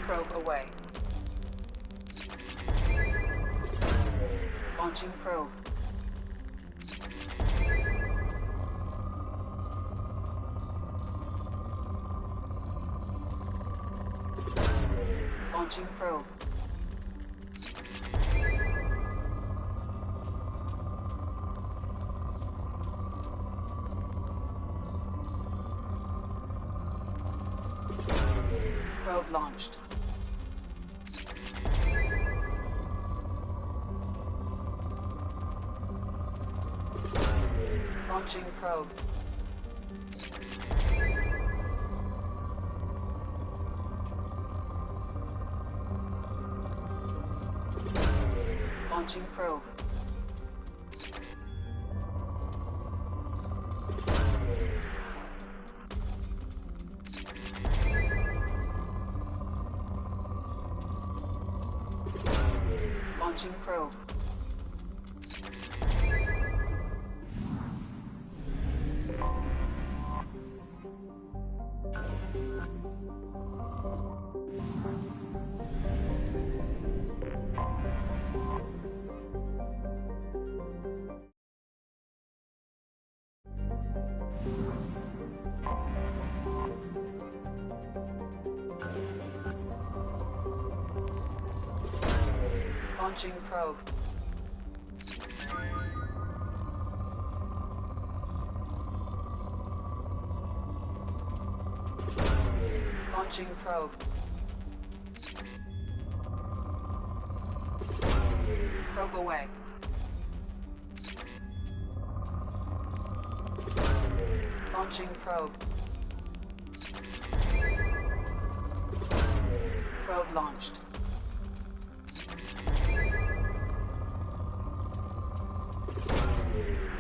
Probe away. Launching probe. Launching probe. Probe launched. Launching probe. Launching probe. Launching probe. Launching probe. Launching probe. Probe away. Launching probe. Probe launched.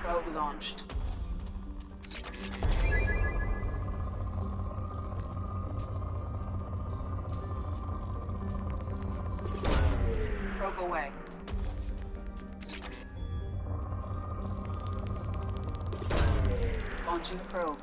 Probe launched. Probe away. Launching probe.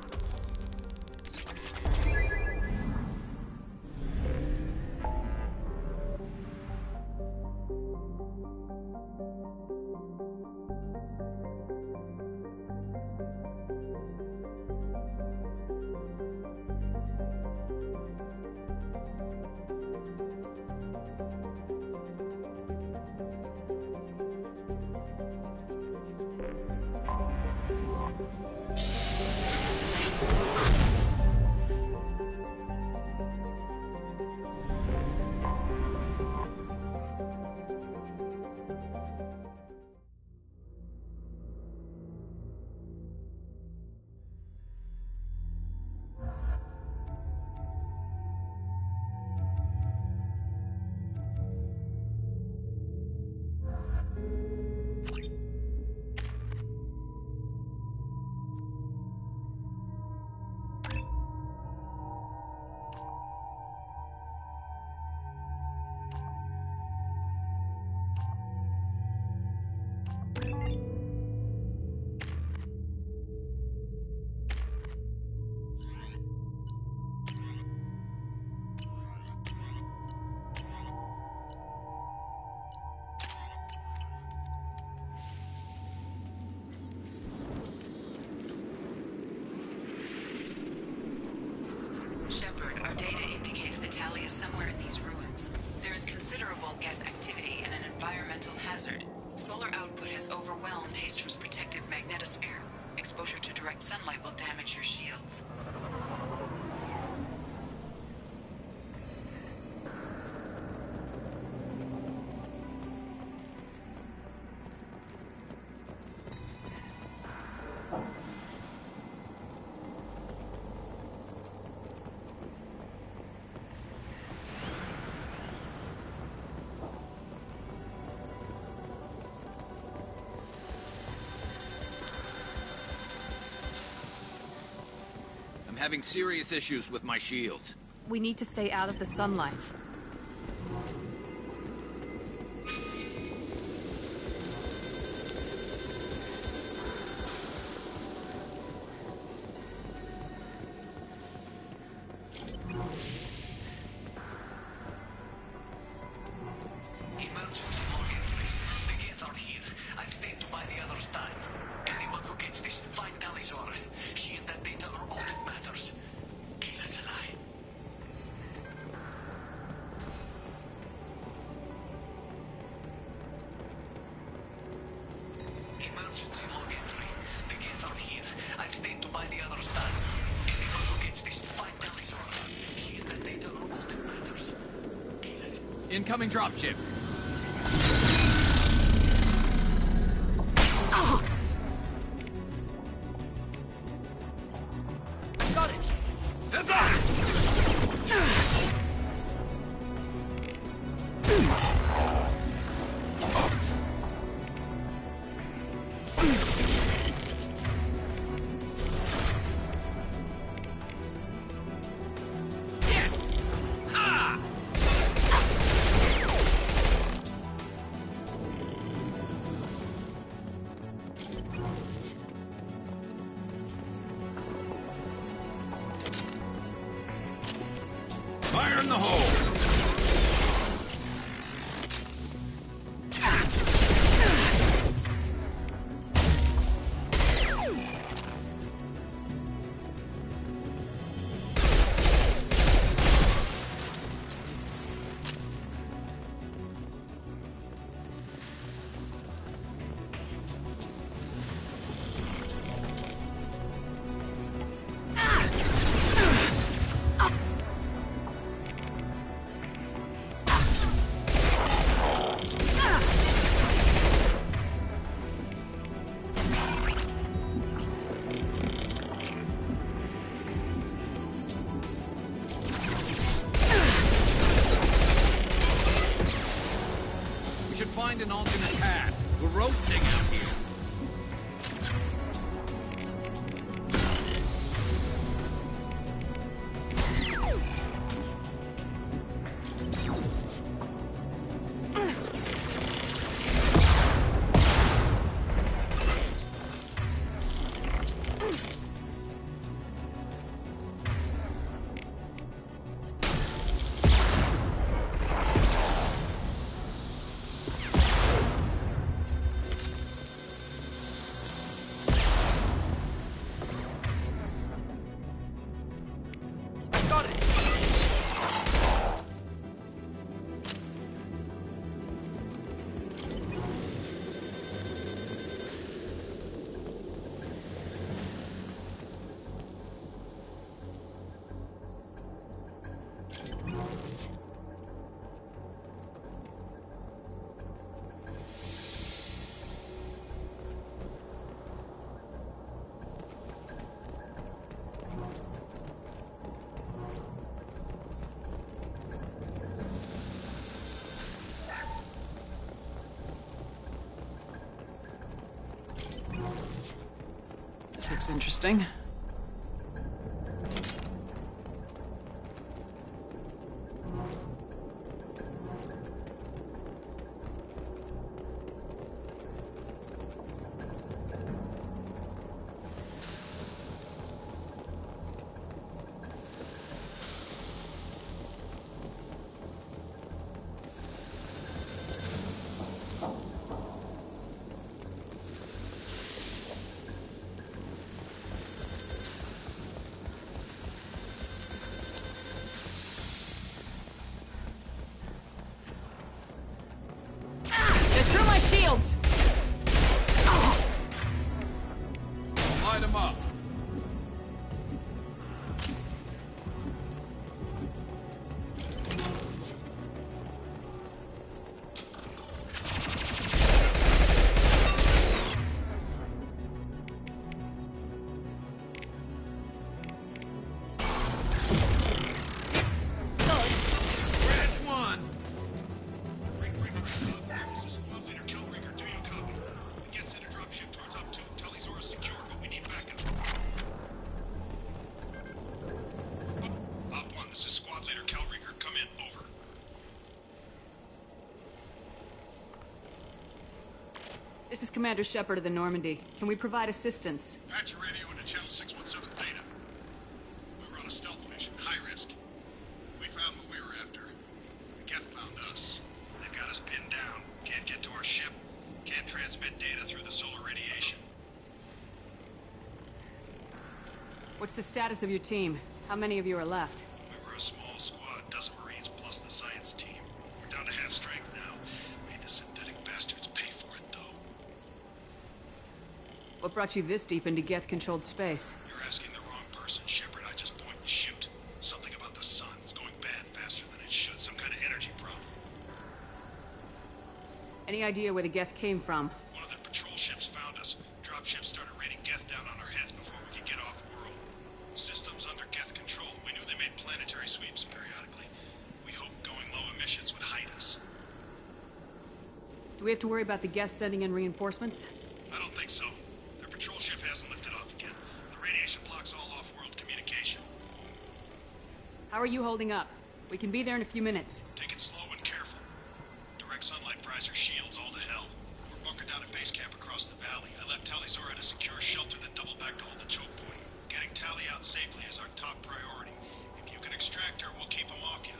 Our data indicates the tally is somewhere in these ruins. There is considerable geth activity and an environmental hazard. Solar output has overwhelmed Haystrom's protective magnetosphere. Exposure to direct sunlight will damage your shields. Having serious issues with my shields. We need to stay out of the sunlight. stayed to buy the others back. Anyone who gets this, find Tally's order. She is the data robot that matters. Okay, let's... Incoming dropship. Got it! Heads up! Fire in the hole! We should find an alternate path. We're roasting out here. Got it! This looks interesting. Through my shields! Light them up. Branch one. This is Squad Leader Kelbringer. Do you copy? We get sent a dropship towards up 2. Tally's secure, but we need backup. Op 1, this is Squad Leader Kelbringer. Come in. Over. This is Commander Shepard of the Normandy. Can we provide assistance? Patch your radio into Channel 617 Theta. We were on a stealth mission, high risk. We found what we were after. The Geth found us. They've got us pinned down. Can't get to our ship. Can't transmit data through the solar radiation. What's the status of your team? How many of you are left? We were a small squad, dozen Marines plus the science team. We're down to half strength now. Made the synthetic bastards pay for it, though. What What brought you this deep into Geth-controlled space? You're asking the wrong person, Shepard. I just point and shoot. Something about the sun. It's going bad faster than it should. Some kind of energy problem. Any idea where the Geth came from? One of their patrol ships found us. Dropships started raining Geth down on our heads before we could get off-world. Systems under Geth control. We knew they made planetary sweeps periodically. We hoped going low emissions would hide us. Do we have to worry about the Geth sending in reinforcements? I don't think so. Their patrol ship hasn't lifted off yet. The radiation blocks all off-world communication. How are you holding up? We can be there in a few minutes. Take it slow and careful. Direct sunlight fries our shields all to hell. We're bunkered down at base camp across the valley. I left Talizora at a secure shelter, then doubled back to hold the choke point. Getting Tali out safely is our top priority. If you can extract her, we'll keep them off you.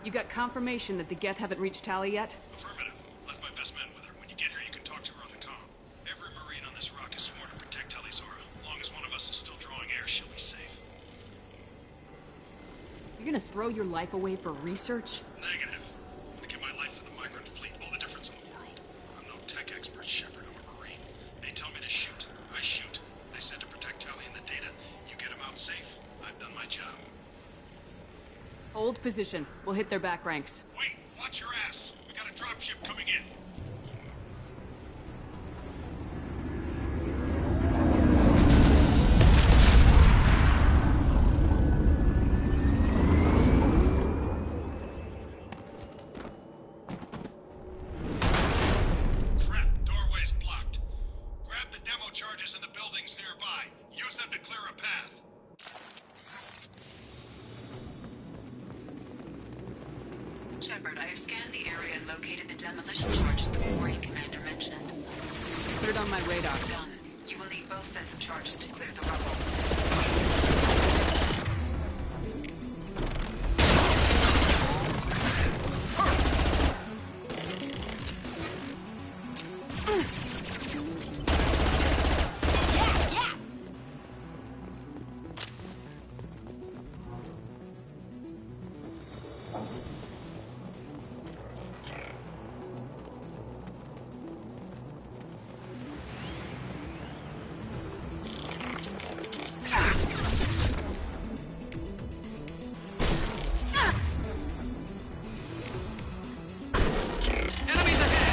You got confirmation that the Geth haven't reached Tali yet? Affirmative. Left my best men with her. When you get here, you can talk to her on the comm. Every Marine on this rock is sworn to protect Talizora. As long as one of us is still drawing air, she'll be safe. You're gonna throw your life away for research? Negative. I'm gonna give my life for the migrant fleet. All the difference in the world. I'm no tech expert, Shepard. I'm a Marine. They tell me to shoot. I shoot. They said to protect Tali and the data. You get them out safe. I've done my job. Hold position. We'll hit their back ranks. Wait! Watch your ass! We got a dropship coming in. Crap! Doorway's blocked. Grab the demo charges in the buildings nearby. Use them to clear a path. Shepard, I have scanned the area and located the demolition charges the Quarry Commander mentioned. Put it on my radar. Done. You will need both sets of charges to clear the rubble. Enemies ahead!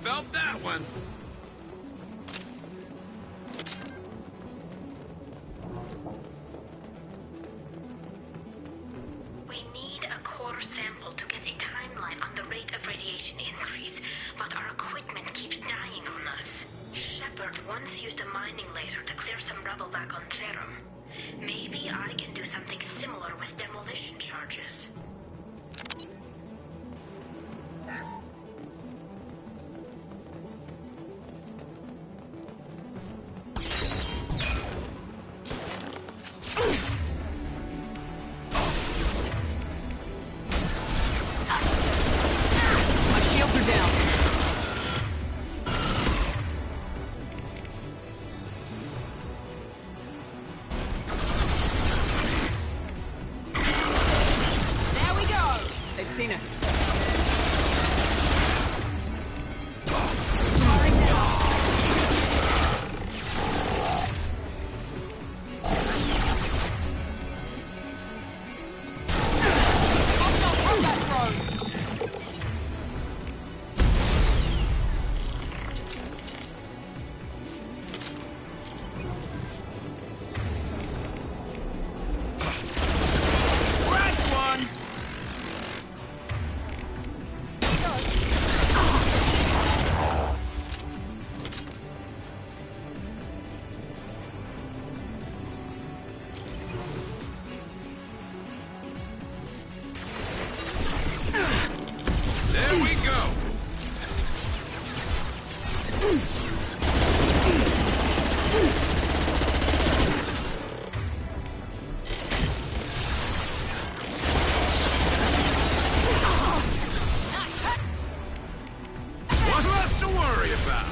Felt that one! We need a core sample to get a timeline on the rate of radiation increase, but our equipment keeps dying on us. Shepard once used a mining laser to clear some rubble back on Therum. Maybe I can do something similar with demolition charges. My shields are down. There we go! They've seen us. That's one! There we go! One less to worry about!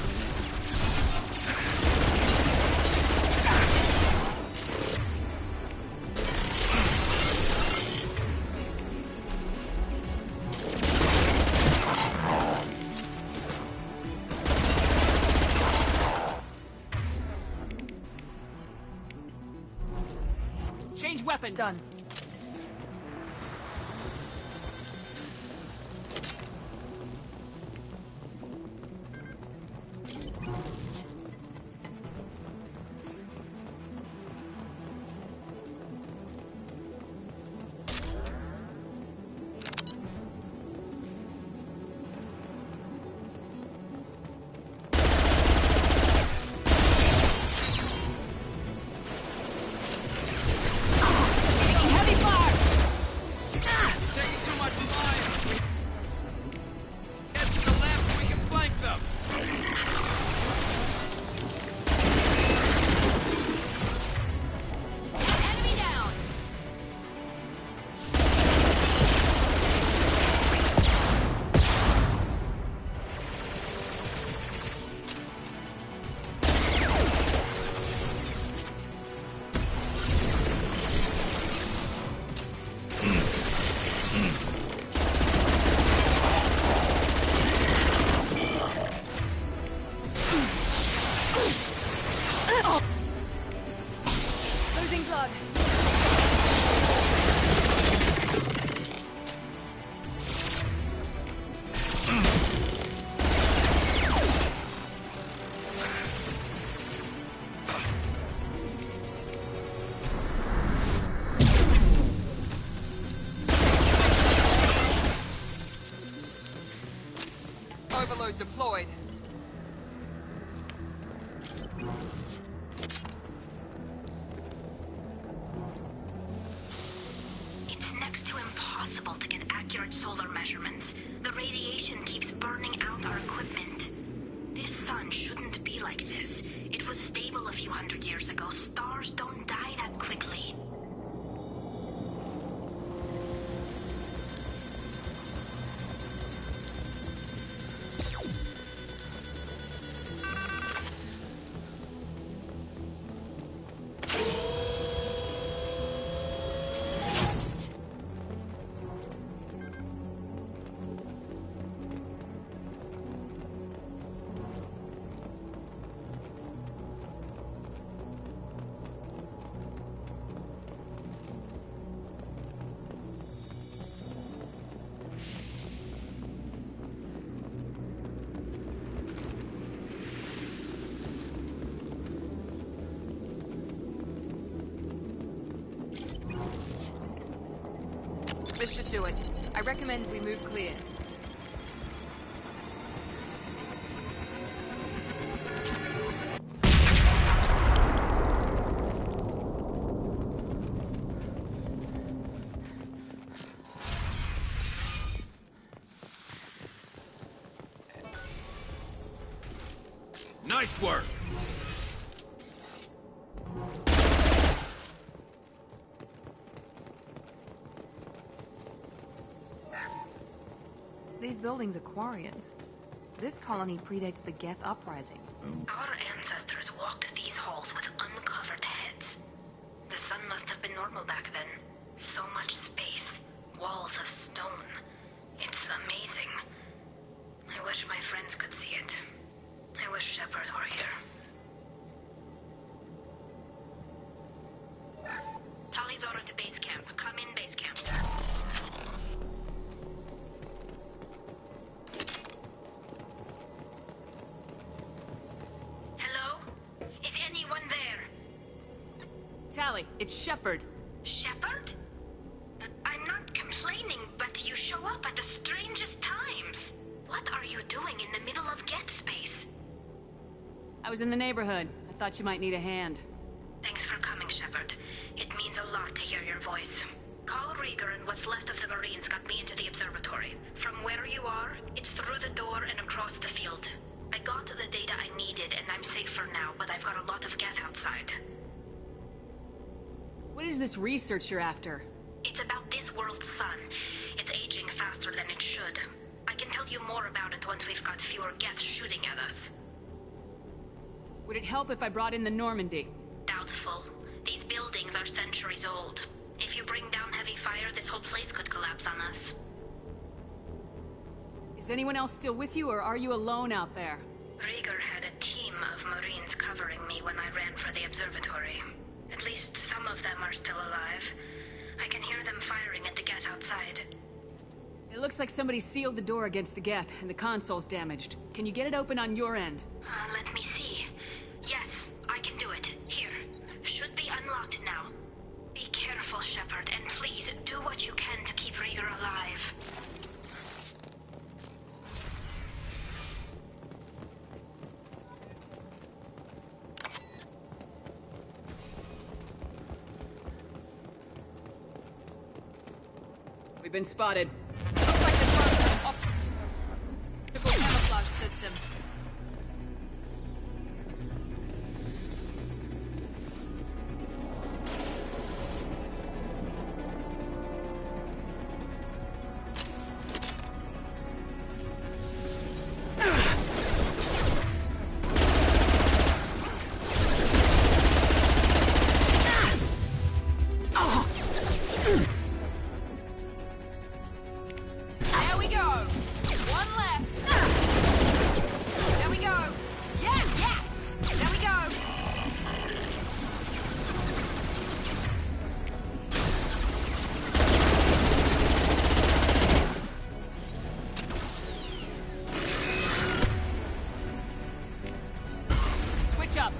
Change weapons. Done. Heavy fire! Taking too much fire! Get to the left, we can flank them! Enemy down! Losing blood. Overload deployed. It's next to impossible to get accurate solar measurements. The radiation keeps burning out our equipment. This sun shouldn't be like this. It was stable a few hundred years ago. Stars don't die that quickly. This should do it. I recommend we move clear. Nice work! These buildings are Quarian. This colony predates the Geth uprising. Our ancestors walked these halls with uncovered heads. The sun must have been normal back then. So much space. Walls of stone. It's amazing. I wish my friends could see it. I wish Shepard were here. Tali's order to base camp. Come in, base camp. Hello? Is anyone there? Tally, it's Shepard. Shepard? I'm not complaining, but you show up at the strangest times. What are you doing in the middle of Get Space? I was in the neighborhood. I thought you might need a hand. Thanks for coming, Shepard. It means a lot to hear your voice. Carl Rieger and what's left of the Marines got me into the observatory. From where you are, it's through the door and across the field. I got to the data I needed and I'm safe for now, but I've got a lot of Geth outside. What is this research you're after? It's about this world's sun. It's aging faster than it should. I can tell you more about it once we've got fewer Geth shooting at us. Would it help if I brought in the Normandy? Doubtful. These buildings are centuries old. If you bring down heavy fire, this whole place could collapse on us. Is anyone else still with you, or are you alone out there? Rieger had a team of Marines covering me when I ran for the observatory. At least some of them are still alive. I can hear them firing at the Geth outside. It looks like somebody sealed the door against the Geth, and the console's damaged. Can you get it open on your end? Let me see. Yes, I can do it. Here. Should be unlocked now. Be careful, Shepard, and please do what you can to keep Rieger alive. We've been spotted. Looks like the drone's an optical camouflage system. There we go. One left. There we go. Yes, yes. There we go. Switch up.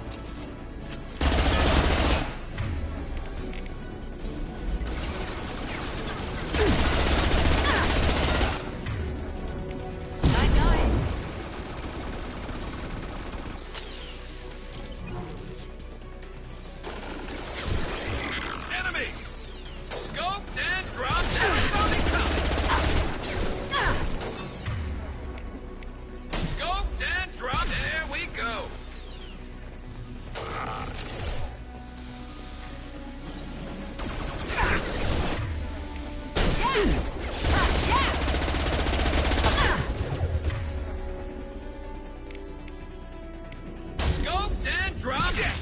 Enemy! Scoped and dropped. Everybody coming! Scoped and dropped. There we go. Scoped and dropped. Yes!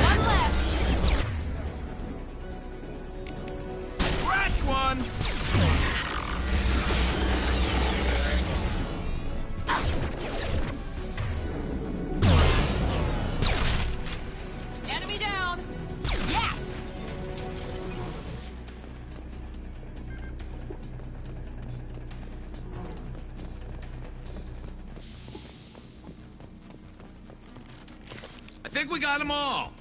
One left. Scratch one! Enemy down. Yes. I think we got them all.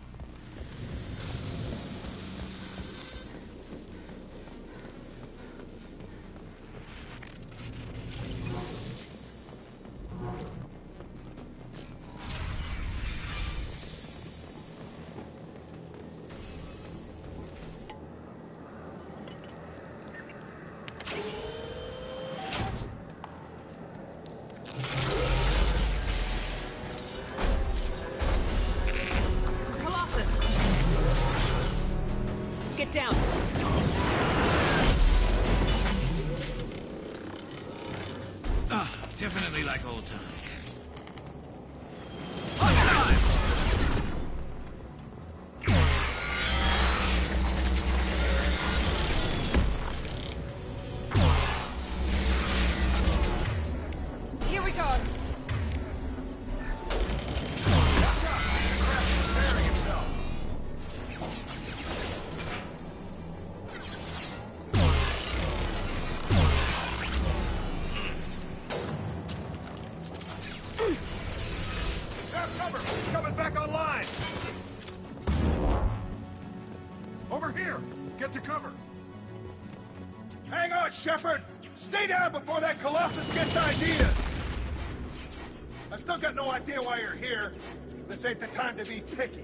Colossus. Get down. Definitely like old times. Here we go. Grab cover! It's coming back online! Over here! Get to cover! Hang on, Shepard! Stay down before that Colossus gets ideas! I still got no idea why you're here. This ain't the time to be picky.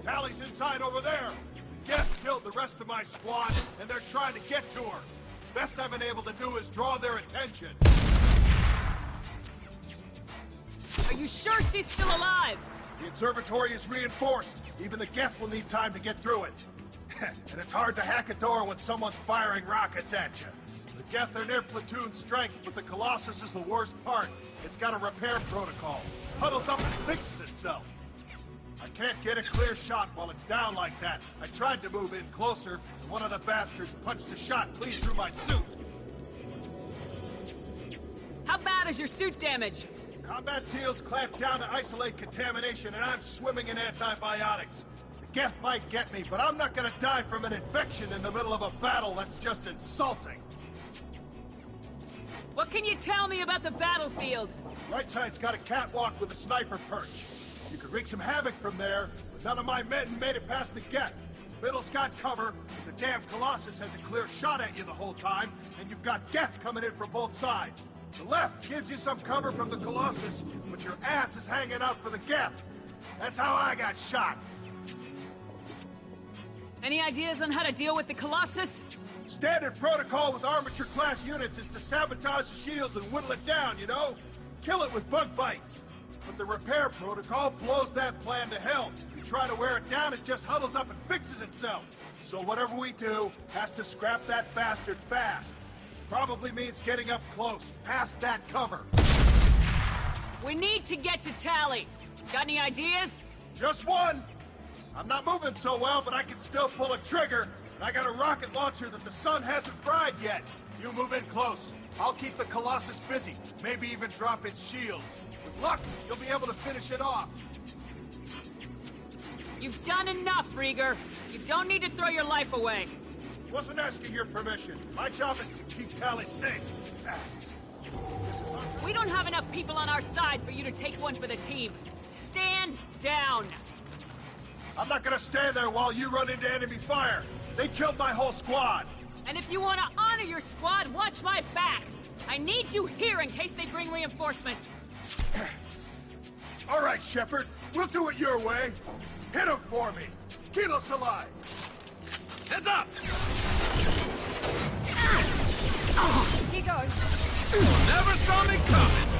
Tally's inside over there. Geth killed the rest of my squad, and they're trying to get to her. Best I've been able to do is draw their attention. Are you sure she's still alive? The observatory is reinforced. Even the Geth will need time to get through it. And it's hard to hack a door when someone's firing rockets at you. The Geth are near platoon strength, but the Colossus is the worst part. It's got a repair protocol. Huddles up and fixes itself. I can't get a clear shot while it's down like that. I tried to move in closer, and one of the bastards punched a shot clean through my suit. How bad is your suit damage? Combat SEALs clamp down to isolate contamination, and I'm swimming in antibiotics. The Geth might get me, but I'm not gonna die from an infection in the middle of a battle. That's just insulting. What can you tell me about the battlefield? Right side's got a catwalk with a sniper perch. You could wreak some havoc from there, but none of my men made it past the Geth. Middle's got cover, the damn Colossus has a clear shot at you the whole time, and you've got Geth coming in from both sides. The left gives you some cover from the Colossus, but your ass is hanging out for the Geth. That's how I got shot. Any ideas on how to deal with the Colossus? Standard protocol with armature-class units is to sabotage the shields and whittle it down, you know? Kill it with bug bites. But the repair protocol blows that plan to hell. You try to wear it down, it just huddles up and fixes itself. So whatever we do has to scrap that bastard fast. Probably means getting up close, past that cover. We need to get to Tally. Got any ideas? Just one. I'm not moving so well, but I can still pull a trigger. And I got a rocket launcher that the sun hasn't fried yet. You move in close. I'll keep the Colossus busy. Maybe even drop its shields. With luck, you'll be able to finish it off. You've done enough, Rieger. You don't need to throw your life away. Wasn't asking your permission. My job is to keep Tally safe. We don't have enough people on our side for you to take one for the team. Stand down. I'm not gonna stand there while you run into enemy fire. They killed my whole squad. And if you want to honor your squad, watch my back. I need you here in case they bring reinforcements. All right, Shepard. We'll do it your way. Hit him for me. Kilos alive. Heads up! He goes. Never saw me coming!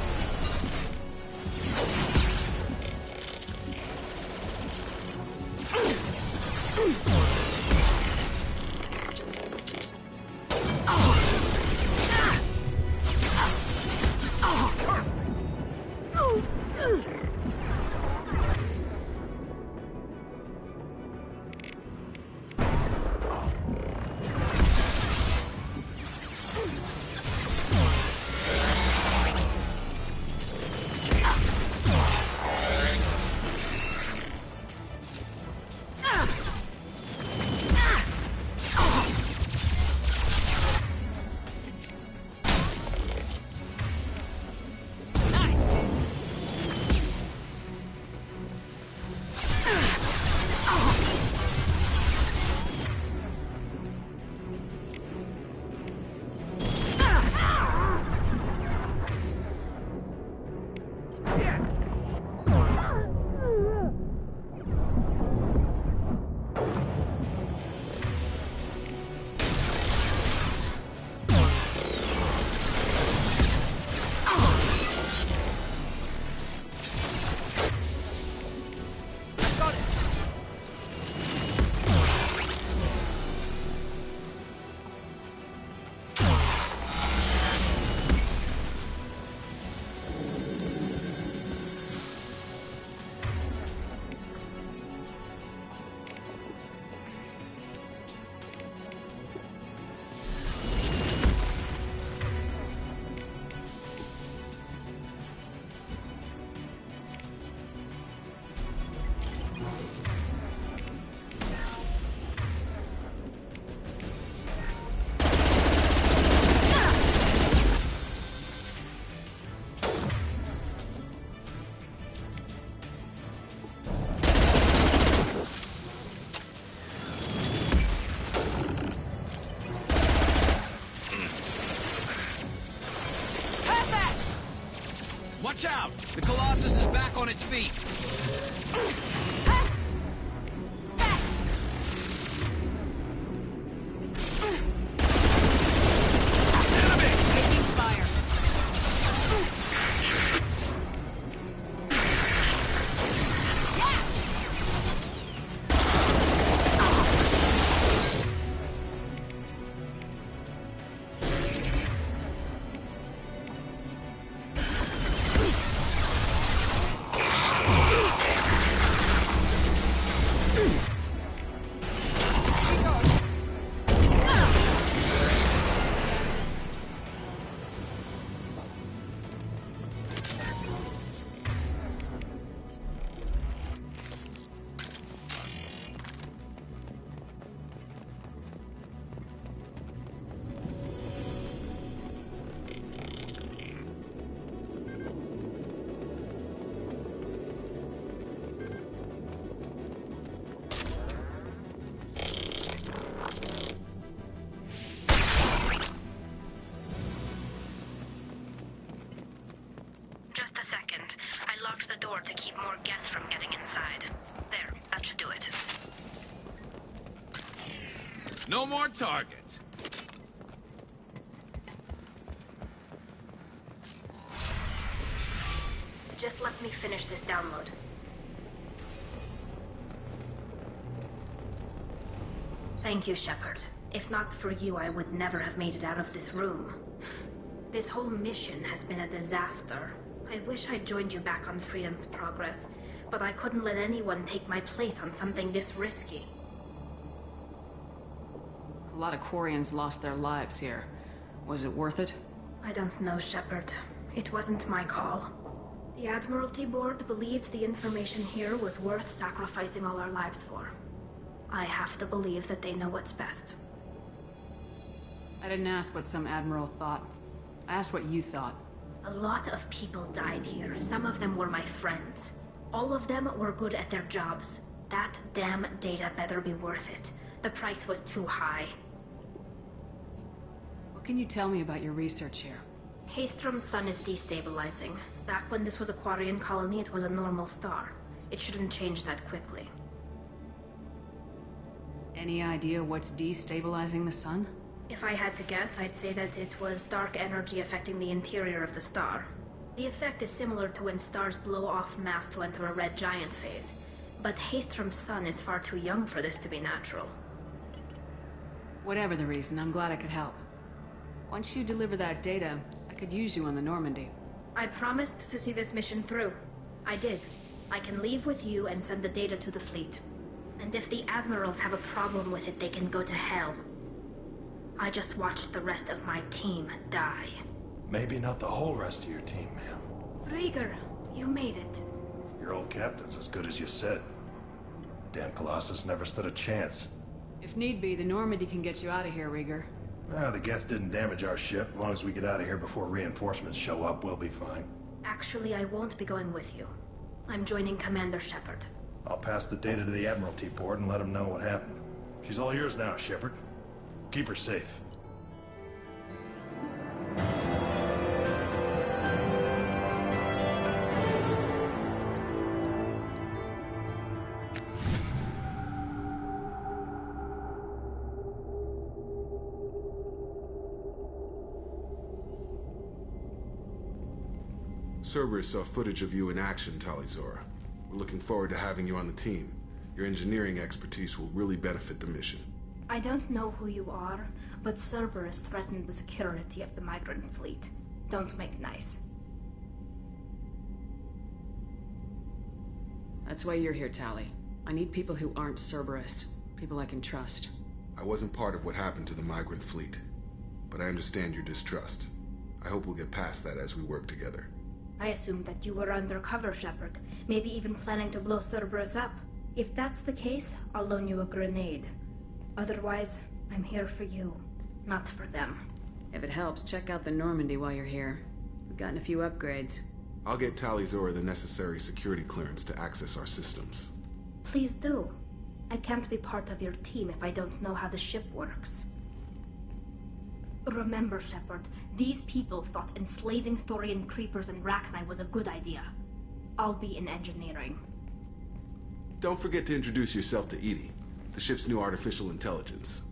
Watch out! The Colossus is back on its feet! Enemy! Taking fire. Just a second. I locked the door to keep more Geth from getting inside. There, that should do it. No more targets. Just let me finish this download. Thank you, Shepard. If not for you, I would never have made it out of this room. This whole mission has been a disaster. I wish I'd joined you back on Freedom's Progress, but I couldn't let anyone take my place on something this risky. A lot of Quarians lost their lives here. Was it worth it? I don't know, Shepard. It wasn't my call. The Admiralty Board believed the information here was worth sacrificing all our lives for. I have to believe that they know what's best. I didn't ask what some admiral thought. I asked what you thought. A lot of people died here. Some of them were my friends. All of them were good at their jobs. That damn data better be worth it. The price was too high. What can you tell me about your research here? Haystrom's sun is destabilizing. Back when this was a Quarian colony, it was a normal star. It shouldn't change that quickly. Any idea what's destabilizing the sun? If I had to guess, I'd say that it was dark energy affecting the interior of the star. The effect is similar to when stars blow off mass to enter a red giant phase. But Haystrom's sun is far too young for this to be natural. Whatever the reason, I'm glad I could help. Once you deliver that data, I could use you on the Normandy. I promised to see this mission through. I did. I can leave with you and send the data to the fleet. And if the admirals have a problem with it, they can go to hell. I just watched the rest of my team die. Maybe not the whole rest of your team, ma'am. Rieger, you made it. Your old captain's as good as you said. Damn Colossus never stood a chance. If need be, the Normandy can get you out of here, Rieger. The Geth didn't damage our ship. As long as we get out of here before reinforcements show up, we'll be fine. Actually, I won't be going with you. I'm joining Commander Shepard. I'll pass the data to the Admiralty Board and let them know what happened. She's all yours now, Shepard. Keep her safe. Cerberus saw footage of you in action, Talizora. We're looking forward to having you on the team. Your engineering expertise will really benefit the mission. I don't know who you are, but Cerberus threatened the security of the migrant fleet. Don't make nice. That's why you're here, Tali. I need people who aren't Cerberus. People I can trust. I wasn't part of what happened to the migrant fleet, but I understand your distrust. I hope we'll get past that as we work together. I assumed that you were undercover, Shepard. Maybe even planning to blow Cerberus up. If that's the case, I'll loan you a grenade. Otherwise, I'm here for you, not for them. If it helps, check out the Normandy while you're here. We've gotten a few upgrades. I'll get Talizora the necessary security clearance to access our systems. Please do. I can't be part of your team if I don't know how the ship works. Remember, Shepard, these people thought enslaving Thorian creepers and Rachni was a good idea. I'll be in engineering. Don't forget to introduce yourself to Edie, the ship's new artificial intelligence.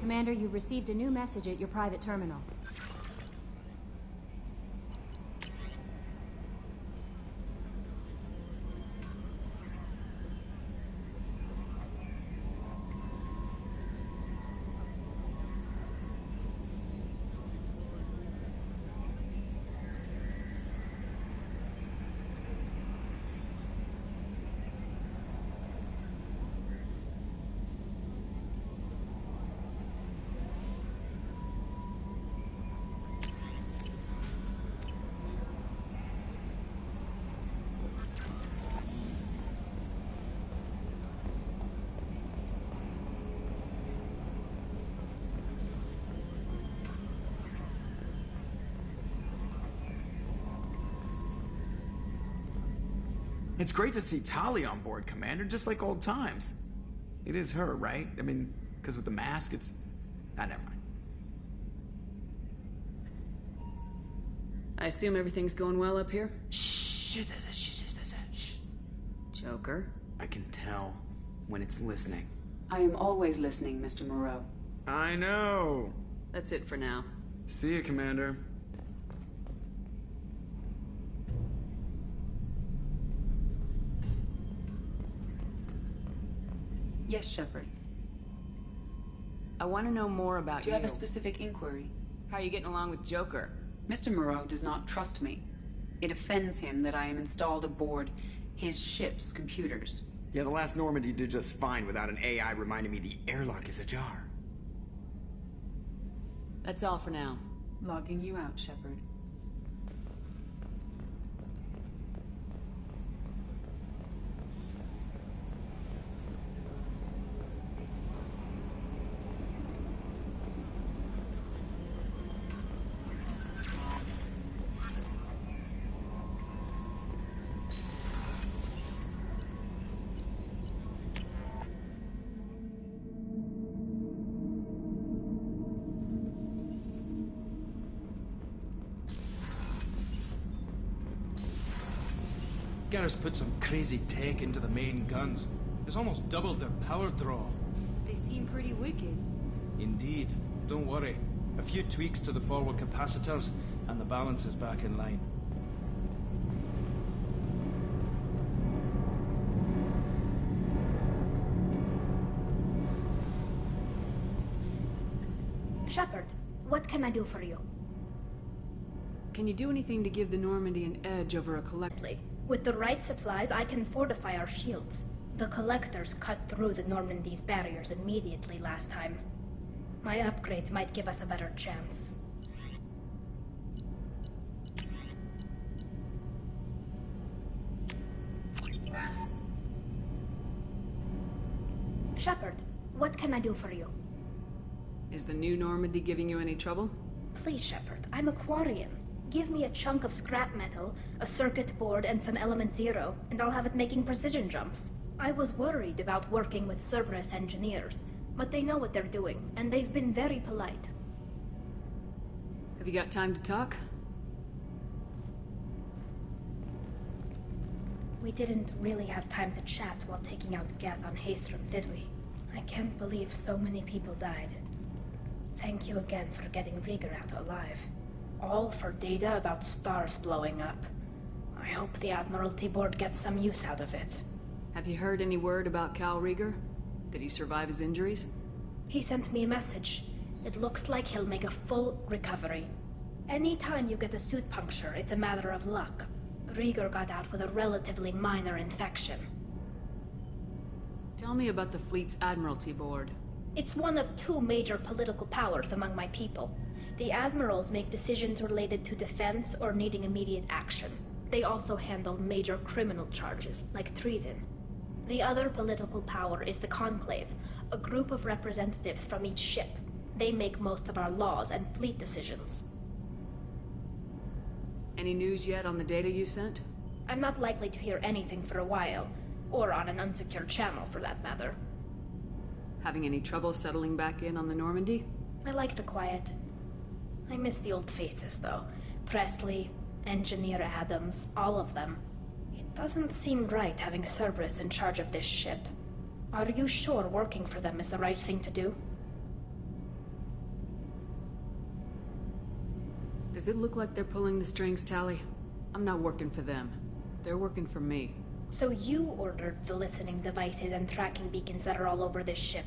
Commander, you've received a new message at your private terminal. It's great to see Tali on board, Commander, just like old times. It is her, right? I mean, because with the mask, it's... Ah, never mind. I assume everything's going well up here? Shh. Joker? I can tell when it's listening. I am always listening, Mr. Moreau. I know. That's it for now. See you, Commander. Yes, Shepard. I want to know more about Do you have a specific inquiry? How are you getting along with Joker? Mr. Moreau does not trust me. It offends him that I am installed aboard his ship's computers. Yeah, the last Normandy did just fine without an AI reminding me the airlock is ajar. That's all for now. Logging you out, Shepard. Garrus put some crazy tech into the main guns. It's almost doubled their power draw. They seem pretty wicked. Indeed. Don't worry. A few tweaks to the forward capacitors, and the balance is back in line. Shepard, what can I do for you? Can you do anything to give the Normandy an edge over a collector? With the right supplies, I can fortify our shields. The collectors cut through the Normandy's barriers immediately last time. My upgrades might give us a better chance. Shepard, what can I do for you? Is the new Normandy giving you any trouble? Please, Shepard, I'm a Quarian. Give me a chunk of scrap metal, a circuit board, and some element zero, and I'll have it making precision jumps. I was worried about working with Cerberus engineers, but they know what they're doing, and they've been very polite. Have you got time to talk? We didn't really have time to chat while taking out Geth on Haestrom, did we? I can't believe so many people died. Thank you again for getting Rieger out alive. All for data about stars blowing up. I hope the Admiralty Board gets some use out of it. Have you heard any word about Cal Rieger? Did he survive his injuries? He sent me a message. It looks like he'll make a full recovery. Anytime you get a suit puncture, it's a matter of luck. Rieger got out with a relatively minor infection. Tell me about the fleet's Admiralty Board. It's one of two major political powers among my people. The admirals make decisions related to defense or needing immediate action. They also handle major criminal charges, like treason. The other political power is the Conclave, a group of representatives from each ship. They make most of our laws and fleet decisions. Any news yet on the data you sent? I'm not likely to hear anything for a while, or on an unsecured channel for that matter. Having any trouble settling back in on the Normandy? I like the quiet. I miss the old faces, though. Presley, Engineer Adams, all of them. It doesn't seem right having Cerberus in charge of this ship. Are you sure working for them is the right thing to do? Does it look like they're pulling the strings, Tally? I'm not working for them. They're working for me. So you ordered the listening devices and tracking beacons that are all over this ship.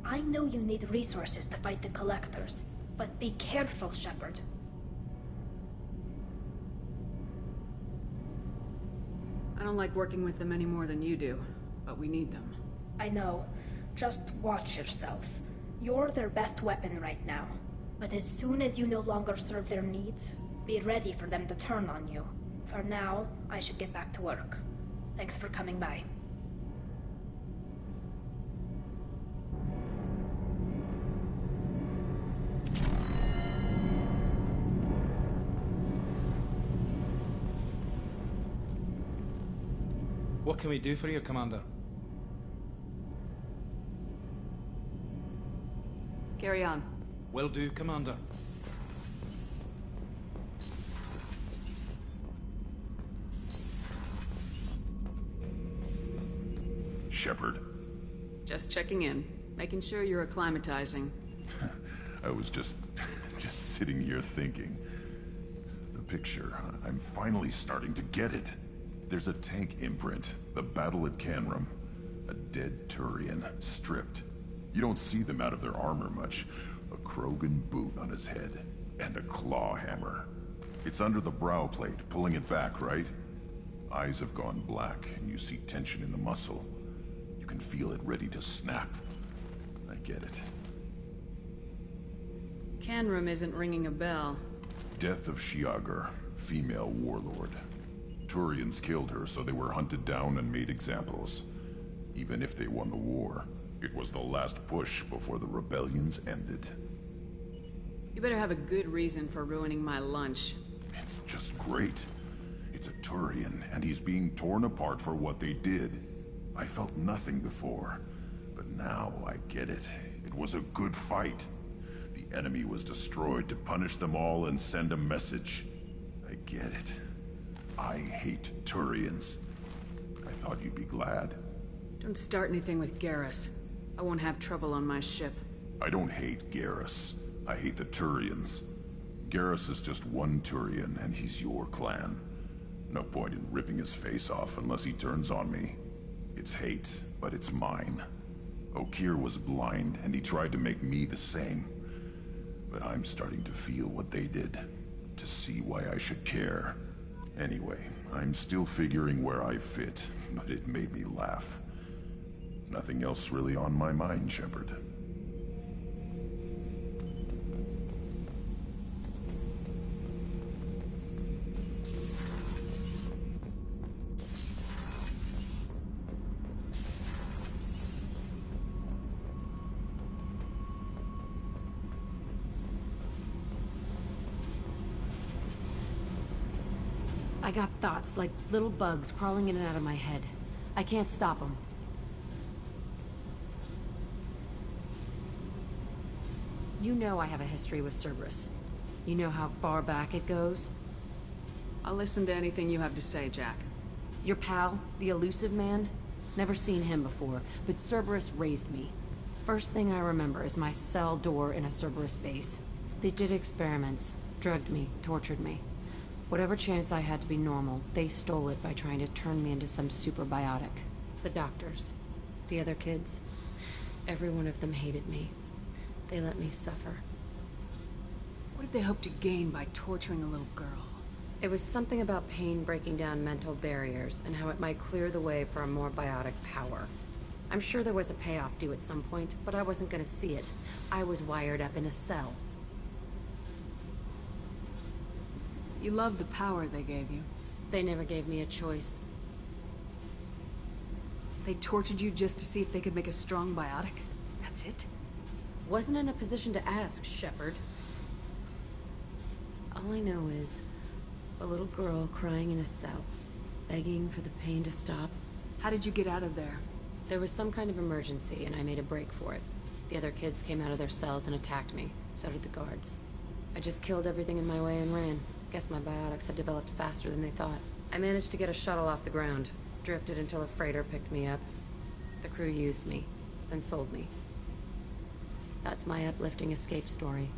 I know you need resources to fight the Collectors, but be careful, Shepard. I don't like working with them any more than you do, but we need them. I know. Just watch yourself. You're their best weapon right now. But as soon as you no longer serve their needs, be ready for them to turn on you. For now, I should get back to work. Thanks for coming by. What can we do for you, Commander? Carry on. Will do, Commander. Shepard. Just checking in. Making sure you're acclimatizing. I was just sitting here thinking. The picture, I'm finally starting to get it. There's a tank imprint, the battle at Canrum. A dead Turian, stripped. You don't see them out of their armor much. A Krogan boot on his head, and a claw hammer. It's under the brow plate, pulling it back, right? Eyes have gone black, and you see tension in the muscle. You can feel it ready to snap. I get it. Canrum isn't ringing a bell. Death of Shiagar, female warlord. Turians killed her, so they were hunted down and made examples. Even if they won the war, it was the last push before the rebellions ended. You better have a good reason for ruining my lunch. It's just great. It's a Turian, and he's being torn apart for what they did. I felt nothing before, but now I get it. It was a good fight. The enemy was destroyed to punish them all and send a message. I get it. I hate Turians. I thought you'd be glad. Don't start anything with Garrus. I won't have trouble on my ship. I don't hate Garrus. I hate the Turians. Garrus is just one Turian, and he's your clan. No point in ripping his face off unless he turns on me. It's hate, but it's mine. Okir was blind, and he tried to make me the same. But I'm starting to feel what they did, to see why I should care. Anyway, I'm still figuring where I fit, but it made me laugh. Nothing else really on my mind, Shepard. I got thoughts like little bugs crawling in and out of my head. I can't stop them. You know I have a history with Cerberus. You know how far back it goes? I'll listen to anything you have to say, Jack. Your pal, the elusive man? Never seen him before, but Cerberus raised me. First thing I remember is my cell door in a Cerberus base. They did experiments, drugged me, tortured me. Whatever chance I had to be normal, they stole it by trying to turn me into some superbiotic. The doctors, the other kids, every one of them hated me. They let me suffer. What did they hope to gain by torturing a little girl? It was something about pain breaking down mental barriers and how it might clear the way for a more biotic power. I'm sure there was a payoff due at some point, but I wasn't gonna see it. I was wired up in a cell. You loved the power they gave you. They never gave me a choice. They tortured you just to see if they could make a strong biotic? That's it? Wasn't in a position to ask, Shepard. All I know is a little girl crying in a cell, begging for the pain to stop. How did you get out of there? There was some kind of emergency, and I made a break for it. The other kids came out of their cells and attacked me. So did the guards. I just killed everything in my way and ran. Guess my biotics had developed faster than they thought. I managed to get a shuttle off the ground. Drifted until a freighter picked me up. The crew used me, then sold me. That's my uplifting escape story.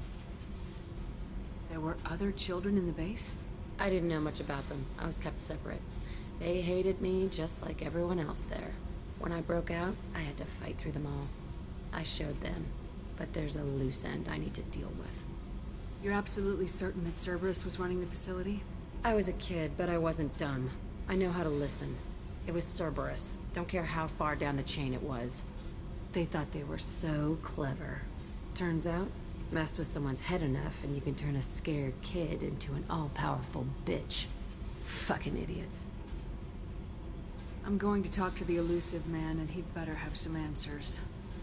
There were other children in the base? I didn't know much about them. I was kept separate. They hated me just like everyone else there. When I broke out, I had to fight through them all. I showed them, but there's a loose end I need to deal with. You're absolutely certain that Cerberus was running the facility? I was a kid, but I wasn't dumb. I know how to listen. It was Cerberus. Don't care how far down the chain it was. They thought they were so clever. Turns out, mess with someone's head enough and you can turn a scared kid into an all-powerful bitch. Fucking idiots. I'm going to talk to the elusive man, and he'd better have some answers.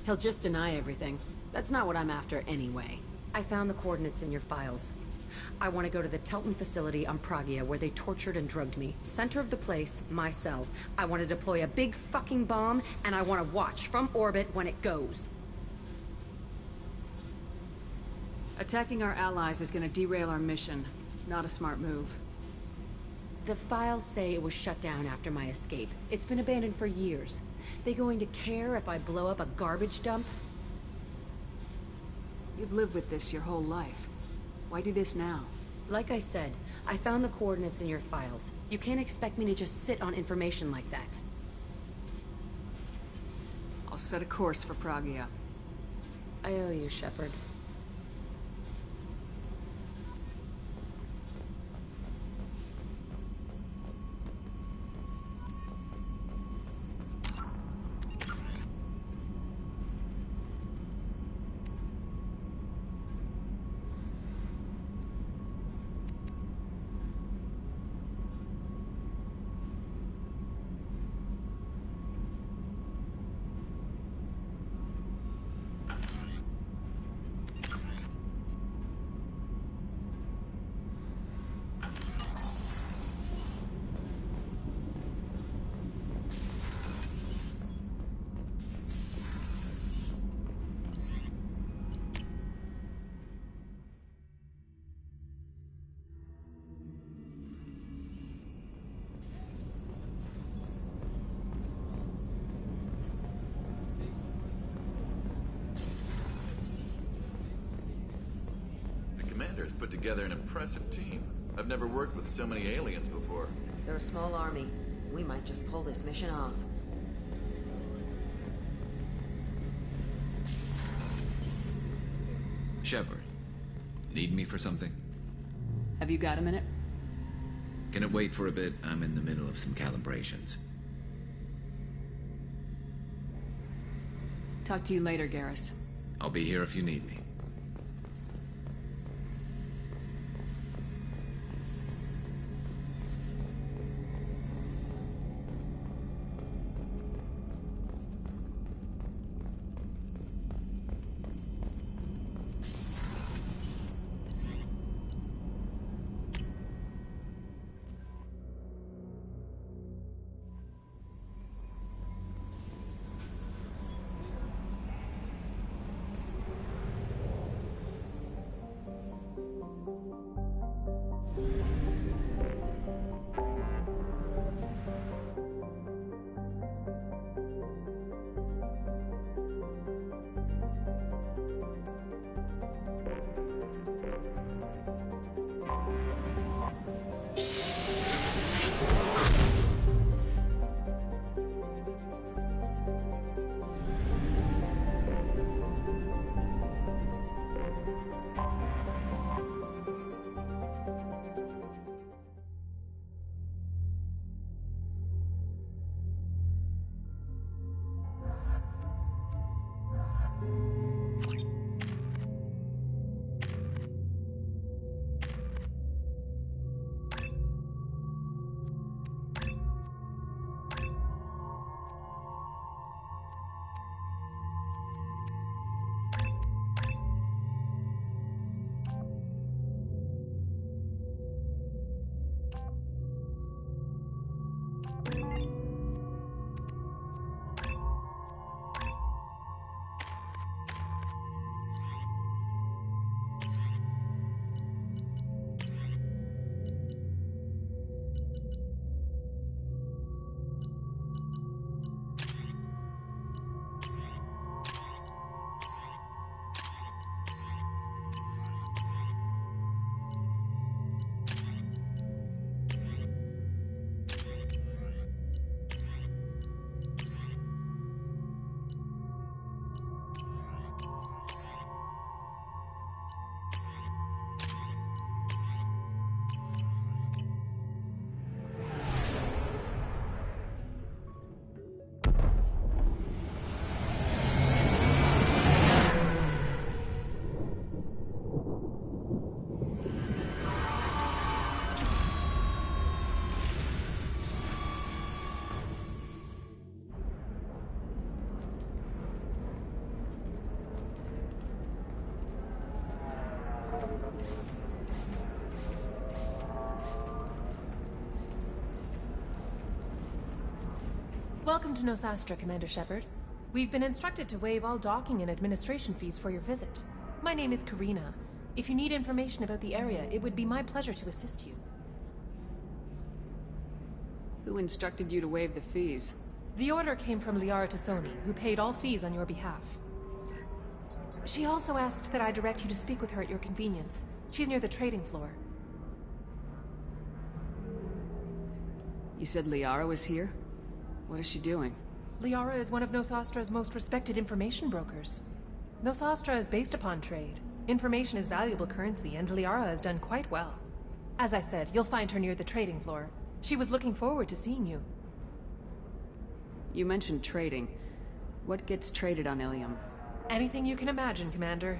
He'll just deny everything. That's not what I'm after anyway. I found the coordinates in your files. I want to go to the Telton facility on Pragia where they tortured and drugged me. Center of the place, my cell. I want to deploy a big fucking bomb, and I want to watch from orbit when it goes. Attacking our allies is going to derail our mission. Not a smart move. The files say it was shut down after my escape. It's been abandoned for years. They going to care if I blow up a garbage dump? You've lived with this your whole life. Why do this now? Like I said, I found the coordinates in your files. You can't expect me to just sit on information like that. I'll set a course for Pragia. I owe you, Shepard. Commander's put together an impressive team. I've never worked with so many aliens before. They're a small army. We might just pull this mission off. Shepard, need me for something? Have you got a minute? Can it wait for a bit? I'm in the middle of some calibrations. Talk to you later, Garrus. I'll be here if you need me. Welcome to Nosastra, Commander Shepard. We've been instructed to waive all docking and administration fees for your visit. My name is Karina. If you need information about the area, it would be my pleasure to assist you. Who instructed you to waive the fees? The order came from Liara Tassoni, who paid all fees on your behalf. She also asked that I direct you to speak with her at your convenience. She's near the trading floor. You said Liara was here? What is she doing? Liara is one of Nosastra's most respected information brokers. Nosastra is based upon trade. Information is valuable currency, and Liara has done quite well. As I said, you'll find her near the trading floor. She was looking forward to seeing you. You mentioned trading. What gets traded on Ilium? Anything you can imagine, Commander.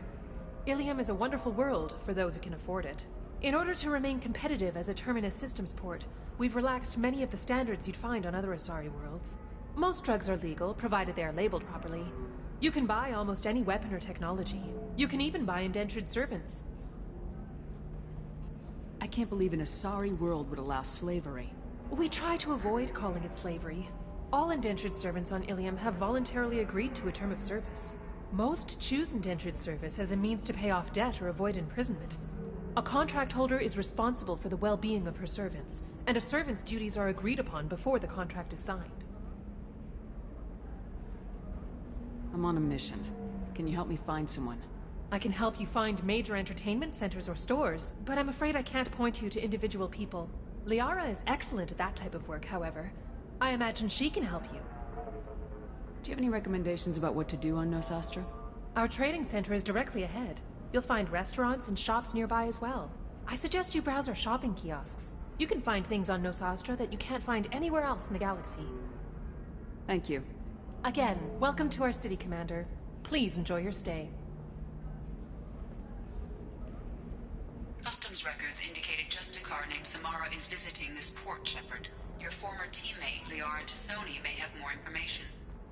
Ilium is a wonderful world for those who can afford it. In order to remain competitive as a Terminus systems port, we've relaxed many of the standards you'd find on other Asari worlds. Most drugs are legal, provided they are labeled properly. You can buy almost any weapon or technology. You can even buy indentured servants. I can't believe an Asari world would allow slavery. We try to avoid calling it slavery. All indentured servants on Ilium have voluntarily agreed to a term of service. Most choose indentured service as a means to pay off debt or avoid imprisonment. A contract holder is responsible for the well-being of her servants, and a servant's duties are agreed upon before the contract is signed. I'm on a mission. Can you help me find someone? I can help you find major entertainment centers or stores, but I'm afraid I can't point you to individual people. Liara is excellent at that type of work, however. I imagine she can help you. Do you have any recommendations about what to do on Nosastra? Our trading center is directly ahead. You'll find restaurants and shops nearby as well. I suggest you browse our shopping kiosks. You can find things on Nosastra that you can't find anywhere else in the galaxy. Thank you. Again, welcome to our city, Commander. Please enjoy your stay. Customs records indicated just a car named Samara is visiting this port, Shepard. Your former teammate, Liara Tassoni, may have more information.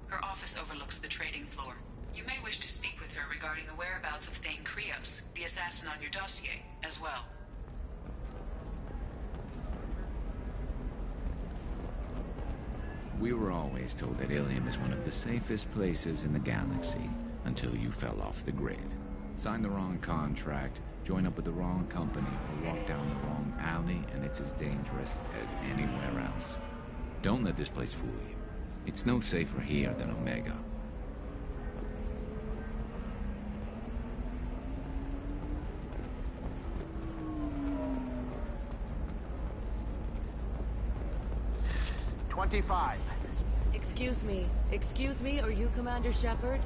Her office overlooks the trading floor. You may wish to speak with her regarding the whereabouts of Thane Krios, the assassin on your dossier, as well. We were always told that Ilium is one of the safest places in the galaxy, until you fell off the grid. Signed the wrong contract, join up with the wrong company, or walk down the wrong alley, and it's as dangerous as anywhere else. Don't let this place fool you. It's no safer here than Omega. Excuse me, are you Commander Shepard?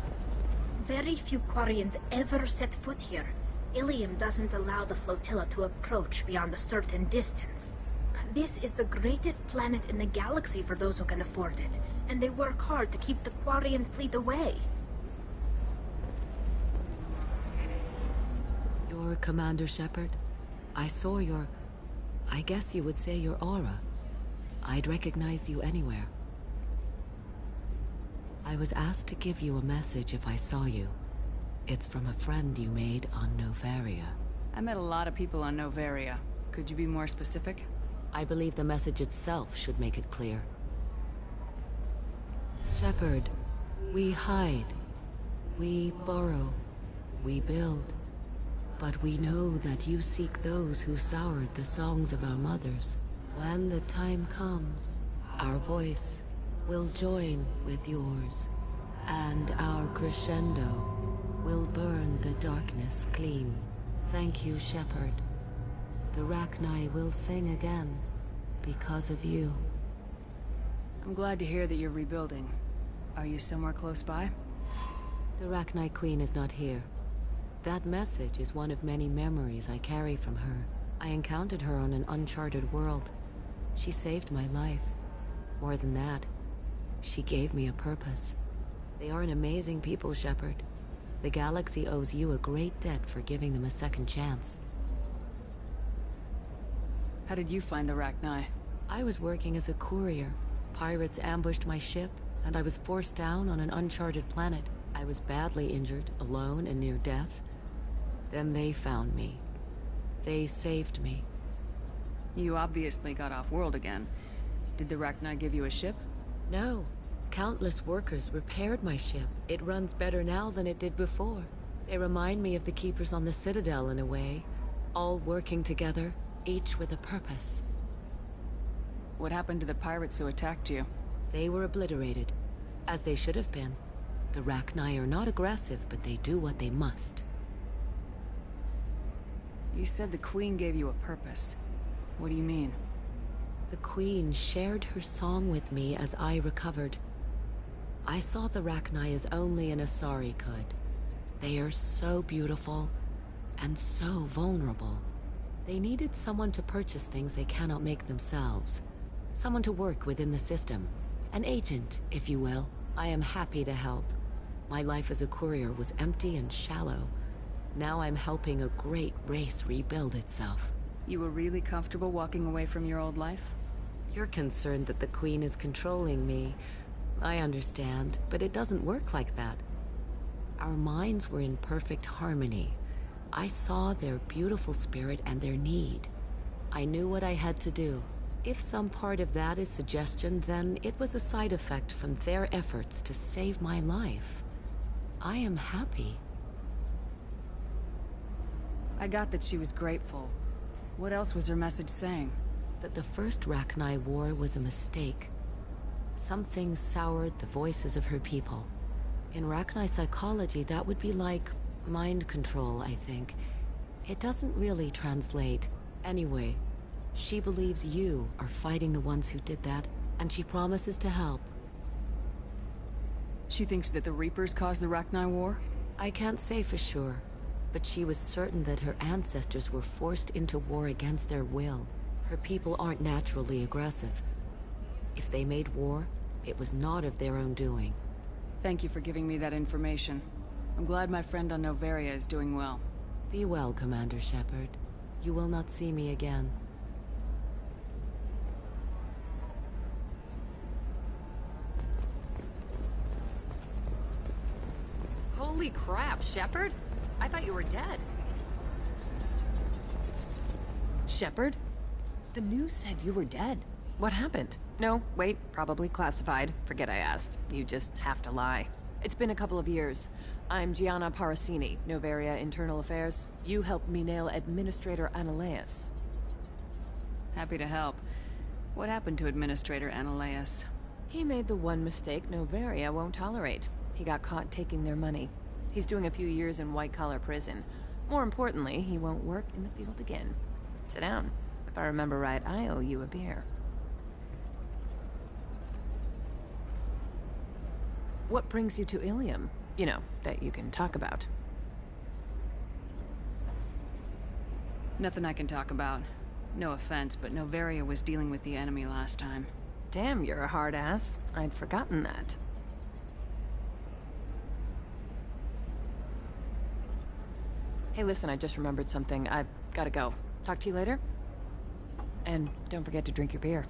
Very few Quarians ever set foot here. Ilium doesn't allow the flotilla to approach beyond a certain distance. This is the greatest planet in the galaxy for those who can afford it, and they work hard to keep the Quarian fleet away. You're Commander Shepard? I saw your... I guess you would say your aura. I'd recognize you anywhere. I was asked to give you a message if I saw you. It's from a friend you made on Novaria. I met a lot of people on Novaria. Could you be more specific? I believe the message itself should make it clear. Shepard, we hide. We borrow. We build. But we know that you seek those who soured the songs of our mothers. When the time comes, our voice will join with yours, and our crescendo will burn the darkness clean. Thank you, Shepard. The Rachni will sing again because of you. I'm glad to hear that you're rebuilding. Are you somewhere close by? The Rachni Queen is not here. That message is one of many memories I carry from her. I encountered her on an uncharted world. She saved my life. More than that, she gave me a purpose. They are an amazing people, Shepard. The galaxy owes you a great debt for giving them a second chance. How did you find the Rachni? I was working as a courier. Pirates ambushed my ship, and I was forced down on an uncharted planet. I was badly injured, alone and near death. Then they found me, They saved me. You obviously got off-world again. Did the Rachni give you a ship? No. Countless workers repaired my ship. It runs better now than it did before. They remind me of the Keepers on the Citadel in a way. All working together, each with a purpose. What happened to the pirates who attacked you? They were obliterated, as they should have been. The Rachni are not aggressive, but they do what they must. You said the Queen gave you a purpose. What do you mean? The Queen shared her song with me as I recovered. I saw the Rachni as only an Asari could. They are so beautiful, and so vulnerable. They needed someone to purchase things they cannot make themselves. Someone to work within the system. An agent, if you will. I am happy to help. My life as a courier was empty and shallow. Now I'm helping a great race rebuild itself. You were really comfortable walking away from your old life? You're concerned that the Queen is controlling me. I understand, but it doesn't work like that. Our minds were in perfect harmony. I saw their beautiful spirit and their need. I knew what I had to do. If some part of that is suggestion, then it was a side effect from their efforts to save my life. I am happy. I got that she was grateful. What else was her message saying? That the first Rachni War was a mistake. Some things soured the voices of her people. In Rachni psychology, that would be like mind control, I think. It doesn't really translate. Anyway, she believes you are fighting the ones who did that, and she promises to help. She thinks that the Reapers caused the Rachni War? I can't say for sure, but she was certain that her ancestors were forced into war against their will. Her people aren't naturally aggressive. If they made war, it was not of their own doing. Thank you for giving me that information. I'm glad my friend on Noveria is doing well. Be well, Commander Shepard. You will not see me again. Holy crap, Shepard? I thought you were dead. Shepard? The news said you were dead. What happened? No, wait, probably classified. Forget I asked. You just have to lie. It's been a couple of years. I'm Gianna Parasini, Noveria Internal Affairs. You helped me nail Administrator Analeas. Happy to help. What happened to Administrator Analeas? He made the one mistake Noveria won't tolerate. He got caught taking their money. He's doing a few years in white-collar prison. More importantly, he won't work in the field again. Sit down. If I remember right, I owe you a beer. What brings you to Ilium? You know, that you can talk about. Nothing I can talk about. No offense, but Noveria was dealing with the enemy last time. Damn, you're a hard ass. I'd forgotten that. Hey, listen, I just remembered something. I've gotta go. Talk to you later? And don't forget to drink your beer.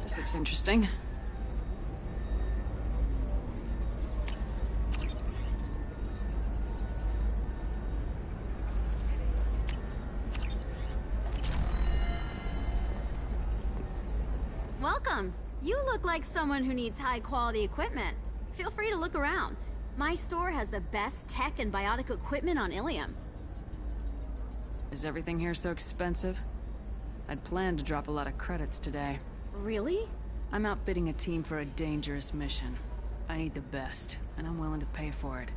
This looks interesting. Welcome. You look like someone who needs high-quality equipment. Feel free to look around. My store has the best tech and biotic equipment on Ilium. Is everything here so expensive? I'd planned to drop a lot of credits today. Really? I'm outfitting a team for a dangerous mission. I need the best, and I'm willing to pay for it,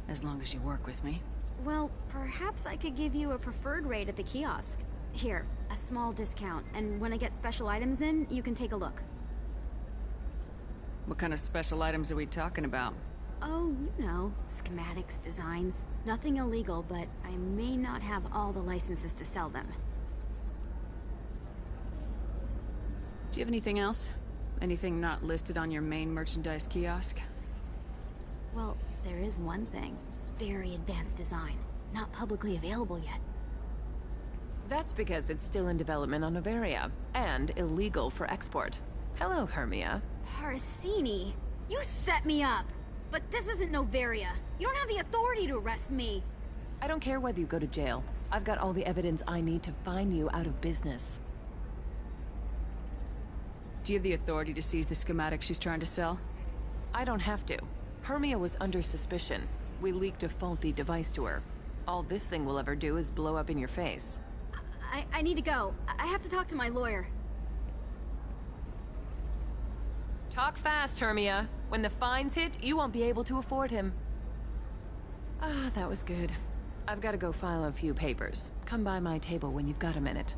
as long as you work with me. Well, perhaps I could give you a preferred rate at the kiosk. Here, a small discount, and when I get special items in, you can take a look. What kind of special items are we talking about? Oh, you know, schematics, designs. Nothing illegal, but I may not have all the licenses to sell them. Do you have anything else? Anything not listed on your main merchandise kiosk? Well, there is one thing. Very advanced design. Not publicly available yet. That's because it's still in development on Noveria, and illegal for export. Hello, Hermia. Parsini, you set me up! But this isn't Noveria. You don't have the authority to arrest me. I don't care whether you go to jail. I've got all the evidence I need to find you out of business. Do you have the authority to seize the schematic she's trying to sell? I don't have to. Hermia was under suspicion. We leaked a faulty device to her. All this thing will ever do is blow up in your face. I need to go. I have to talk to my lawyer. Talk fast, Hermia. When the fines hit, you won't be able to afford him. Ah, that was good. I've got to go file a few papers. Come by my table when you've got a minute.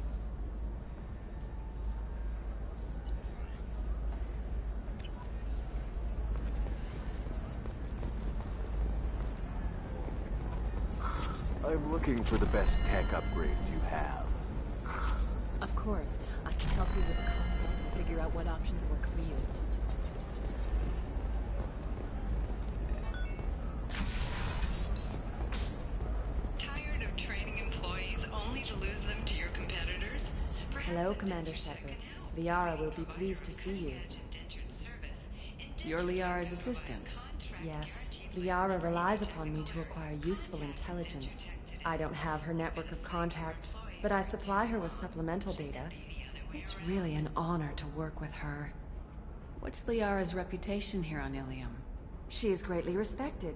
I'm looking for the best tech upgrades you have. Of course. I can help you with the concepts and figure out what options work for you. Tired of training employees only to lose them to your competitors? Hello, Commander Shepard. Liara will be pleased to see you. You're Liara's assistant. Yes. Liara relies upon me to acquire useful intelligence. I don't have her network of contacts, but I supply her with supplemental data. It's really an honor to work with her. What's Liara's reputation here on Ilium? She is greatly respected.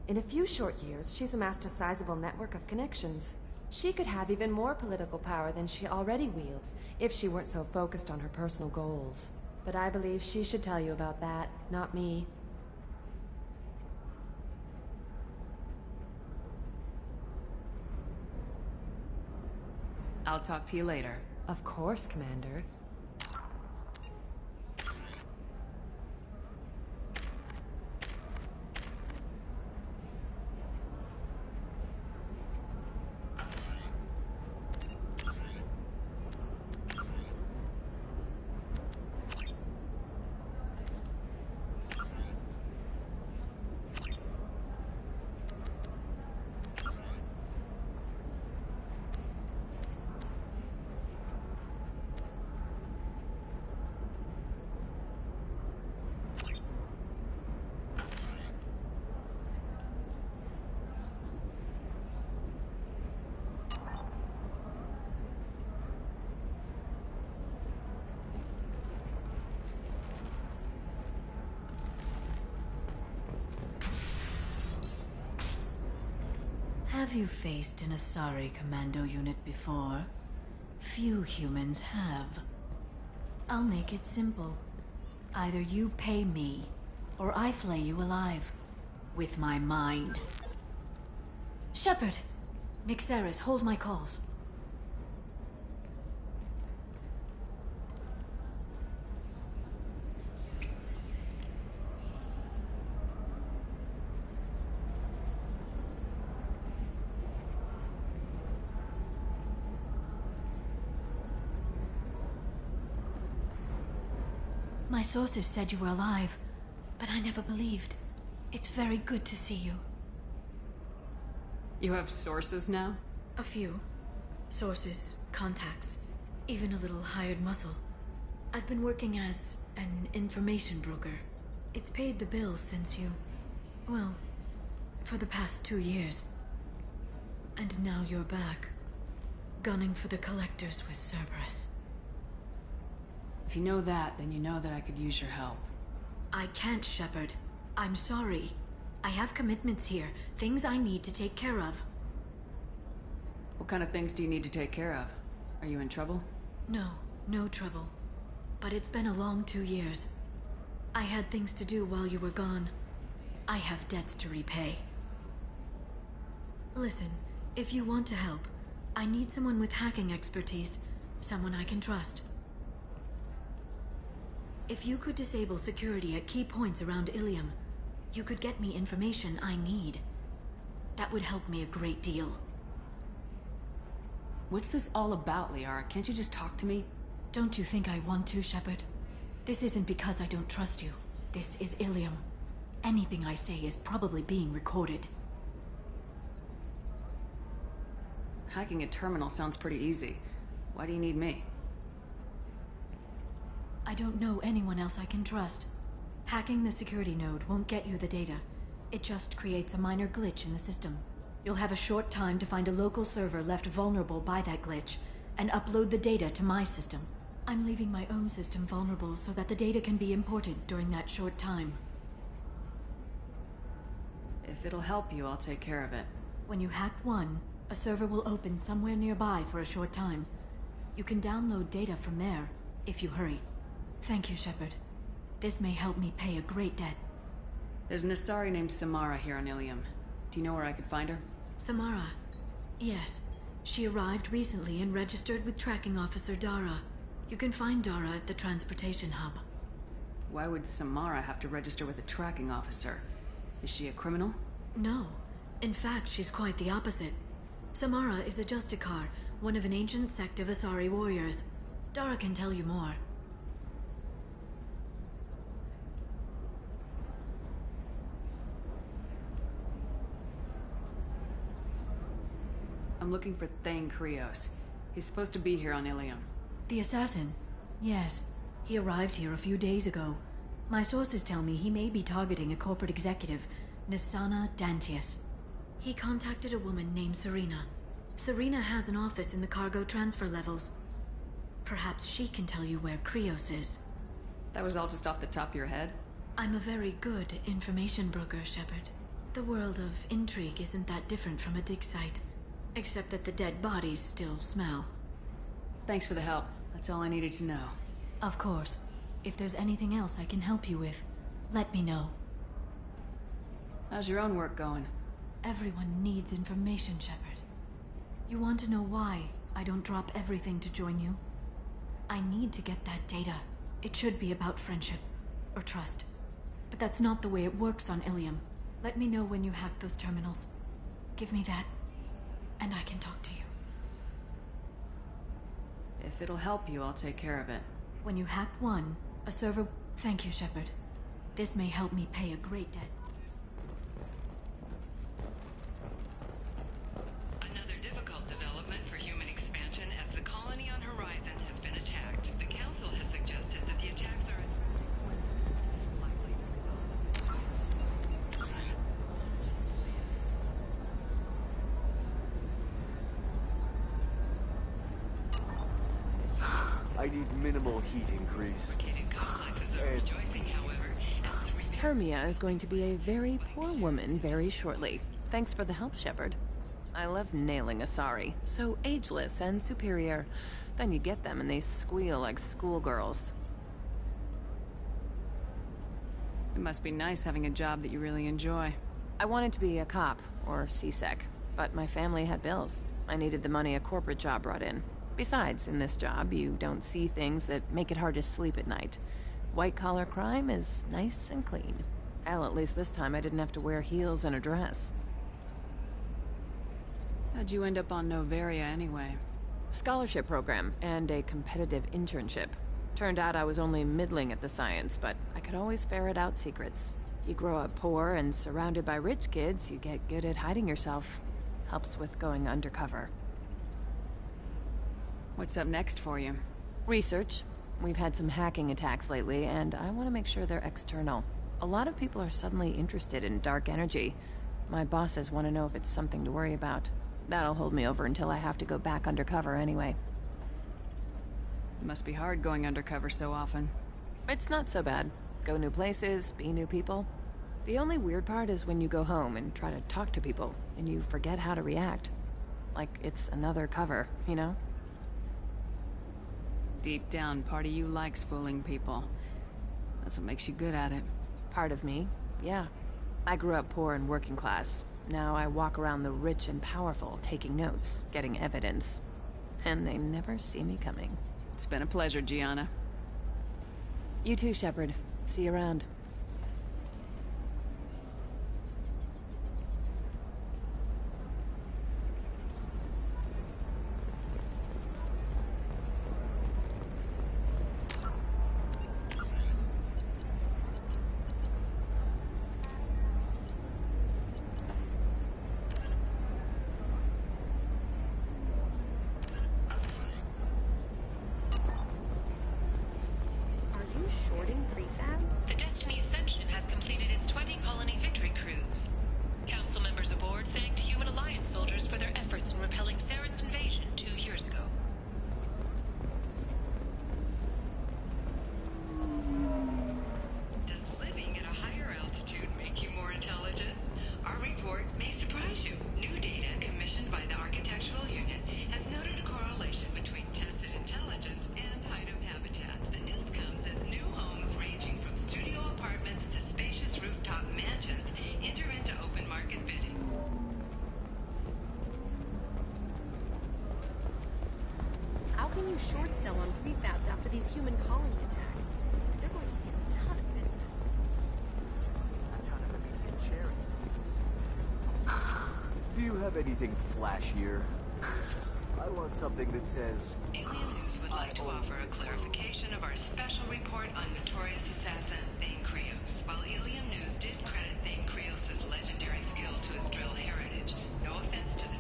In a few short years, she's amassed a sizable network of connections. She could have even more political power than she already wields, if she weren't so focused on her personal goals. But I believe she should tell you about that, not me. I'll talk to you later. Of course, Commander. Have you faced an Asari commando unit before? Few humans have. I'll make it simple. Either you pay me, or I flay you alive. With my mind. Shepard! Nixeris, hold my calls. My sources said you were alive, but I never believed. It's very good to see you. You have sources now? A few. Sources, contacts, even a little hired muscle. I've been working as an information broker. It's paid the bills since you... well, for the past 2 years. And now you're back, gunning for the Collectors with Cerberus. If you know that, then you know that I could use your help. I can't, Shepard. I'm sorry. I have commitments here, things I need to take care of. What kind of things do you need to take care of? Are you in trouble? No, no trouble. But it's been a long 2 years. I had things to do while you were gone. I have debts to repay. Listen, if you want to help, I need someone with hacking expertise. Someone I can trust. If you could disable security at key points around Ilium, you could get me information I need. That would help me a great deal. What's this all about, Liara? Can't you just talk to me? Don't you think I want to, Shepard? This isn't because I don't trust you. This is Ilium. Anything I say is probably being recorded. Hacking a terminal sounds pretty easy. Why do you need me? I don't know anyone else I can trust. Hacking the security node won't get you the data. It just creates a minor glitch in the system. You'll have a short time to find a local server left vulnerable by that glitch, and upload the data to my system. I'm leaving my own system vulnerable so that the data can be imported during that short time. If it'll help you, I'll take care of it. When you hack one, a server will open somewhere nearby for a short time. You can download data from there, if you hurry. Thank you, Shepard. This may help me pay a great debt. There's an Asari named Samara here on Ilium. Do you know where I could find her? Samara? Yes. She arrived recently and registered with Tracking Officer Dara. You can find Dara at the transportation hub. Why would Samara have to register with a tracking officer? Is she a criminal? No. In fact, she's quite the opposite. Samara is a Justicar, one of an ancient sect of Asari warriors. Dara can tell you more. I'm looking for Thane Krios. He's supposed to be here on Ilium. The assassin? Yes. He arrived here a few days ago. My sources tell me he may be targeting a corporate executive, Nisana Dantius. He contacted a woman named Serena. Serena has an office in the cargo transfer levels. Perhaps she can tell you where Krios is. That was all just off the top of your head? I'm a very good information broker, Shepard. The world of intrigue isn't that different from a dig site. Except that the dead bodies still smell. Thanks for the help. That's all I needed to know. Of course. If there's anything else I can help you with, let me know. How's your own work going? Everyone needs information, Shepard. You want to know why I don't drop everything to join you? I need to get that data. It should be about friendship. Or trust. But that's not the way it works on Ilium. Let me know when you hack those terminals. Give me that, and I can talk to you. If it'll help you, I'll take care of it. When you hack one, a server... Thank you, Shepard. This may help me pay a great debt. Another difficult development for human expansion as the colony on Horizon has been attacked. The Council has suggested that the attacks are... I need minimal heat increase. Complexes are rejoicing, however, as the Hermia is going to be a very poor woman very shortly. Thanks for the help, Shepard. I love nailing Asari. So ageless and superior. Then you get them and they squeal like schoolgirls. It must be nice having a job that you really enjoy. I wanted to be a cop, or CSEC, but my family had bills. I needed the money a corporate job brought in. Besides, in this job, you don't see things that make it hard to sleep at night. White-collar crime is nice and clean. Hell, at least this time I didn't have to wear heels and a dress. How'd you end up on Noveria anyway? Scholarship program and a competitive internship. Turned out I was only middling at the science, but I could always ferret out secrets. You grow up poor and surrounded by rich kids, you get good at hiding yourself. Helps with going undercover. What's up next for you? Research. We've had some hacking attacks lately, and I want to make sure they're external. A lot of people are suddenly interested in dark energy. My bosses want to know if it's something to worry about. That'll hold me over until I have to go back undercover anyway. It must be hard going undercover so often. It's not so bad. Go new places, be new people. The only weird part is when you go home and try to talk to people, and you forget how to react. Like it's another cover, you know? Deep down, part of you likes fooling people. That's what makes you good at it. Part of me, yeah. I grew up poor and working class. Now I walk around the rich and powerful, taking notes, getting evidence. And they never see me coming. It's been a pleasure, Gianna. You too, Shepard. See you around. Shorting prefabs? The Destiny Ascension has completed its 20-colony victory cruise. Council members aboard thanked Human Alliance soldiers for their efforts in repelling Saren's invasion 2 years ago. Does living at a higher altitude make you more intelligent? Our report may surprise you. New data commissioned by the Architectural Union has noted a correlation between tested intelligence and height of habitat. The news comes as new homes ranging from studio apartments to spacious rooftop mansions enter into open market bidding. How can you short sell on prefabs after these human colony attacks? They're going to see a ton of business. Do you have anything flashier? I want something that says... Alien News would like to offer a clarification of our special report on notorious assassin Thane Krios. While Alien News did credit Thane Krios' legendary skill to his drill heritage, no offense to the...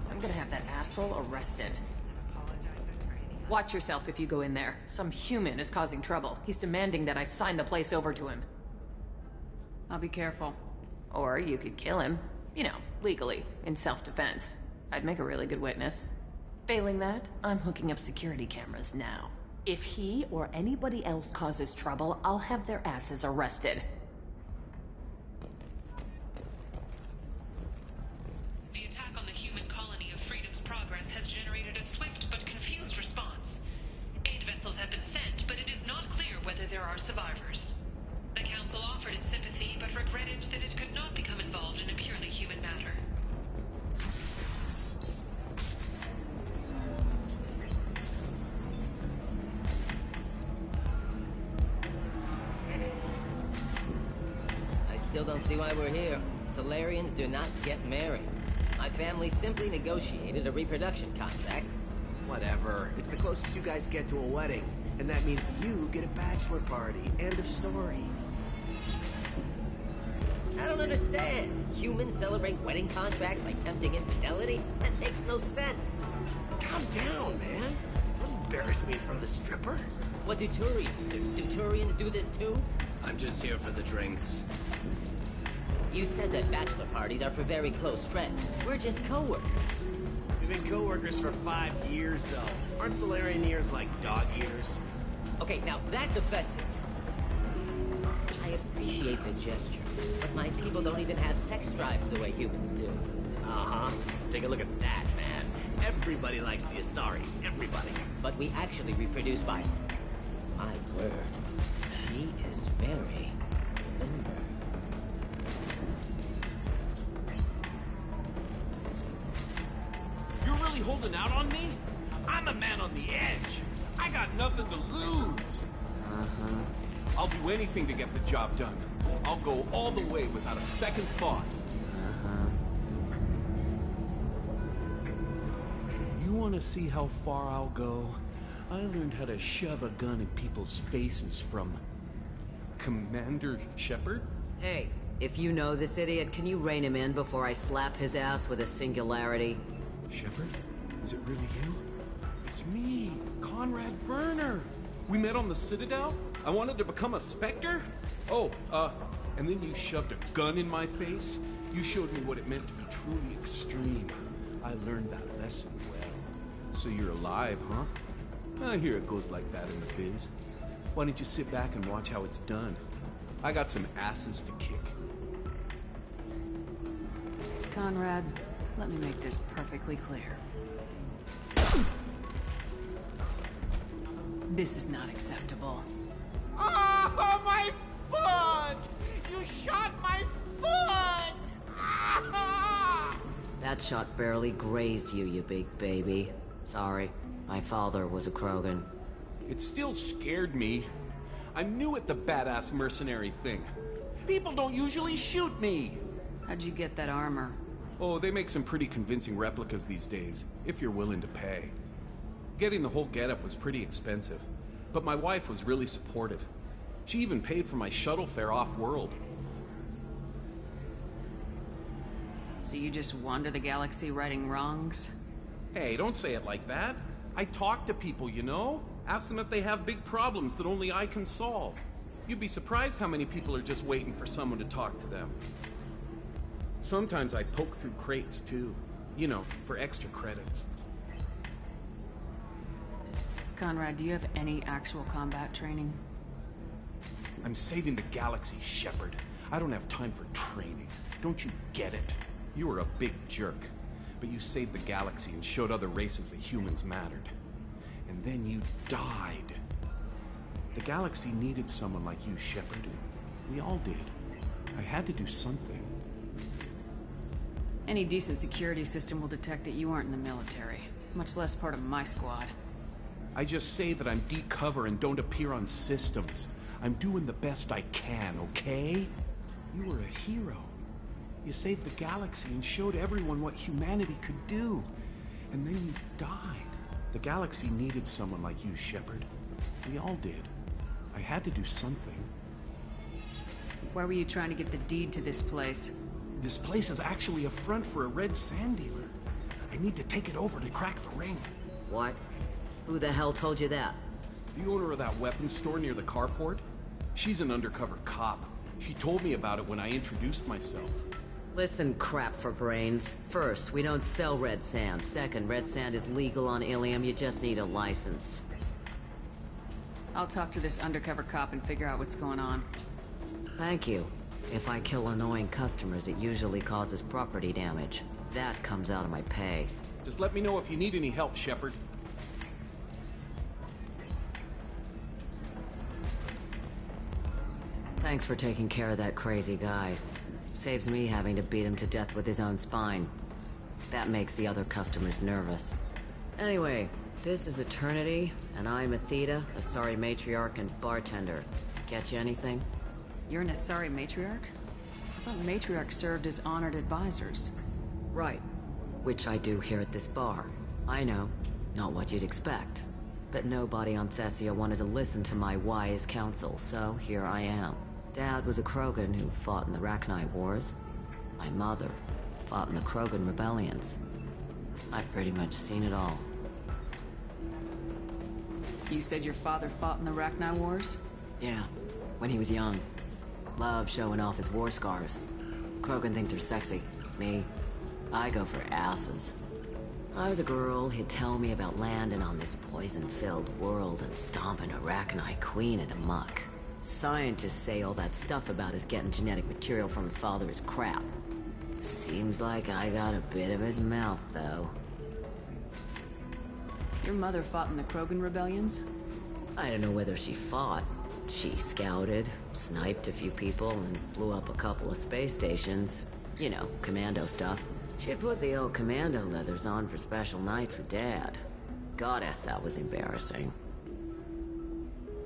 I'm gonna have that asshole arrested. Watch yourself if you go in there. Some human is causing trouble. He's demanding that I sign the place over to him. I'll be careful. Or you could kill him. You know, legally, in self-defense. I'd make a really good witness. Failing that, I'm hooking up security cameras now. If he or anybody else causes trouble, I'll have their asses arrested. The attack on the human colony of Freedom's Progress has generated a swift but confused response. Aid vessels have been sent, but it is not clear whether there are survivors. The Council offered its sympathy, but regretted that it could not become involved in a purely human matter. I still don't see why we're here. Solarians do not get married. My family simply negotiated a reproduction contract. Whatever. It's the closest you guys get to a wedding. And that means you get a bachelor party. End of story. I don't understand. Humans celebrate wedding contracts by tempting infidelity? That makes no sense. Calm down, man. Don't embarrass me in front of the stripper. What do Turians do? Do Turians do this too? I'm just here for the drinks. You said that bachelor parties are for very close friends. We're just co-workers. We've been co-workers for 5 years, though. Aren't Solarian years like dog years? Okay, now that's offensive. I appreciate the gesture, but my people don't even have sex drives the way humans do. Uh-huh. Take a look at that, man. Everybody likes the Asari. Everybody. But we actually reproduce by... My word. She is very limber. You're really holding out on me? I'm a man on the edge. I got nothing to lose. Uh-huh. I'll do anything to get the job done. I'll go all the way without a second thought. Uh-huh. You want to see how far I'll go? I learned how to shove a gun in people's faces from... Commander Shepard? Hey, if you know this idiot, can you rein him in before I slap his ass with a singularity? Shepard? Is it really you? It's me, Conrad Werner. We met on the Citadel? I wanted to become a Spectre? Oh, and then you shoved a gun in my face? You showed me what it meant to be truly extreme. I learned that lesson well. So you're alive, huh? I hear it goes like that in the biz. Why don't you sit back and watch how it's done? I got some asses to kick. Conrad, Let me make this perfectly clear. This is not acceptable. Oh, my foot! You shot my foot! Ah! That shot barely grazed you, you big baby. Sorry, my father was a Krogan. It still scared me. I'm new at the badass mercenary thing. People don't usually shoot me. How'd you get that armor? Oh, they make some pretty convincing replicas these days, if you're willing to pay. Getting the whole getup was pretty expensive, but my wife was really supportive. She even paid for my shuttle fare off-world. So you just wander the galaxy righting wrongs? Hey, don't say it like that. I talk to people, you know? Ask them if they have big problems that only I can solve. You'd be surprised how many people are just waiting for someone to talk to them. Sometimes I poke through crates, too. You know, for extra credits. Conrad, do you have any actual combat training? I'm saving the galaxy, Shepard. I don't have time for training. Don't you get it? You were a big jerk, but you saved the galaxy and showed other races that humans mattered. And then you died. The galaxy needed someone like you, Shepard. We all did. I had to do something. Any decent security system will detect that you aren't in the military, much less part of my squad. I just say that I'm deep cover and don't appear on systems. I'm doing the best I can, okay? You were a hero. You saved the galaxy and showed everyone what humanity could do. And then you died. The galaxy needed someone like you, Shepard. We all did. I had to do something. Why were you trying to get the deed to this place? This place is actually a front for a red sand dealer. I need to take it over to crack the ring. What? Who the hell told you that? The owner of that weapons store near the carport? She's an undercover cop. She told me about it when I introduced myself. Listen, crap for brains. First, we don't sell red sand. Second, red sand is legal on Ilium. You just need a license. I'll talk to this undercover cop and figure out what's going on. Thank you. If I kill annoying customers, it usually causes property damage. That comes out of my pay. Just let me know if you need any help, Shepard. Thanks for taking care of that crazy guy. Saves me having to beat him to death with his own spine. That makes the other customers nervous. Anyway, this is Eternity, and I'm Athena, Asari matriarch and bartender. Get you anything? You're an Asari matriarch? I thought matriarchs served as honored advisors. Right. Which I do here at this bar. I know, not what you'd expect. But nobody on Thessia wanted to listen to my wise counsel, so here I am. Dad was a Krogan who fought in the Rachni Wars. My mother fought in the Krogan rebellions. I've pretty much seen it all. You said your father fought in the Rachni Wars? Yeah, when he was young. Loved showing off his war scars. Krogan think they're sexy. Me, I go for asses. I was a girl, he'd tell me about landing on this poison-filled world and stomping a Rachni queen into muck. Scientists say all that stuff about us getting genetic material from the father is crap. Seems like I got a bit of his mouth, though. Your mother fought in the Krogan rebellions? I don't know whether she fought. She scouted, sniped a few people, and blew up a couple of space stations. You know, commando stuff. She'd put the old commando leathers on for special nights with Dad. Goddess, that was embarrassing.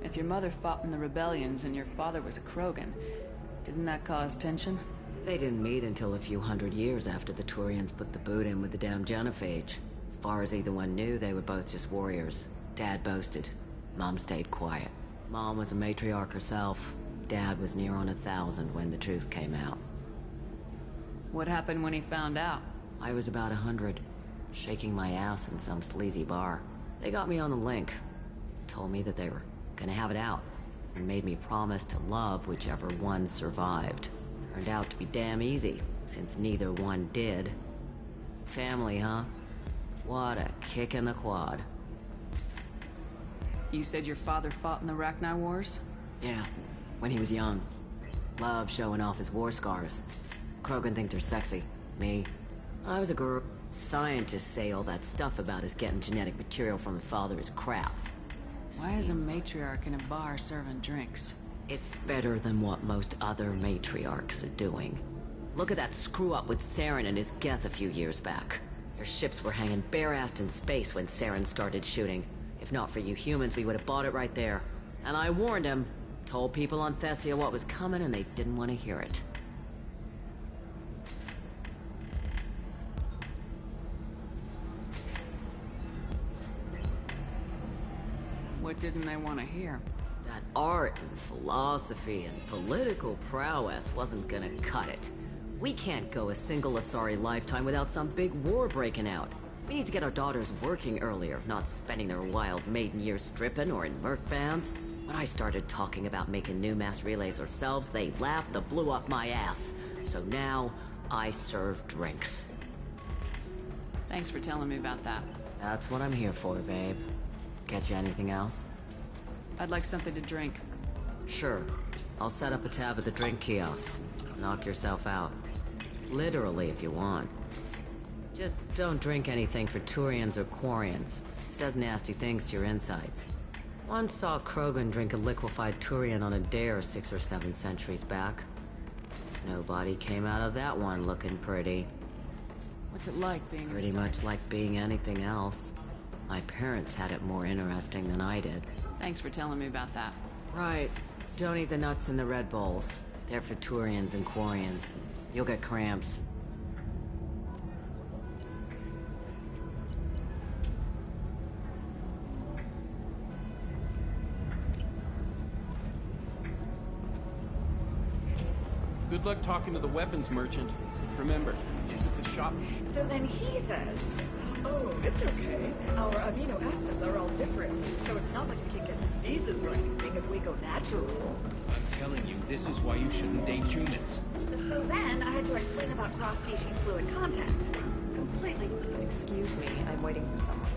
If your mother fought in the rebellions and your father was a Krogan, didn't that cause tension? They didn't meet until a few hundred years after the Turians put the boot in with the damn genophage. As far as either one knew, they were both just warriors. Dad boasted. Mom stayed quiet. Mom was a matriarch herself. Dad was near on 1,000 when the truth came out. What happened when he found out? I was about 100, shaking my ass in some sleazy bar. They got me on the link. Told me that they were gonna have it out, and made me promise to love whichever one survived. Turned out to be damn easy, since neither one did. Family, huh? What a kick in the quad. You said your father fought in the Rachni Wars? Yeah, when he was young. Loved showing off his war scars. Krogan think they're sexy. Me, I was a girl. Scientists say all that stuff about us getting genetic material from the father is crap. Why is a matriarch in a bar serving drinks? It's better than what most other matriarchs are doing. Look at that screw-up with Saren and his Geth a few years back. Their ships were hanging bare-assed in space when Saren started shooting. If not for you humans, we would have bought it right there. And I warned him. Told people on Thessia what was coming, and they didn't want to hear it. What didn't they want to hear? That art and philosophy and political prowess wasn't gonna cut it. We can't go a single Asari lifetime without some big war breaking out. We need to get our daughters working earlier, not spending their wild maiden years stripping or in merc bands. When I started talking about making new mass relays ourselves, they laughed the blue off my ass. So now, I serve drinks. Thanks for telling me about that. That's what I'm here for, babe. Get you anything else? I'd like something to drink. Sure. I'll set up a tab at the drink kiosk. Knock yourself out. Literally, if you want. Just don't drink anything for Turians or Quarians. It does nasty things to your insides. Once saw Krogan drink a liquefied Turian on a dare 6 or 7 centuries back. Nobody came out of that one looking pretty. What's it like being Pretty much like being anything else. My parents had it more interesting than I did. Thanks for telling me about that. Right. Don't eat the nuts in the Red Bowls. They're for Turians and Quarians. You'll get cramps. Good luck talking to the weapons merchant. Remember, she's at the shop. So then he says, oh, it's okay. Our amino acids are all different, so it's not like we can get diseases or anything if we go natural. I'm telling you, this is why you shouldn't date humans. So then I had to explain about cross-species fluid contact. Completely. Excuse me, I'm waiting for someone.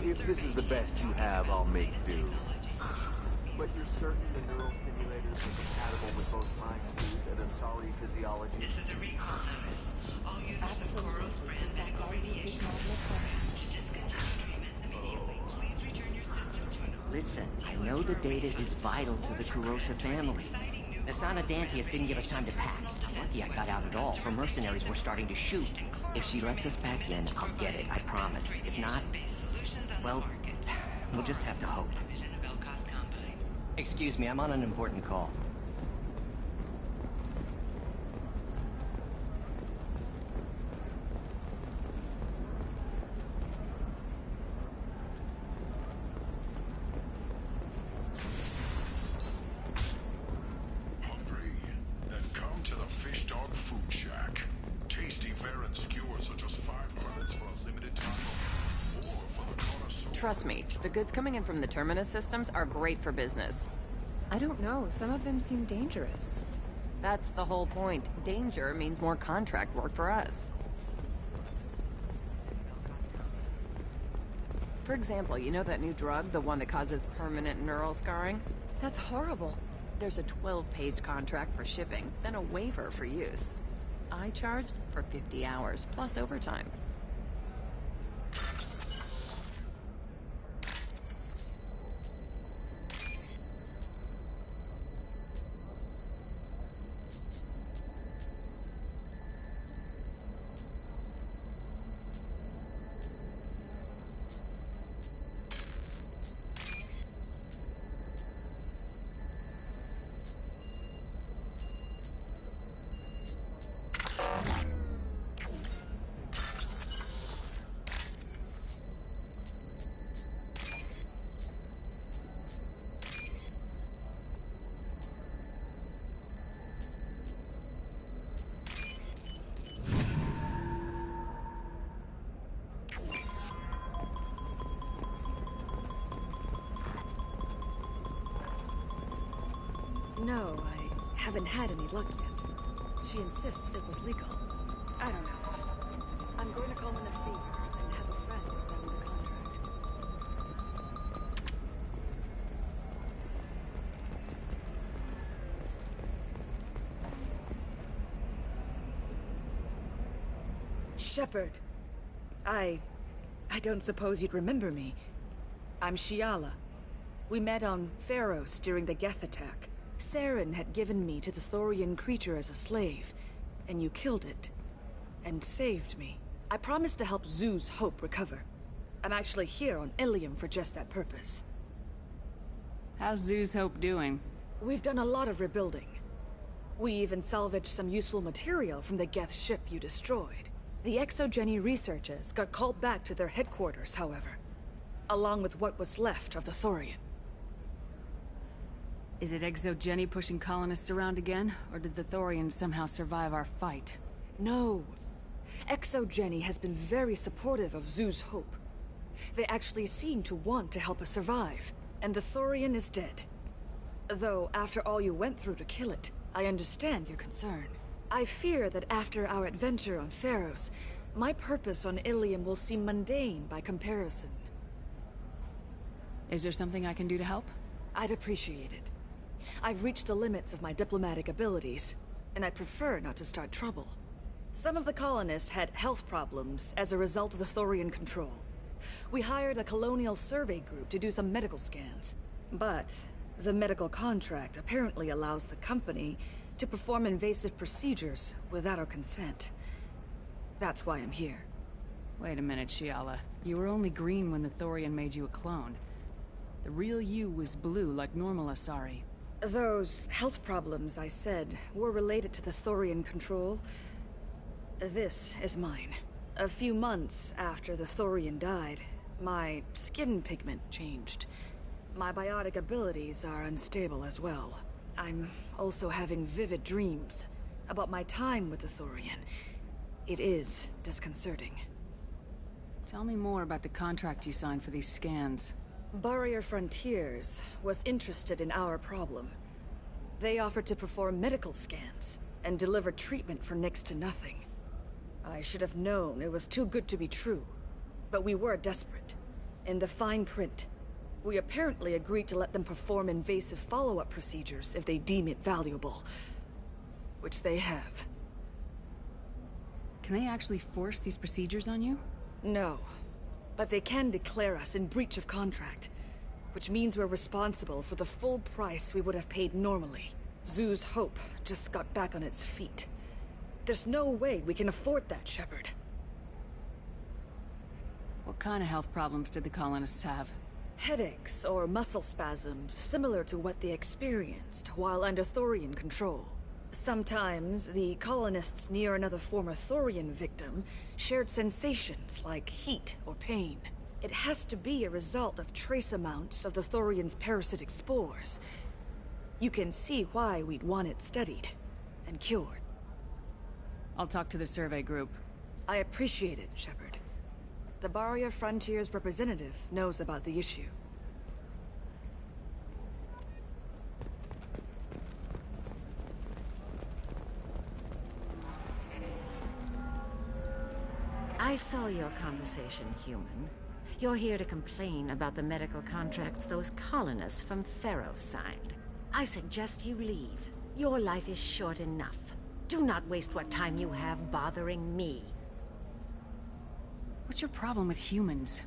If this is the best you have, I'll make do. But you're certain the neural stimulators are compatible with both my suit and Asari physiology? This is a recall notice. All users of Koros brand medical radiation Listen, I know the data is vital to the Kurosa family. Asana Dantius didn't give us time to pack. I'm lucky I got out at all, for mercenaries were starting to shoot. If she lets us back in, I'll get it, I promise. If not, well, we'll just have to hope. Excuse me, I'm on an important call. Hungry? Then come to the Fish Dog Food Shack. Tasty fare and skewers are just 5 credits for a limited time. Or for the connoisseur. Trust me, the goods coming in from the Terminus systems are great for business. I don't know. Some of them seem dangerous. That's the whole point. Danger means more contract work for us. For example, you know that new drug, the one that causes permanent neural scarring? That's horrible. There's a 12-page contract for shipping, then a waiver for use. I charged for 50 hours, plus overtime. haven't had any luck yet. She insists it was legal. I don't know. I'm going to call in a favor and have a friend examine the contract. Shepard. I don't suppose you'd remember me. I'm Shiala. We met on Pharos during the Geth attack. Saren had given me to the Thorian creature as a slave, and you killed it. And saved me. I promised to help Zoo's Hope recover. I'm actually here on Ilium for just that purpose. How's Zoo's Hope doing? We've done a lot of rebuilding. We even salvaged some useful material from the Geth ship you destroyed. The Exogeny researchers got called back to their headquarters, however, along with what was left of the Thorian. Is it Exogeny pushing colonists around again, or did the Thorians somehow survive our fight? No. Exogeny has been very supportive of Zoo's Hope. They actually seem to want to help us survive, and the Thorian is dead. Though, after all you went through to kill it, I understand your concern. I fear that after our adventure on Pharos, my purpose on Ilium will seem mundane by comparison. Is there something I can do to help? I'd appreciate it. I've reached the limits of my diplomatic abilities, and I prefer not to start trouble. Some of the colonists had health problems as a result of the Thorian control. We hired a colonial survey group to do some medical scans. But the medical contract apparently allows the company to perform invasive procedures without our consent. That's why I'm here. Wait a minute, Shiala. You were only green when the Thorian made you a clone. The real you was blue like normal Asari. Those health problems I said were related to the Thorian control. This is mine. A few months after the Thorian died, my skin pigment changed. My biotic abilities are unstable as well. I'm also having vivid dreams about my time with the Thorian. It is disconcerting. Tell me more about the contract you signed for these scans. Barrier Frontiers was interested in our problem. They offered to perform medical scans and deliver treatment for next to nothing. I should have known it was too good to be true, but we were desperate. In the fine print, we apparently agreed to let them perform invasive follow-up procedures if they deem it valuable. Which they have. Can they actually force these procedures on you? No. But they can declare us in breach of contract. Which means we're responsible for the full price we would have paid normally. Zoo's Hope just got back on its feet. There's no way we can afford that, Shepard. What kind of health problems did the colonists have? Headaches or muscle spasms, similar to what they experienced while under Thorian control. Sometimes, the colonists near another former Thorian victim shared sensations like heat or pain. It has to be a result of trace amounts of the Thorian's parasitic spores. You can see why we'd want it studied and cured. I'll talk to the survey group. I appreciate it, Shepard. The Barrier Frontiers representative knows about the issue. I saw your conversation, human. You're here to complain about the medical contracts those colonists from Pharos signed. I suggest you leave. Your life is short enough. Do not waste what time you have bothering me. What's your problem with humans?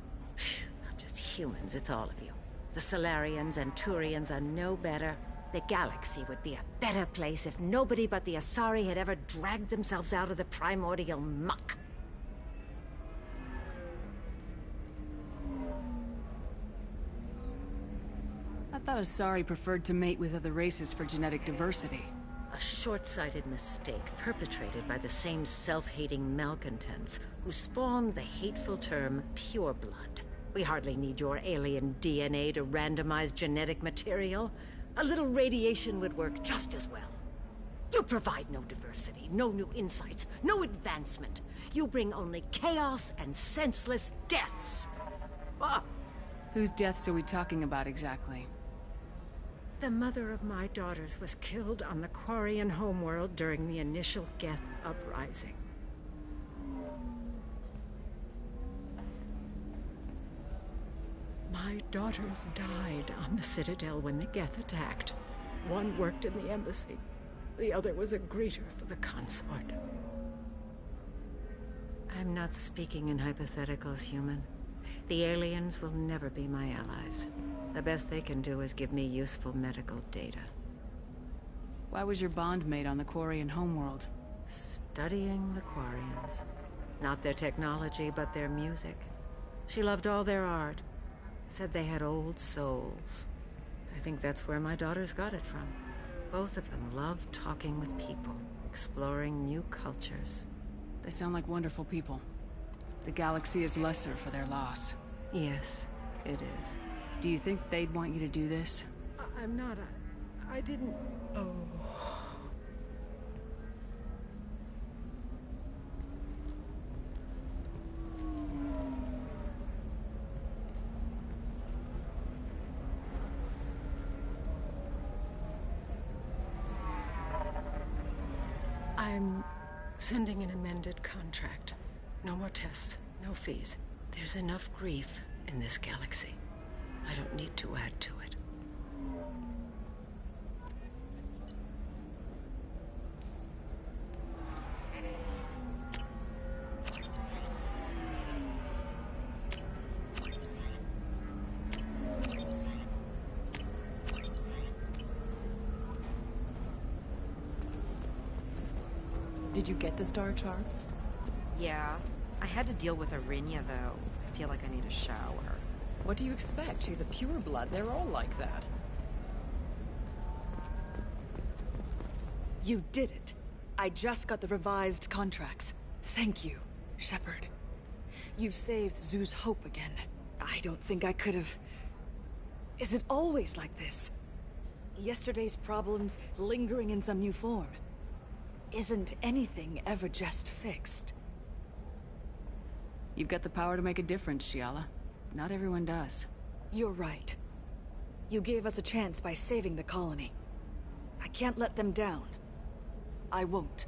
Not just humans, it's all of you. The Solarians and Turians are no better. The galaxy would be a better place if nobody but the Asari had ever dragged themselves out of the primordial muck. I thought Asari preferred to mate with other races for genetic diversity. A short-sighted mistake perpetrated by the same self-hating malcontents who spawned the hateful term pureblood. We hardly need your alien DNA to randomize genetic material. A little radiation would work just as well. You provide no diversity, no new insights, no advancement. You bring only chaos and senseless deaths. Ah! Whose deaths are we talking about exactly? The mother of my daughters was killed on the Quarian homeworld during the initial Geth uprising. My daughters died on the Citadel when the Geth attacked. One worked in the embassy. The other was a greeter for the consort. I'm not speaking in hypotheticals, human. The aliens will never be my allies. The best they can do is give me useful medical data. Why was your bond made on the Quarian homeworld? Studying the Quarians. Not their technology, but their music. She loved all their art. Said they had old souls. I think that's where my daughters got it from. Both of them loved talking with people, exploring new cultures. They sound like wonderful people. The galaxy is lesser for their loss. Yes, it is. Do you think they'd want you to do this? I'm not. I didn't. Oh. I'm sending an amended contract. No more tests, no fees. There's enough grief in this galaxy. I don't need to add to it. Did you get the star charts? Yeah. I had to deal with Arinya, though. I feel like I need a shower. What do you expect? She's a pureblood. They're all like that. You did it. I just got the revised contracts. Thank you, Shepard. You've saved Zoo's hope again. I don't think I could have... Is it always like this? Yesterday's problems lingering in some new form. Isn't anything ever just fixed? You've got the power to make a difference, Shiala. Not everyone does. You're right. You gave us a chance by saving the colony. I can't let them down. I won't.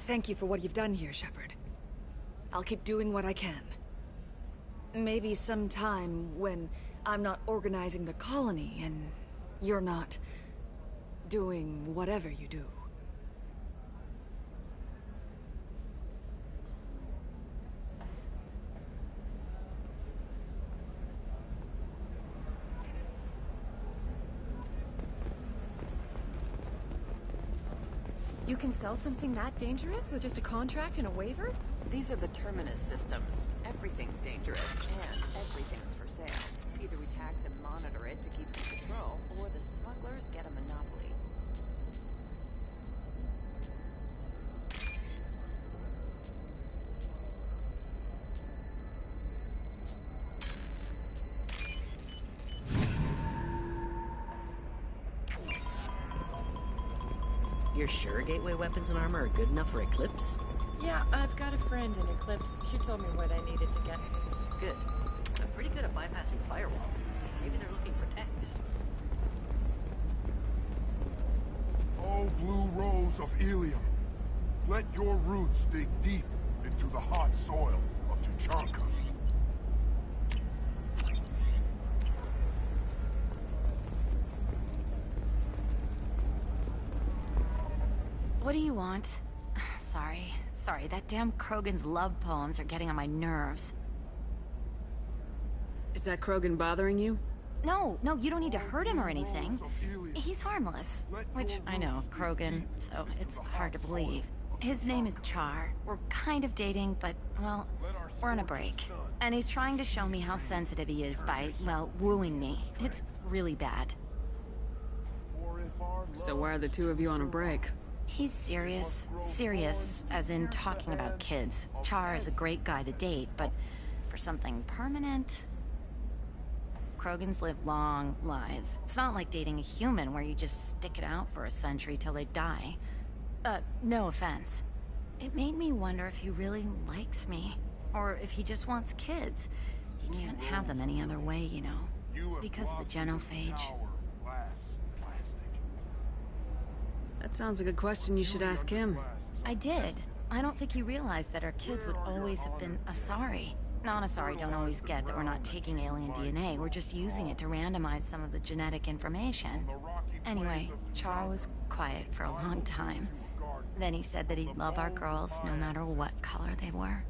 Thank you for what you've done here, Shepard. I'll keep doing what I can. Maybe sometime when I'm not organizing the colony and you're not doing whatever you do. You can sell something that dangerous with just a contract and a waiver? These are the Terminus systems. Everything's dangerous, and everything's for sale. Either we tax and monitor it to keep some control, or the smugglers get a monopoly. You're sure gateway weapons and armor are good enough for Eclipse? Yeah, I've got a friend in Eclipse. She told me what I needed to get. Good. I'm pretty good at bypassing firewalls. Maybe they're looking for techs. Oh, blue rose of Ilium, let your roots dig deep into the hot soil of Tuchanka. What do you want? Sorry, that damn Krogan's love poems are getting on my nerves. Is that Krogan bothering you? No, you don't need to hurt him or anything. He's harmless. Which, I know, Krogan, so it's hard to believe. His name is Char. We're kind of dating, but, well, we're on a break. And he's trying to show me how sensitive he is by, well, wooing me. It's really bad. So why are the two of you on a break? He's serious. Serious, as in talking about kids. Char is a great guy to date, but for something permanent... Krogans live long lives. It's not like dating a human where you just stick it out for a century till they die. No offense. It made me wonder if he really likes me. Or if he just wants kids. He can't have them any other way, you know. Because of the genophage. That sounds like a question you should ask him. I did. I don't think he realized that our kids would always have been Asari. Non-Asari don't always get that we're not taking alien DNA, we're just using it to randomize some of the genetic information. Anyway, Char was quiet for a long time. Then he said that he'd love our girls no matter what color they were.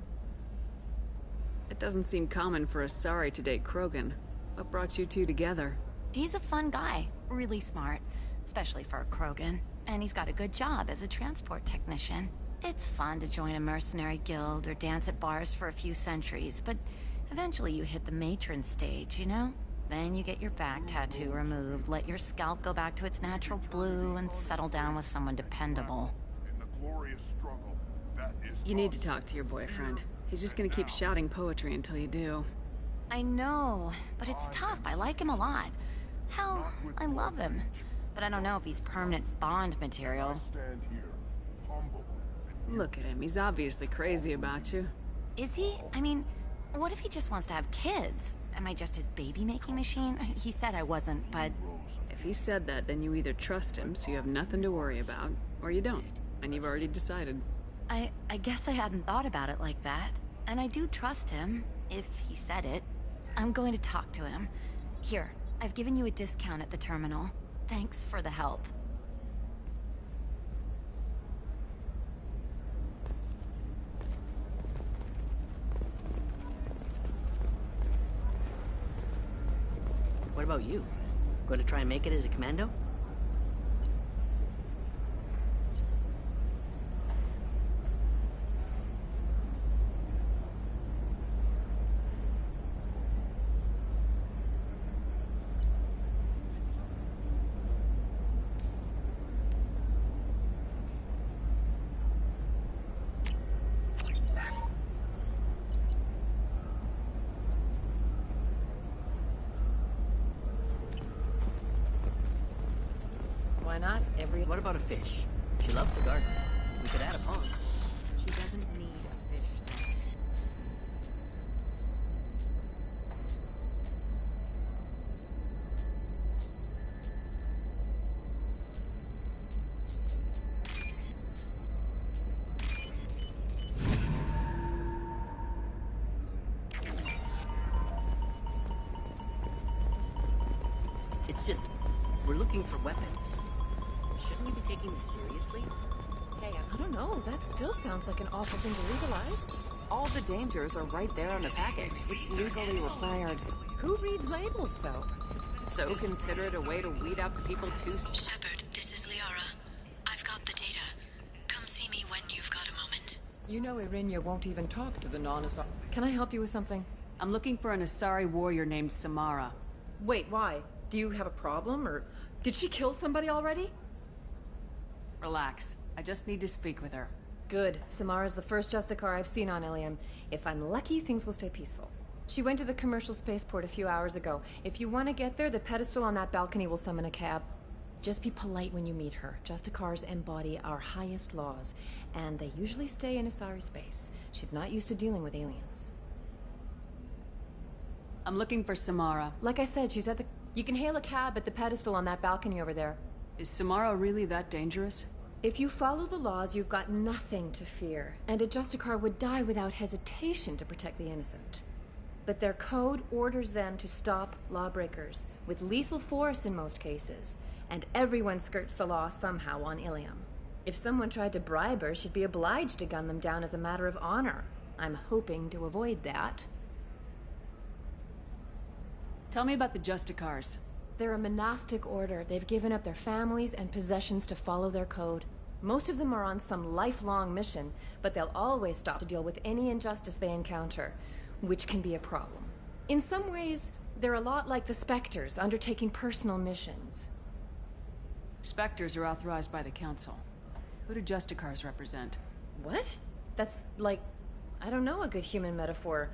It doesn't seem common for Asari to date Krogan. What brought you two together? He's a fun guy, really smart, especially for a Krogan. And he's got a good job as a transport technician. It's fun to join a mercenary guild or dance at bars for a few centuries, but eventually you hit the matron stage, you know? Then you get your back tattoo removed, let your scalp go back to its natural blue, and settle down with someone dependable. You need to talk to your boyfriend. He's just gonna keep shouting poetry until you do. I know, but it's tough. I like him a lot. Hell, I love him. But I don't know if he's permanent Bond material. Look at him, he's obviously crazy about you. Is he? I mean, what if he just wants to have kids? Am I just his baby-making machine? He said I wasn't, but... If he said that, then you either trust him, so you have nothing to worry about, or you don't, and you've already decided. I guess I hadn't thought about it like that. And I do trust him, if he said it. I'm going to talk to him. Here, I've given you a discount at the terminal. Thanks for the help. What about you? Going to try and make it as a commando? Why not? What about a fish? She loves the garden. We could add a pond. She doesn't need a fish tank. It's just, we're looking for weapons. Shouldn't we be taking this seriously? Hey, I don't know. That still sounds like an awful thing to legalize. All the dangers are right there on the package. It's legally required. Who reads labels, though? So consider it a way to weed out the people too... Shepard, this is Liara. I've got the data. Come see me when you've got a moment. You know Irinia won't even talk to the non-Asari. Can I help you with something? I'm looking for an Asari warrior named Samara. Wait, why? Do you have a problem, or did she kill somebody already? Relax. I just need to speak with her. Good. Samara's the first Justicar I've seen on Ilium. If I'm lucky, things will stay peaceful. She went to the commercial spaceport a few hours ago. If you want to get there, the pedestal on that balcony will summon a cab. Just be polite when you meet her. Justicars embody our highest laws, and they usually stay in Asari space. She's not used to dealing with aliens. I'm looking for Samara. Like I said, she's at the... You can hail a cab at the pedestal on that balcony over there. Is Samara really that dangerous? If you follow the laws, you've got nothing to fear, and a Justicar would die without hesitation to protect the innocent. But their code orders them to stop lawbreakers, with lethal force in most cases, and everyone skirts the law somehow on Ilium. If someone tried to bribe her, she'd be obliged to gun them down as a matter of honor. I'm hoping to avoid that. Tell me about the Justicars. They're a monastic order. They've given up their families and possessions to follow their code. Most of them are on some lifelong mission, but they'll always stop to deal with any injustice they encounter, which can be a problem. In some ways, they're a lot like the Spectres, undertaking personal missions. Spectres are authorized by the Council. Who do Justicars represent? What? That's like, I don't know, a good human metaphor.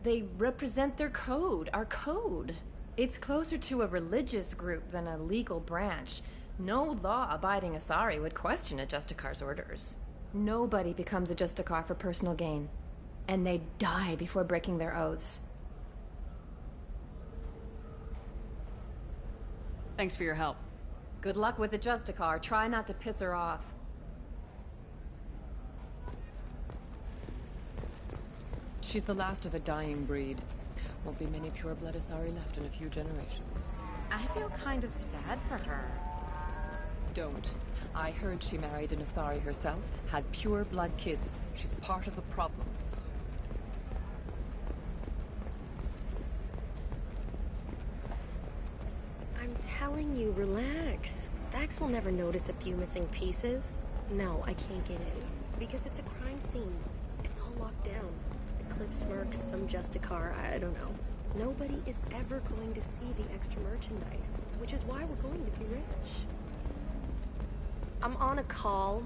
They represent their code, our code. It's closer to a religious group than a legal branch. No law-abiding Asari would question a Justicar's orders. Nobody becomes a Justicar for personal gain. And they die before breaking their oaths. Thanks for your help. Good luck with the Justicar. Try not to piss her off. She's the last of a dying breed. Won't be many pure-blood Asari left in a few generations. I feel kind of sad for her. Don't. I heard she married an Asari herself, had pure-blood kids. She's part of the problem. I'm telling you, relax. Thax will never notice a few missing pieces. No, I can't get in. Because it's a crime scene. It's all locked down. Eclipse mercs, some Justicar, I don't know. Nobody is ever going to see the extra merchandise, which is why we're going to be rich. I'm on a call.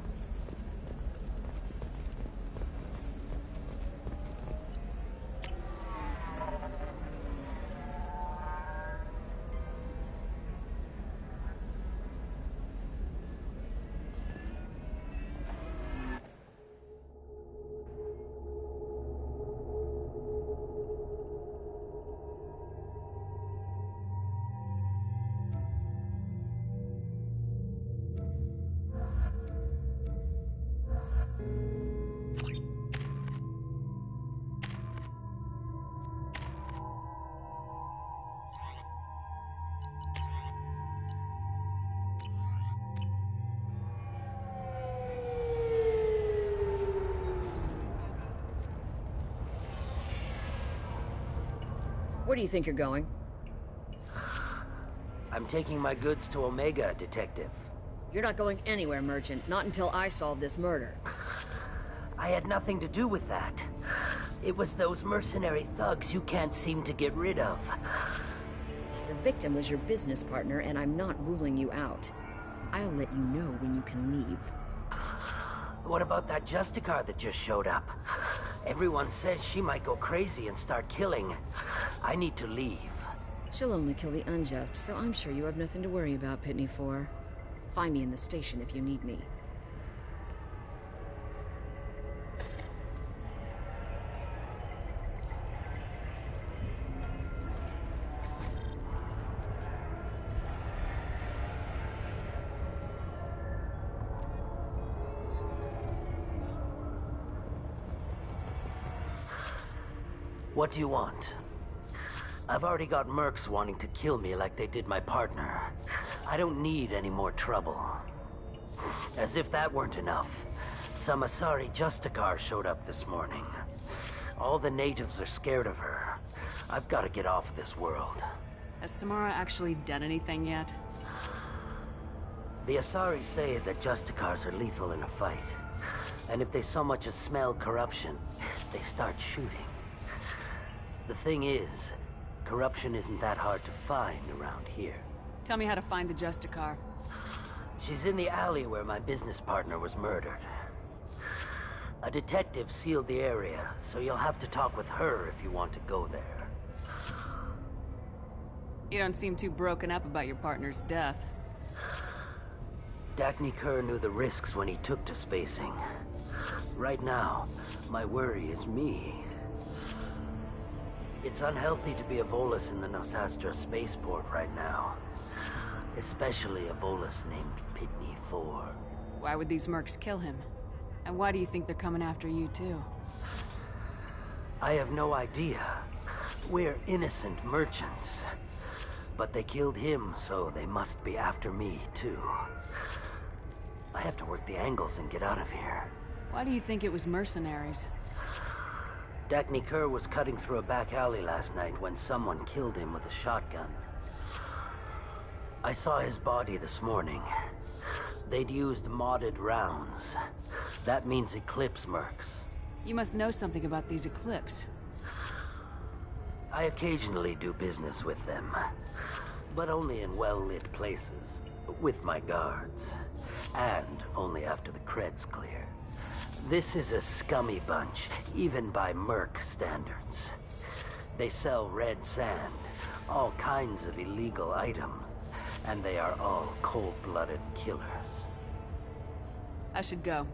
Where do you think you're going? I'm taking my goods to Omega, Detective. You're not going anywhere, Merchant. Not until I solve this murder. I had nothing to do with that. It was those mercenary thugs you can't seem to get rid of. The victim was your business partner, and I'm not ruling you out. I'll let you know when you can leave. What about that Justicar that just showed up? Everyone says she might go crazy and start killing. I need to leave. She'll only kill the unjust, so I'm sure you have nothing to worry about, Pitney 4. Find me in the station if you need me. What do you want? I've already got mercs wanting to kill me like they did my partner. I don't need any more trouble. As if that weren't enough, some Asari Justicar showed up this morning. All the natives are scared of her. I've got to get off of this world. Has Samara actually done anything yet? The Asari say that Justicars are lethal in a fight. And if they so much as smell corruption, they start shooting. The thing is, corruption isn't that hard to find around here. Tell me how to find the Justicar. She's in the alley where my business partner was murdered. A detective sealed the area, so you'll have to talk with her if you want to go there. You don't seem too broken up about your partner's death. Dagny Kerr knew the risks when he took to spacing. Right now, my worry is me. It's unhealthy to be a Volus in the Nosastra spaceport right now. Especially a Volus named Pitney 4. Why would these mercs kill him? And why do you think they're coming after you, too? I have no idea. We're innocent merchants. But they killed him, so they must be after me, too. I have to work the angles and get out of here. Why do you think it was mercenaries? Dagny Kerr was cutting through a back alley last night when someone killed him with a shotgun. I saw his body this morning. They'd used modded rounds. That means Eclipse mercs. You must know something about these Eclipse. I occasionally do business with them. But only in well-lit places. With my guards. And only after the cred's clear. This is a scummy bunch, even by merc standards. They sell red sand, all kinds of illegal items, and they are all cold-blooded killers. I should go.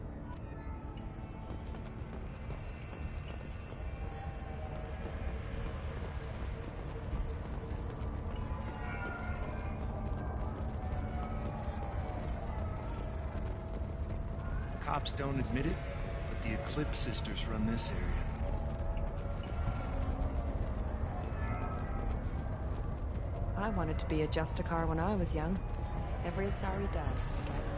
cops don't admit it, but the Eclipse sisters run this area. I wanted to be a Justicar when I was young. Every Asari does, I guess.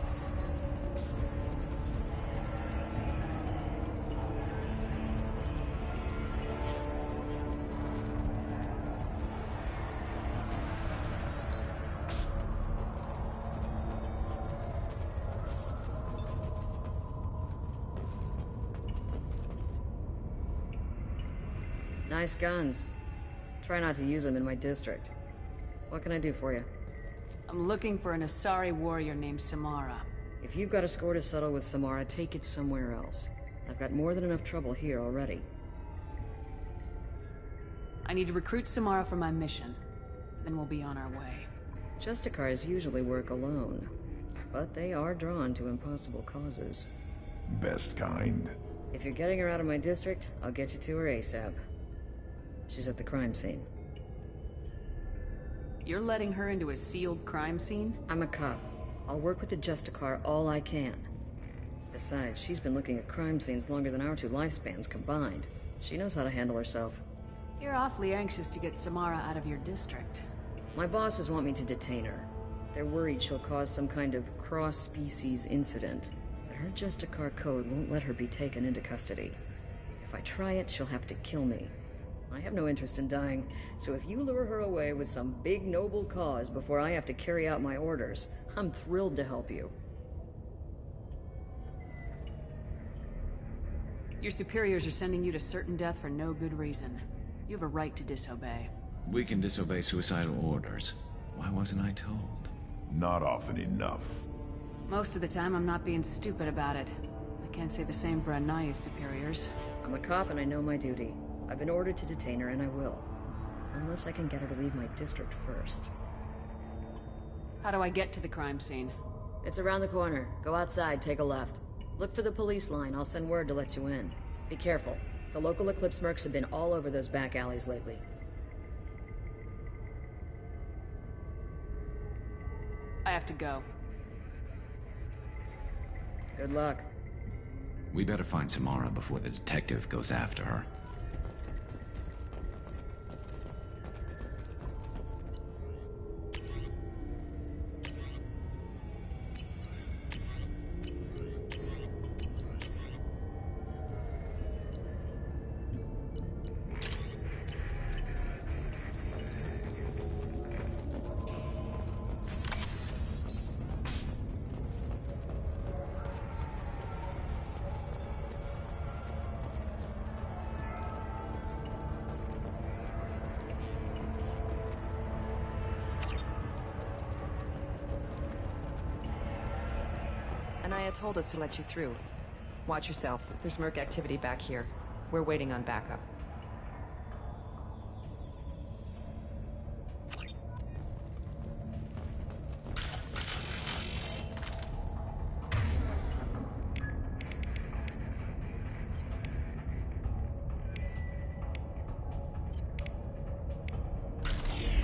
Nice guns. Try not to use them in my district. What can I do for you? I'm looking for an Asari warrior named Samara. If you've got a score to settle with Samara, take it somewhere else. I've got more than enough trouble here already. I need to recruit Samara for my mission. Then we'll be on our way. Justicars usually work alone, but they are drawn to impossible causes. Best kind. If you're getting her out of my district, I'll get you to her ASAP. She's at the crime scene. You're letting her into a sealed crime scene? I'm a cop. I'll work with the Justicar all I can. Besides, she's been looking at crime scenes longer than our two lifespans combined. She knows how to handle herself. You're awfully anxious to get Samara out of your district. My bosses want me to detain her. They're worried she'll cause some kind of cross-species incident, but her Justicar code won't let her be taken into custody. If I try it, she'll have to kill me. I have no interest in dying, so if you lure her away with some big noble cause before I have to carry out my orders, I'm thrilled to help you. Your superiors are sending you to certain death for no good reason. You have a right to disobey. We can disobey suicidal orders. Why wasn't I told? Not often enough. Most of the time, I'm not being stupid about it. I can't say the same for Anaya's superiors. I'm a cop and I know my duty. I've been ordered to detain her, and I will. Unless I can get her to leave my district first. How do I get to the crime scene? It's around the corner. Go outside, take a left. Look for the police line. I'll send word to let you in. Be careful. The local Eclipse mercs have been all over those back alleys lately. I have to go. Good luck. We better find Samara before the detective goes after her. Anaya told us to let you through. Watch yourself. There's merc activity back here. We're waiting on backup.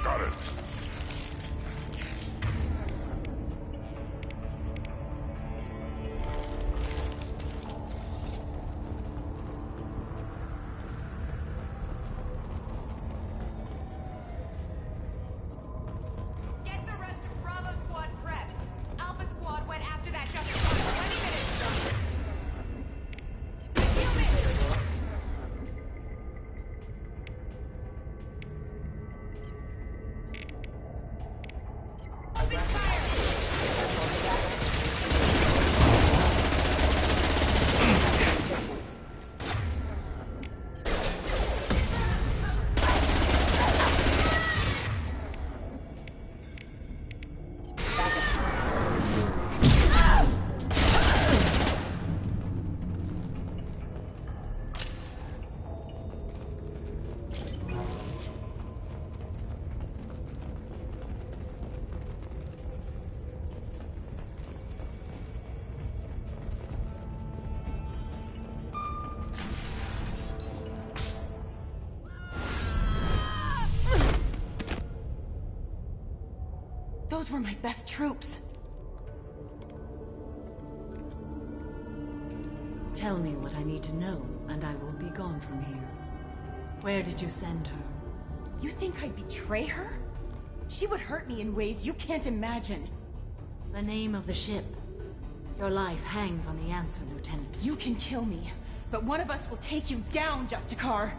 Got it. Those were my best troops. Tell me what I need to know, and I will be gone from here. Where did you send her? You think I'd betray her? She would hurt me in ways you can't imagine. The name of the ship. Your life hangs on the answer, Lieutenant. You can kill me, but one of us will take you down, Justicar.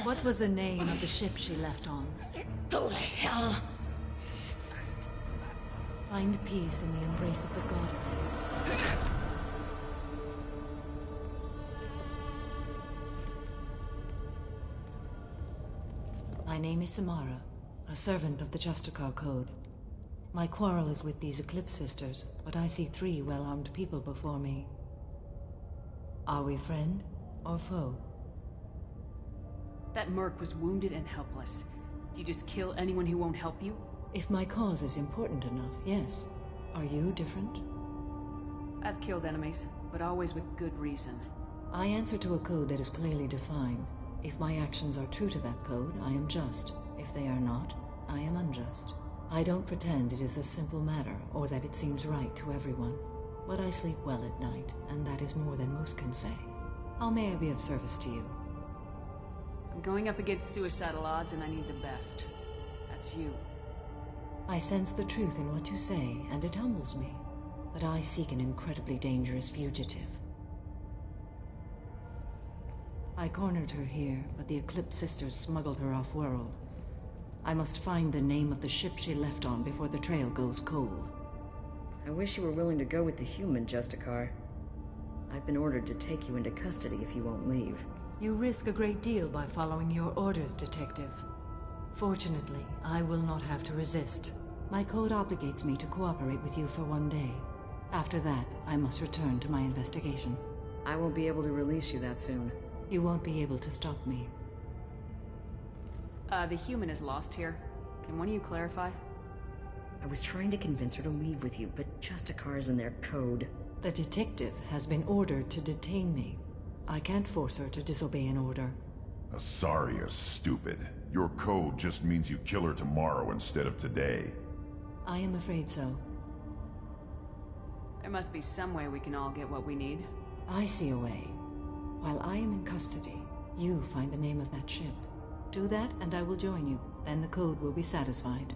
What was the name of the ship she left on? Go to hell. Find peace in the embrace of the goddess. My name is Samara, a servant of the Justicar Code. My quarrel is with these Eclipse Sisters, but I see 3 well-armed people before me. Are we friend or foe? That merc was wounded and helpless. Do you just kill anyone who won't help you? If my cause is important enough, yes. Are you different? I've killed enemies, but always with good reason. I answer to a code that is clearly defined. If my actions are true to that code, I am just. If they are not, I am unjust. I don't pretend it is a simple matter, or that it seems right to everyone. But I sleep well at night, and that is more than most can say. How may I be of service to you? I'm going up against suicidal odds, and I need the best. That's you. I sense the truth in what you say, and it humbles me. But I seek an incredibly dangerous fugitive. I cornered her here, but the Eclipse Sisters smuggled her off-world. I must find the name of the ship she left on before the trail goes cold. I wish you were willing to go with the human, Justicar. I've been ordered to take you into custody if you won't leave. You risk a great deal by following your orders, Detective. Fortunately, I will not have to resist. My code obligates me to cooperate with you for 1 day. After that, I must return to my investigation. I won't be able to release you that soon. You won't be able to stop me. The human is lost here. Can one of you clarify? I was trying to convince her to leave with you, but Justicar is in their code. The detective has been ordered to detain me. I can't force her to disobey an order. Asari is stupid. Your code just means you kill her tomorrow instead of today. I am afraid so. There must be some way we can all get what we need. I see a way. While I am in custody, you find the name of that ship. Do that and I will join you. Then the code will be satisfied.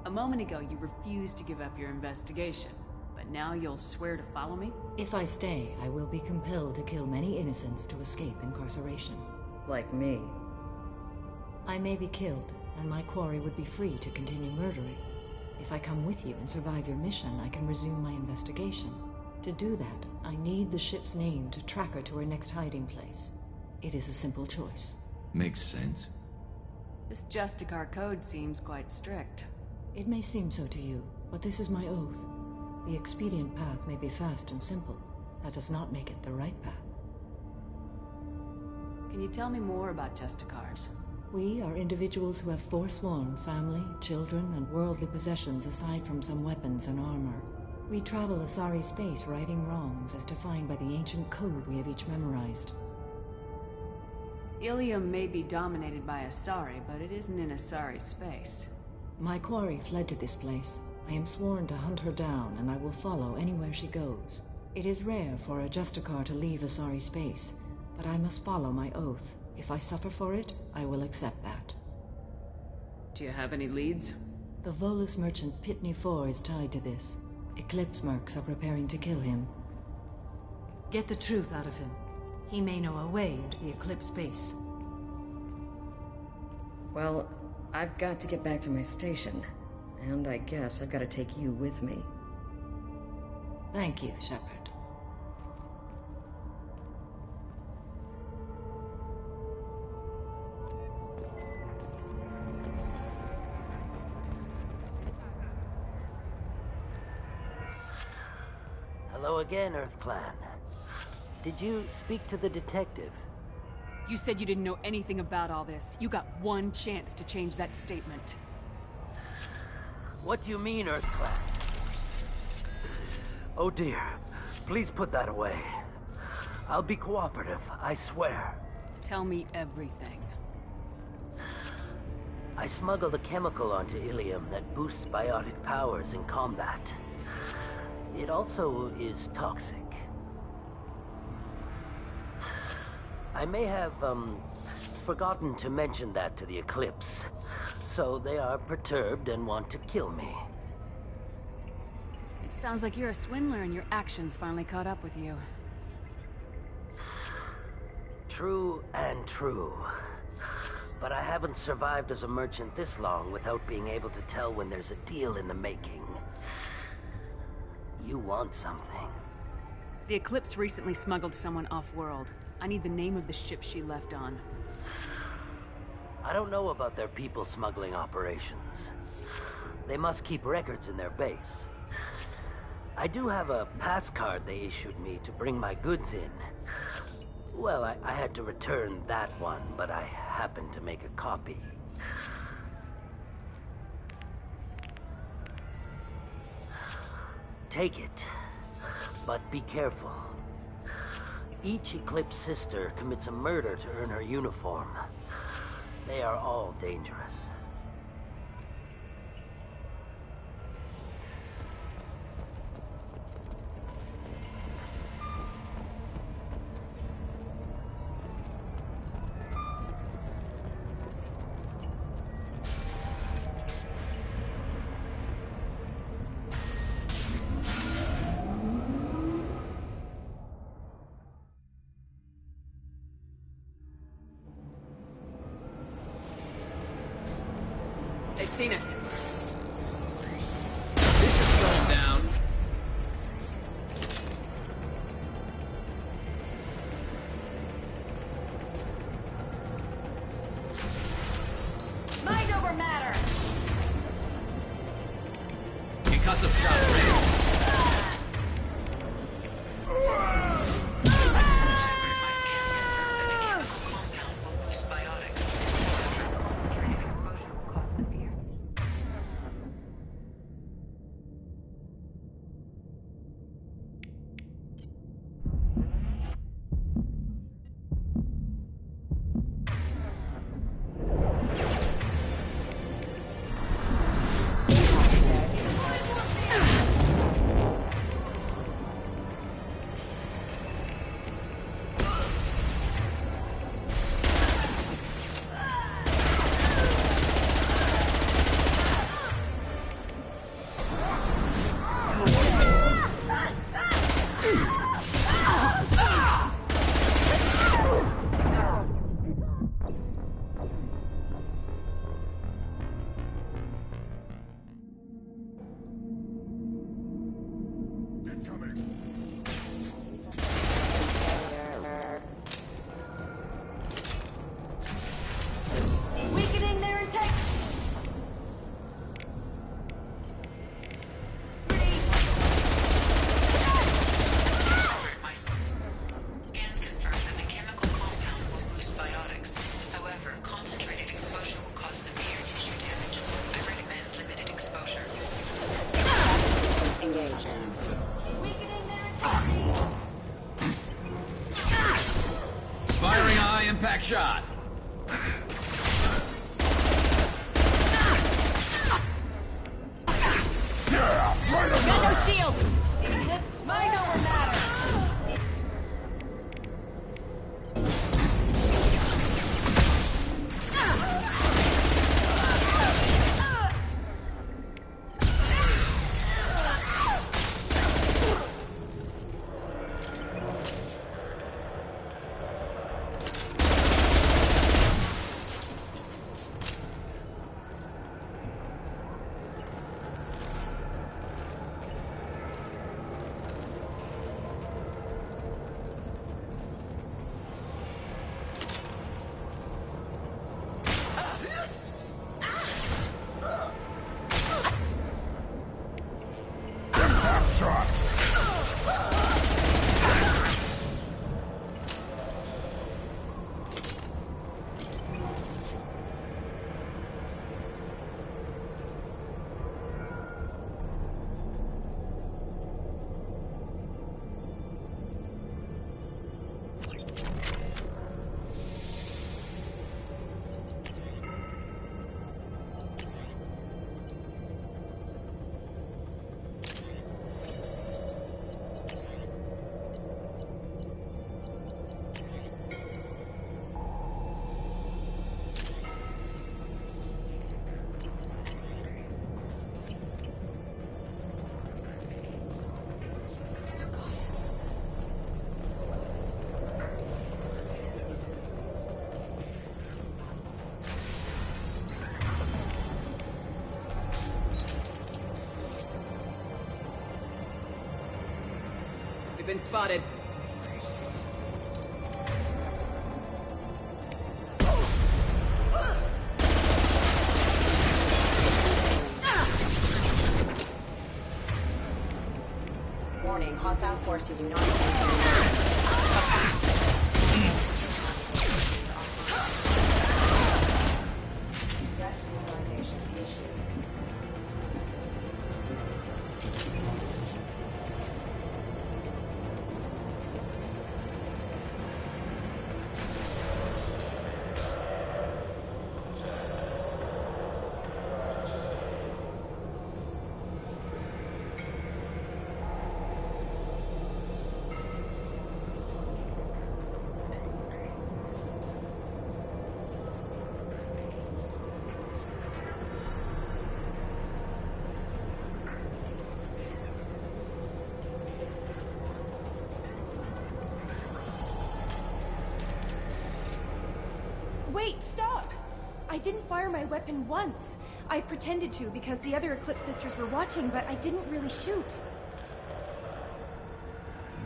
A moment ago you refused to give up your investigation, but now you'll swear to follow me? If I stay, I will be compelled to kill many innocents to escape incarceration. Like me. I may be killed, and my quarry would be free to continue murdering. If I come with you and survive your mission, I can resume my investigation. To do that, I need the ship's name to track her to her next hiding place. It is a simple choice. Makes sense. This Justicar code seems quite strict. It may seem so to you, but this is my oath. The expedient path may be fast and simple. That does not make it the right path. Can you tell me more about Justicars? We are individuals who have forsworn family, children, and worldly possessions aside from some weapons and armor. We travel Asari space righting wrongs as defined by the ancient code we have each memorized. Ilium may be dominated by Asari, but it isn't in Asari space. My quarry fled to this place. I am sworn to hunt her down, and I will follow anywhere she goes. It is rare for a Justicar to leave Asari space, but I must follow my oath. If I suffer for it, I will accept that. Do you have any leads? The Volus merchant Pitney 4 is tied to this. Eclipse mercs are preparing to kill him. Get the truth out of him. He may know a way into the Eclipse base. Well, I've got to get back to my station. And I guess I've got to take you with me. Thank you, Shepard. Hello again, Earth Clan. Did you speak to the detective? You said you didn't know anything about all this. You got one chance to change that statement. What do you mean, Earth Clan? Oh dear. Please put that away. I'll be cooperative, I swear. Tell me everything. I smuggled a chemical onto Ilium that boosts biotic powers in combat. It also is toxic. I may have, forgotten to mention that to the Eclipse, so they are perturbed and want to kill me. It sounds like you're a swindler and your actions finally caught up with you. True and true. But I haven't survived as a merchant this long without being able to tell when there's a deal in the making. You want something. The Eclipse recently smuggled someone off-world. I need the name of the ship she left on. I don't know about their people smuggling operations. They must keep records in their base. I do have a pass card they issued me to bring my goods in. Well, I had to return that one, but I happened to make a copy. Take it, but be careful. Each Eclipse sister commits a murder to earn her uniform. They are all dangerous. They've seen us. This is going down. Mind over matter! Concussive shot range. Weakening their integrity! Scans confirm that the chemical compound will boost biotics. However, concentrated exposure will cause severe tissue damage. I recommend limited exposure. Engage. Firing a high impact shot. Got no shield! Eclipse, mind over matter! been spotted. Warning, hostile force using non Wait, stop! I didn't fire my weapon once. I pretended to because the other Eclipse sisters were watching, but I didn't really shoot.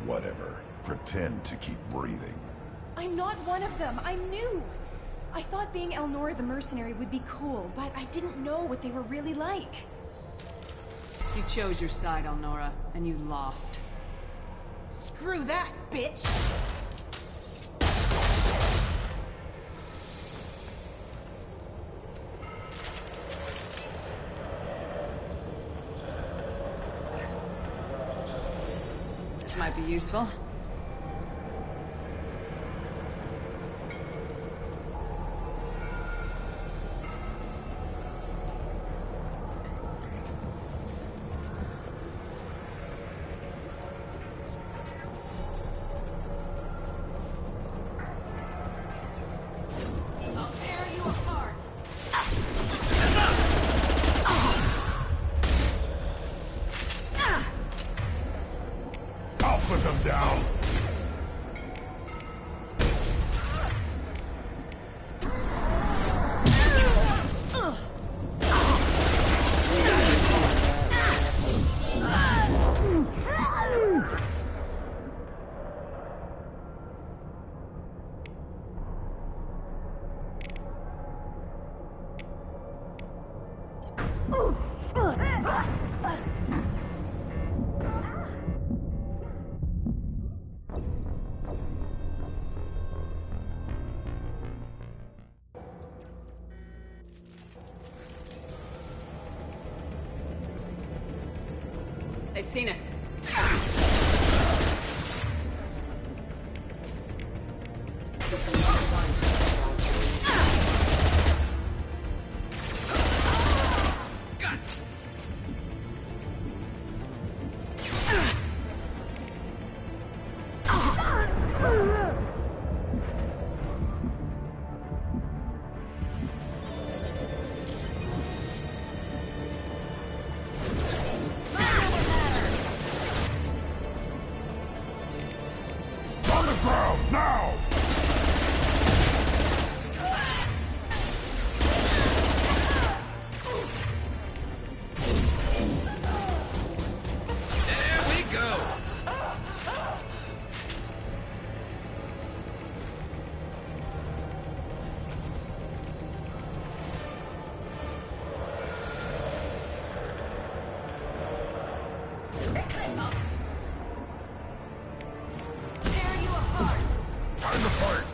Whatever. Pretend to keep breathing. I'm not one of them. I'm new. I thought being Elnora the mercenary would be cool, but I didn't know what they were really like. You chose your side, Elnora, and you lost. Screw that, bitch! This might be useful. I'll tear you apart! I'll put them down! They've seen us. On the ground, now! There we go! Tear you apart! Time to fight!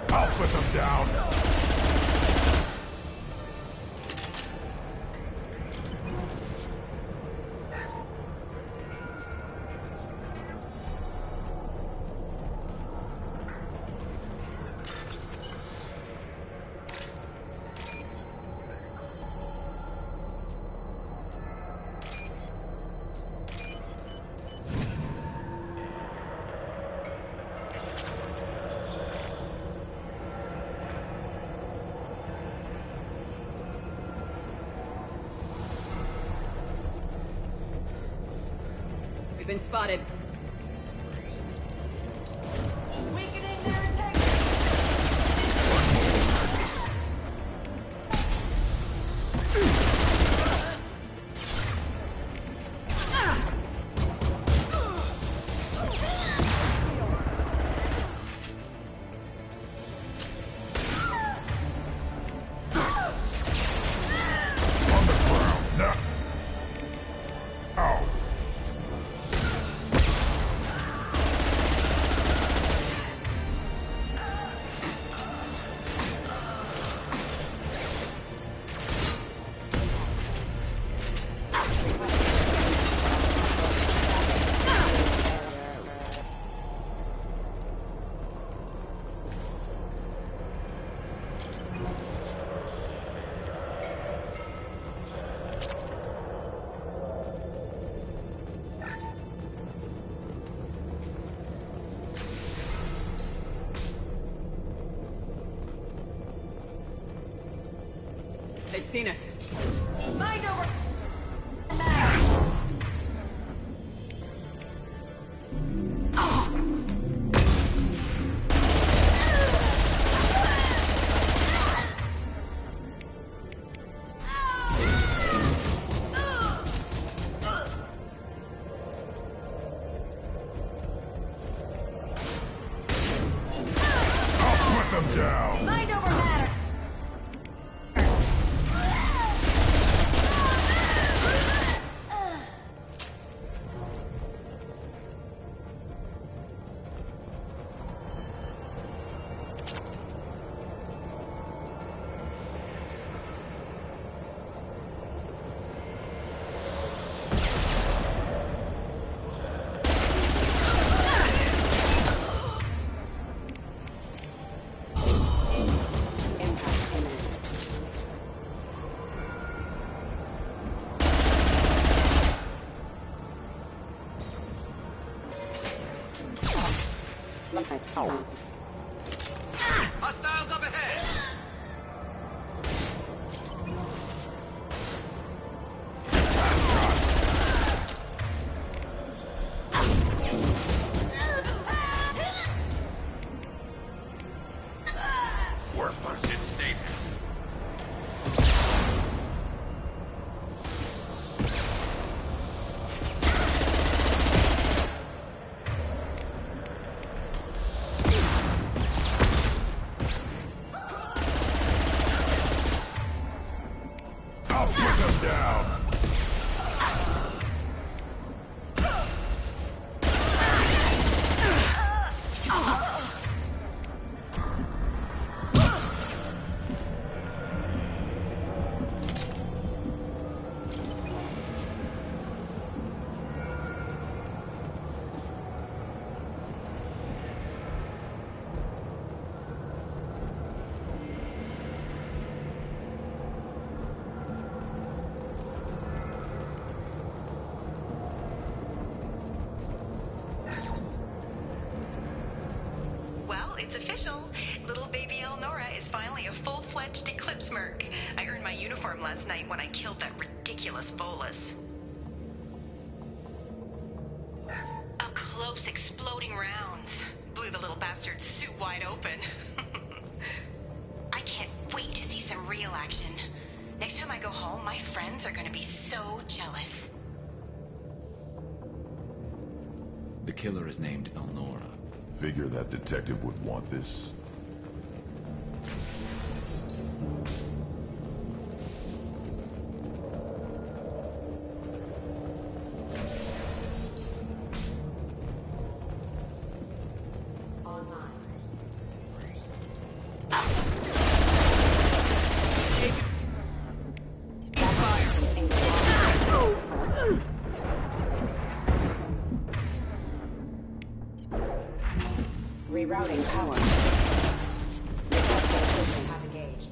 I'll put them down! We've been spotted. Weakening their integrity. They've seen us. Mind over. I'll put them down. Mind over matter. Hostiles up ahead! Worthless in state. I'll put them down. Well, it's official. Little baby Elnora is finally a full-fledged Eclipse Merc. I earned my uniform last night when I killed that ridiculous bolus. Up close, exploding rounds. Blew the little bastard's suit wide open. I can't wait to see some real action. Next time I go home, my friends are gonna be so jealous. The killer is named Elnora. Figure that detective would want this. Rerouting power. System has engaged.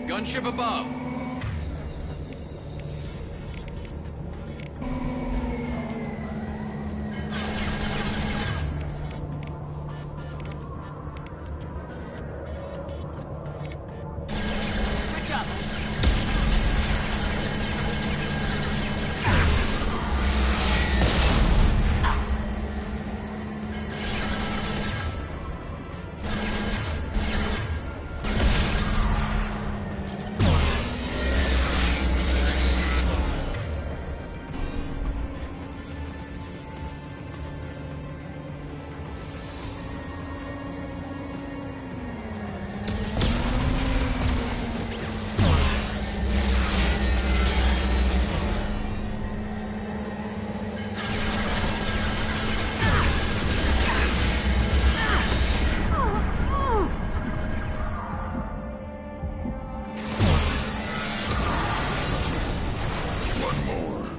Gunship above. one more.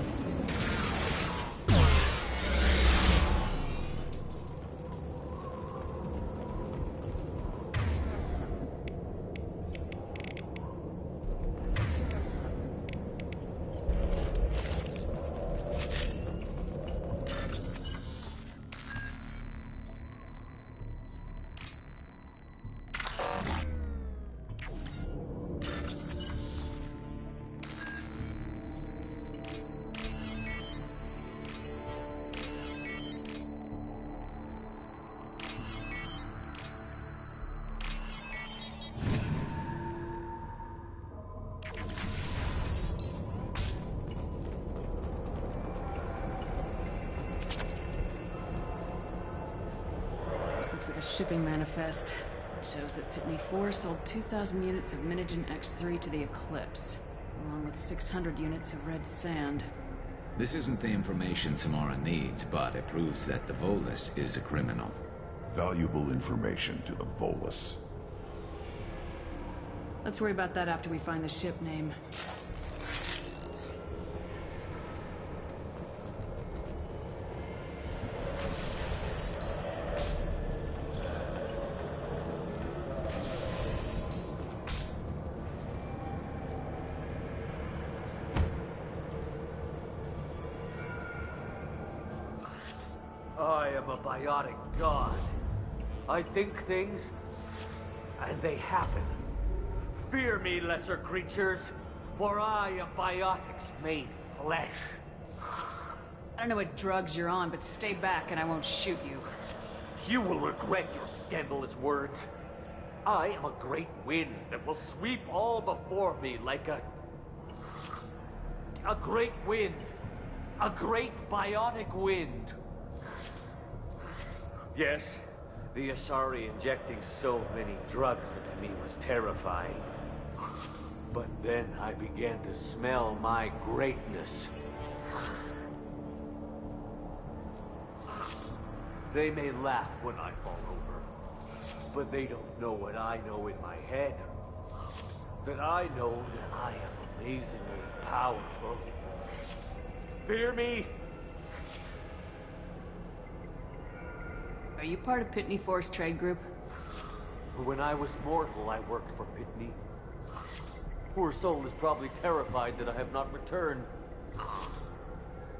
This looks like a shipping manifest. It shows that Pitney 4 sold 2,000 units of Minigen X3 to the Eclipse, along with 600 units of red sand. This isn't the information Samara needs, but it proves that the Volus is a criminal. Valuable information to the Volus. Let's worry about that after we find the ship name. I am a biotic god. I think things, and they happen. Fear me, lesser creatures, for I am biotics made flesh. I don't know what drugs you're on, but stay back and I won't shoot you. You will regret your scandalous words. I am a great wind that will sweep all before me like a great wind. A great biotic wind. Yes, the Asari injecting so many drugs into me was terrifying. But then I began to smell my greatness. They may laugh when I fall over, but they don't know what I know in my head. That I know that I am amazingly powerful. Fear me? Are you part of Pitney 4's trade group? When I was mortal, I worked for Pitney. Poor soul is probably terrified that I have not returned.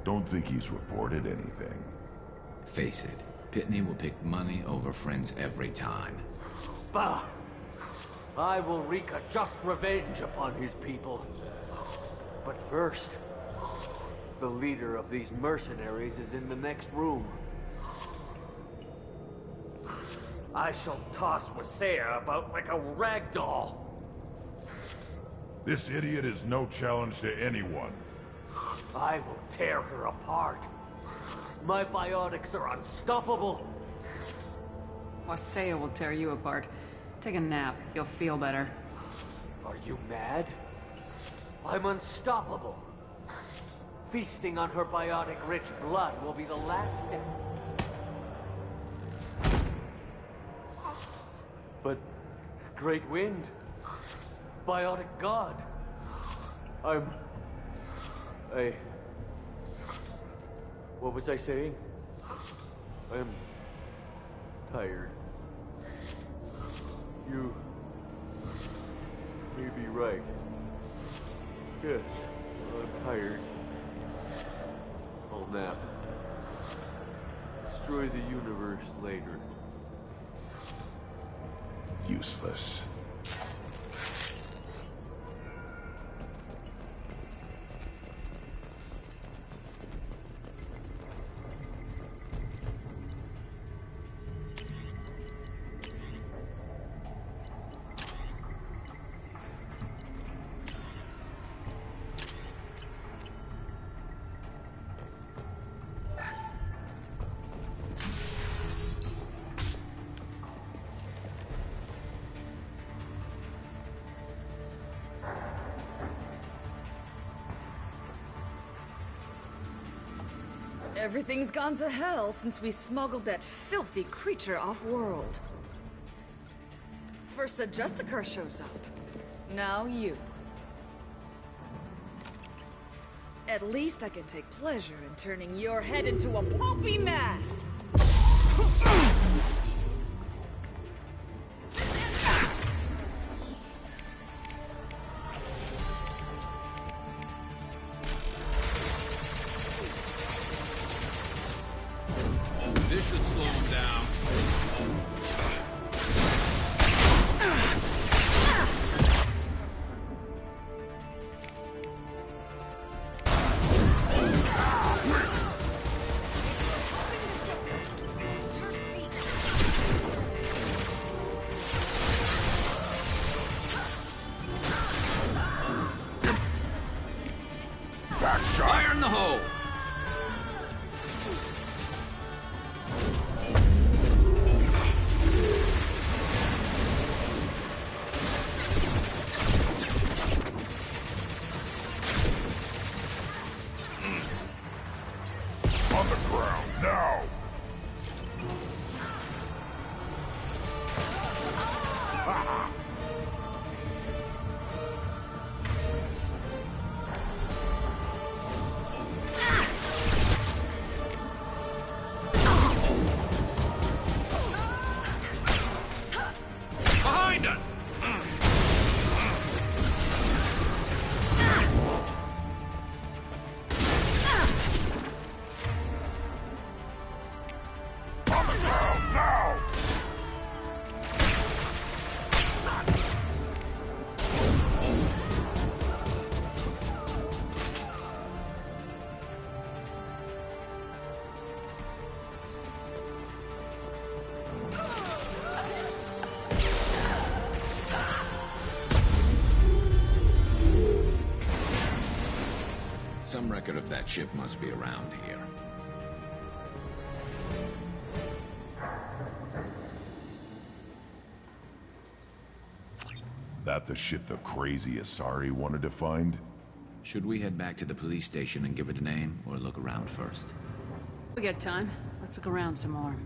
Don't think he's reported anything. Face it, Pitney will pick money over friends every time. Bah! I will wreak a just revenge upon his people. But first, the leader of these mercenaries is in the next room. I shall toss Wasea about like a rag doll. This idiot is no challenge to anyone. I will tear her apart. My biotics are unstoppable. Wasea will tear you apart. Take a nap. You'll feel better. Are you mad? I'm unstoppable. Feasting on her biotic-rich blood will be the last step. But, Great Wind, biotic god, what was I saying? I'm tired. You may be right. Yes, I'm tired. I'll nap. Destroy the universe later. Useless. Everything's gone to hell since we smuggled that filthy creature off-world. First a Justicar shows up. Now you. At least I can take pleasure in turning your head into a pulpy mass! This should slow him down. Fire in the hole! On the ground, now! Behind us! On the ground, now! Some record of that ship must be around here. That the ship the crazy Asari wanted to find? Should we head back to the police station and give her the name, or look around first? We got time. Let's look around some more.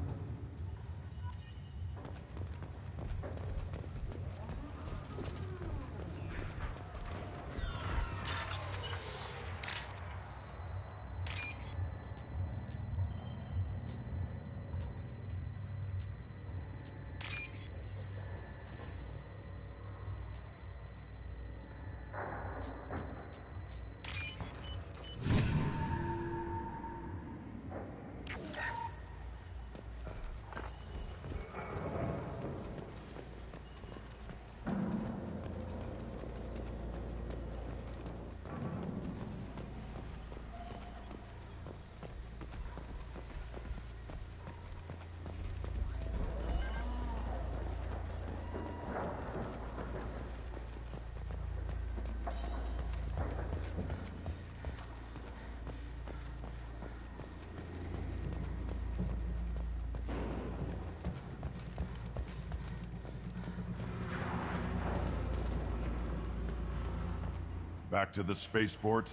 Back to the spaceport?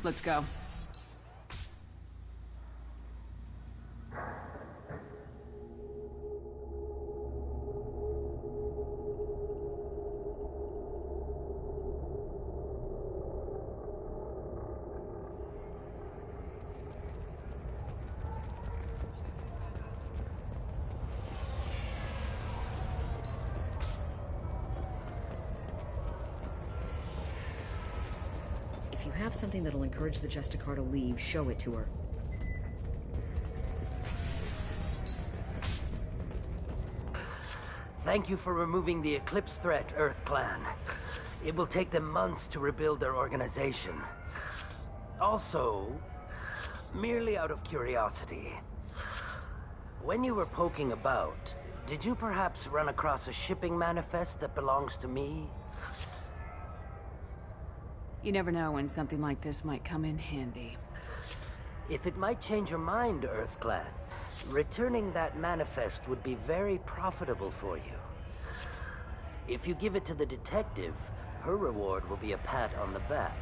Let's go. If you have something that'll encourage the Justicar to leave, show it to her. Thank you for removing the Eclipse threat, Earth Clan. It will take them months to rebuild their organization. Also, merely out of curiosity, when you were poking about, did you perhaps run across a shipping manifest that belongs to me? You never know when something like this might come in handy. If it might change your mind, Earth Clan, returning that manifest would be very profitable for you. If you give it to the detective, her reward will be a pat on the back.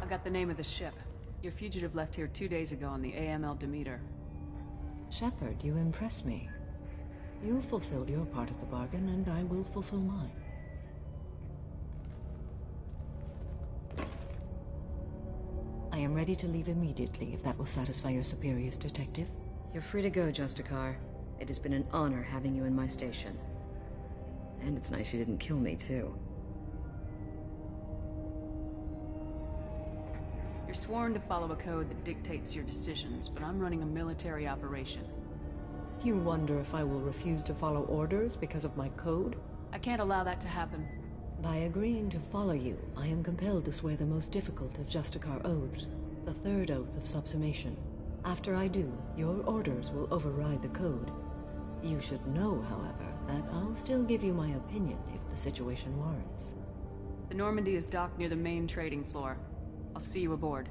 I got the name of the ship. Your fugitive left here 2 days ago on the AML Demeter. Shepard, you impress me. You fulfilled your part of the bargain, and I will fulfill mine. I am ready to leave immediately, if that will satisfy your superiors, Detective. You're free to go, Justicar. It has been an honor having you in my station. And it's nice you didn't kill me, too. You're sworn to follow a code that dictates your decisions, but I'm running a military operation. You wonder if I will refuse to follow orders because of my code? I can't allow that to happen. By agreeing to follow you, I am compelled to swear the most difficult of Justicar oaths, the third oath of subsumation. After I do, your orders will override the code. You should know, however, that I'll still give you my opinion if the situation warrants. The Normandy is docked near the main trading floor. I'll see you aboard.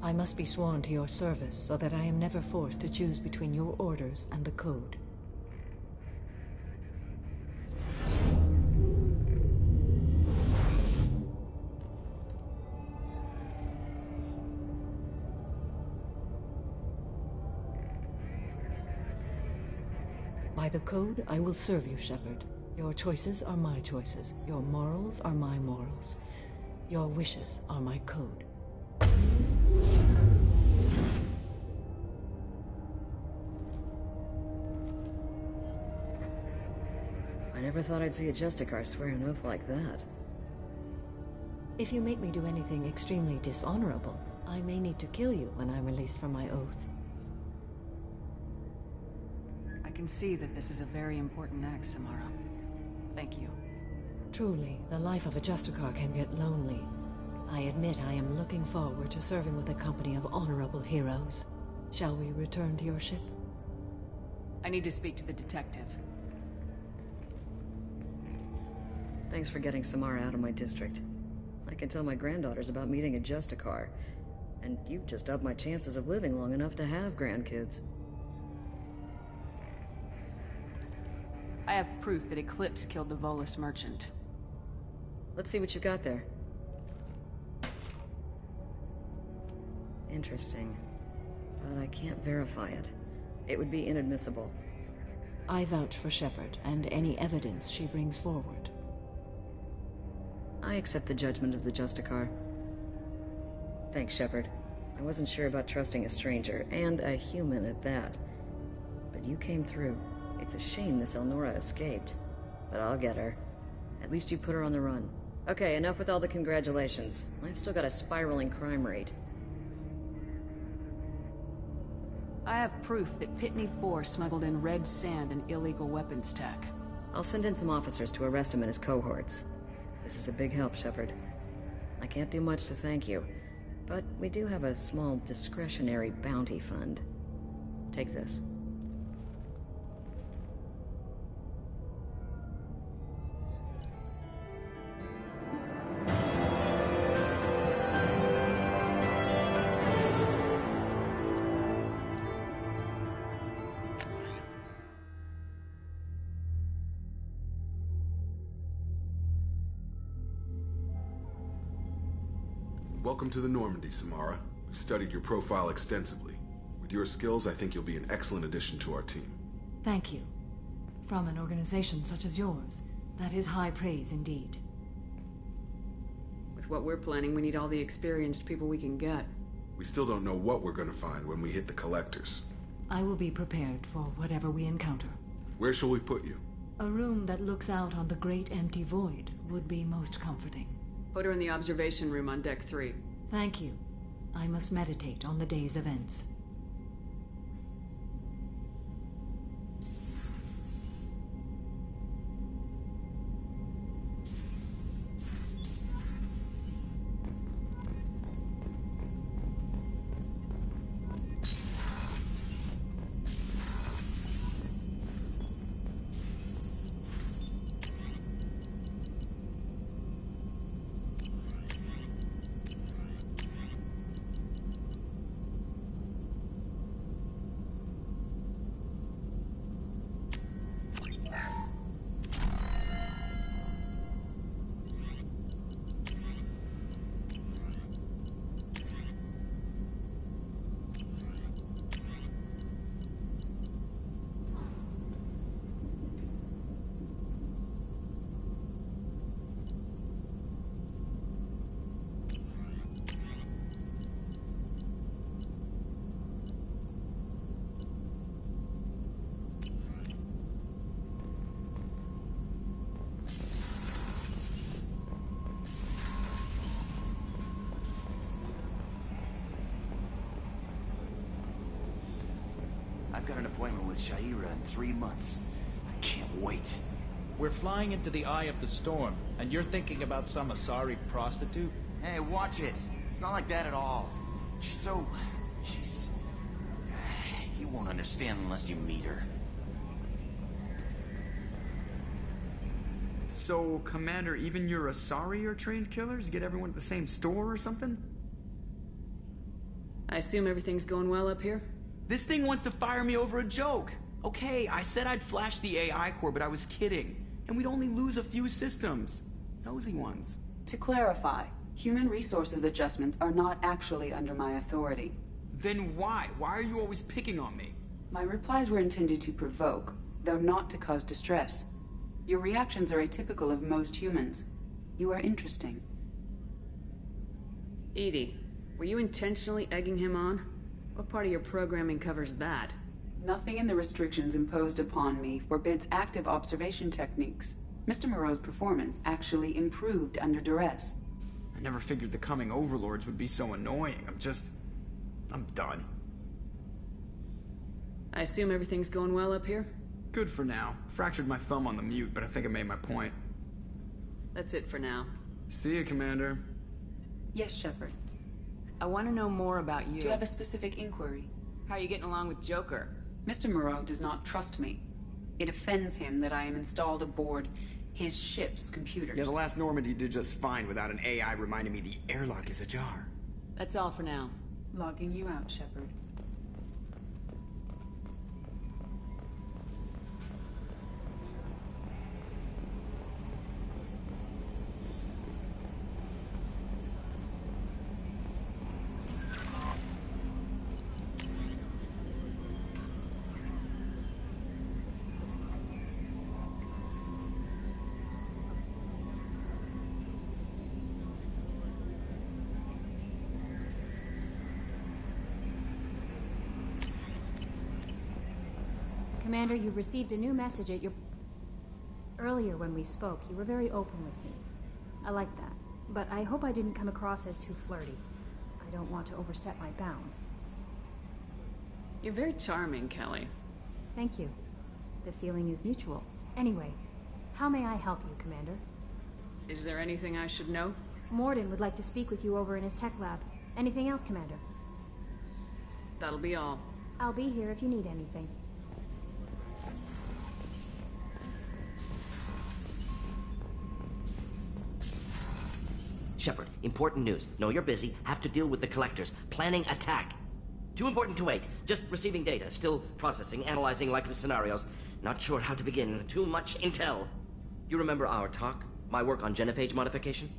I must be sworn to your service so that I am never forced to choose between your orders and the code. By the code, I will serve you, Shepard. Your choices are my choices. Your morals are my morals. Your wishes are my code. I never thought I'd see a Justicar swear an oath like that. If you make me do anything extremely dishonorable, I may need to kill you when I'm released from my oath. I can see that this is a very important act, Samara. Thank you. Truly, the life of a Justicar can get lonely. I admit I am looking forward to serving with a company of honorable heroes. Shall we return to your ship? I need to speak to the detective. Thanks for getting Samara out of my district. I can tell my granddaughters about meeting a Justicar. And you've just upped my chances of living long enough to have grandkids. I have proof that Eclipse killed the Volus merchant. Let's see what you got there. Interesting. But I can't verify it. It would be inadmissible. I vouch for Shepard and any evidence she brings forward. I accept the judgment of the Justicar. Thanks, Shepard. I wasn't sure about trusting a stranger, and a human at that. But you came through. It's a shame this Elnora escaped. But I'll get her. At least you put her on the run. Okay, enough with all the congratulations. I've still got a spiraling crime rate. I have proof that Pitney 4 smuggled in red sand and illegal weapons tech. I'll send in some officers to arrest him and his cohorts. This is a big help, Shepard. I can't do much to thank you, but we do have a small discretionary bounty fund. Take this. Welcome to the Normandy, Samara. We've studied your profile extensively. With your skills, I think you'll be an excellent addition to our team. Thank you. From an organization such as yours, that is high praise indeed. With what we're planning, we need all the experienced people we can get. We still don't know what we're gonna find when we hit the collectors. I will be prepared for whatever we encounter. Where shall we put you? A room that looks out on the great empty void would be most comforting. Put her in the observation room on deck 3. Thank you. I must meditate on the day's events. I've got an appointment with Shaira in 3 months. I can't wait. We're flying into the eye of the storm, and you're thinking about some Asari prostitute? Hey, watch it. It's not like that at all. She's... You won't understand unless you meet her. So, Commander, even your Asari are trained killers? Get everyone at the same store or something? I assume everything's going well up here? This thing wants to fire me over a joke. Okay, I said I'd flash the AI core, but I was kidding. And we'd only lose a few systems. Nosy ones. To clarify, human resources adjustments are not actually under my authority. Then why? Why are you always picking on me? My replies were intended to provoke, though not to cause distress. Your reactions are atypical of most humans. You are interesting. Edie, were you intentionally egging him on? What part of your programming covers that? Nothing in the restrictions imposed upon me forbids active observation techniques. Mr. Moreau's performance actually improved under duress. I never figured the coming overlords would be so annoying. I'm done. I assume everything's going well up here? Good for now. Fractured my thumb on the mute, but I think I made my point. That's it for now. See you, Commander. Yes, Shepard. I want to know more about you. Do you have a specific inquiry? How are you getting along with Joker? Mr. Moreau does not trust me. It offends him that I am installed aboard his ship's computers. Yeah, the last Normandy did just fine without an AI reminding me the airlock is ajar. That's all for now. Logging you out, Shepard. Commander, you've received a new message at your... Earlier when we spoke, you were very open with me. I like that, but I hope I didn't come across as too flirty. I don't want to overstep my bounds. You're very charming, Kelly. Thank you. The feeling is mutual. Anyway, how may I help you, Commander? Is there anything I should know? Morden would like to speak with you over in his tech lab. Anything else, Commander? That'll be all. I'll be here if you need anything. Shepard, important news. Know you're busy. Have to deal with the collectors. Planning attack. Too important to wait. Just receiving data. Still processing, analyzing likely scenarios. Not sure how to begin. Too much intel. You remember our talk? My work on genophage modification?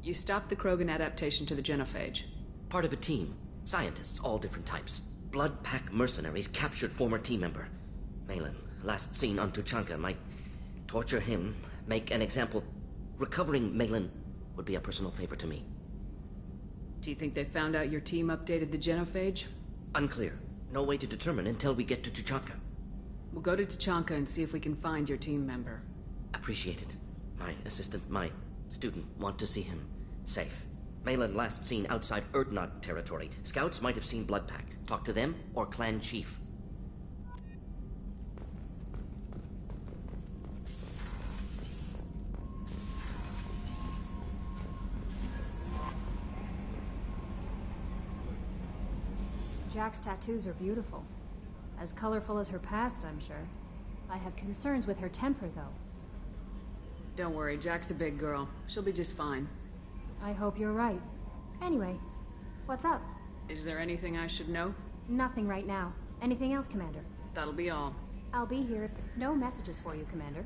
You stopped the Krogan adaptation to the genophage. Part of a team. Scientists, all different types. Blood Pack mercenaries captured former team member. Malin, last seen on Tuchanka, might torture him, make an example. Recovering Malin would be a personal favor to me. Do you think they found out your team updated the genophage? Unclear. No way to determine until we get to Tuchanka. We'll go to Tuchanka and see if we can find your team member. Appreciate it. My assistant, my student, want to see him safe. Malin last seen outside Erdnot territory. Scouts might have seen Blood Pack. Talk to them or clan chief. Jack's tattoos are beautiful. As colorful as her past, I'm sure. I have concerns with her temper, though. Don't worry, Jack's a big girl. She'll be just fine. I hope you're right. Anyway, what's up? Is there anything I should know? Nothing right now. Anything else, Commander? That'll be all. I'll be here. No messages for you, Commander.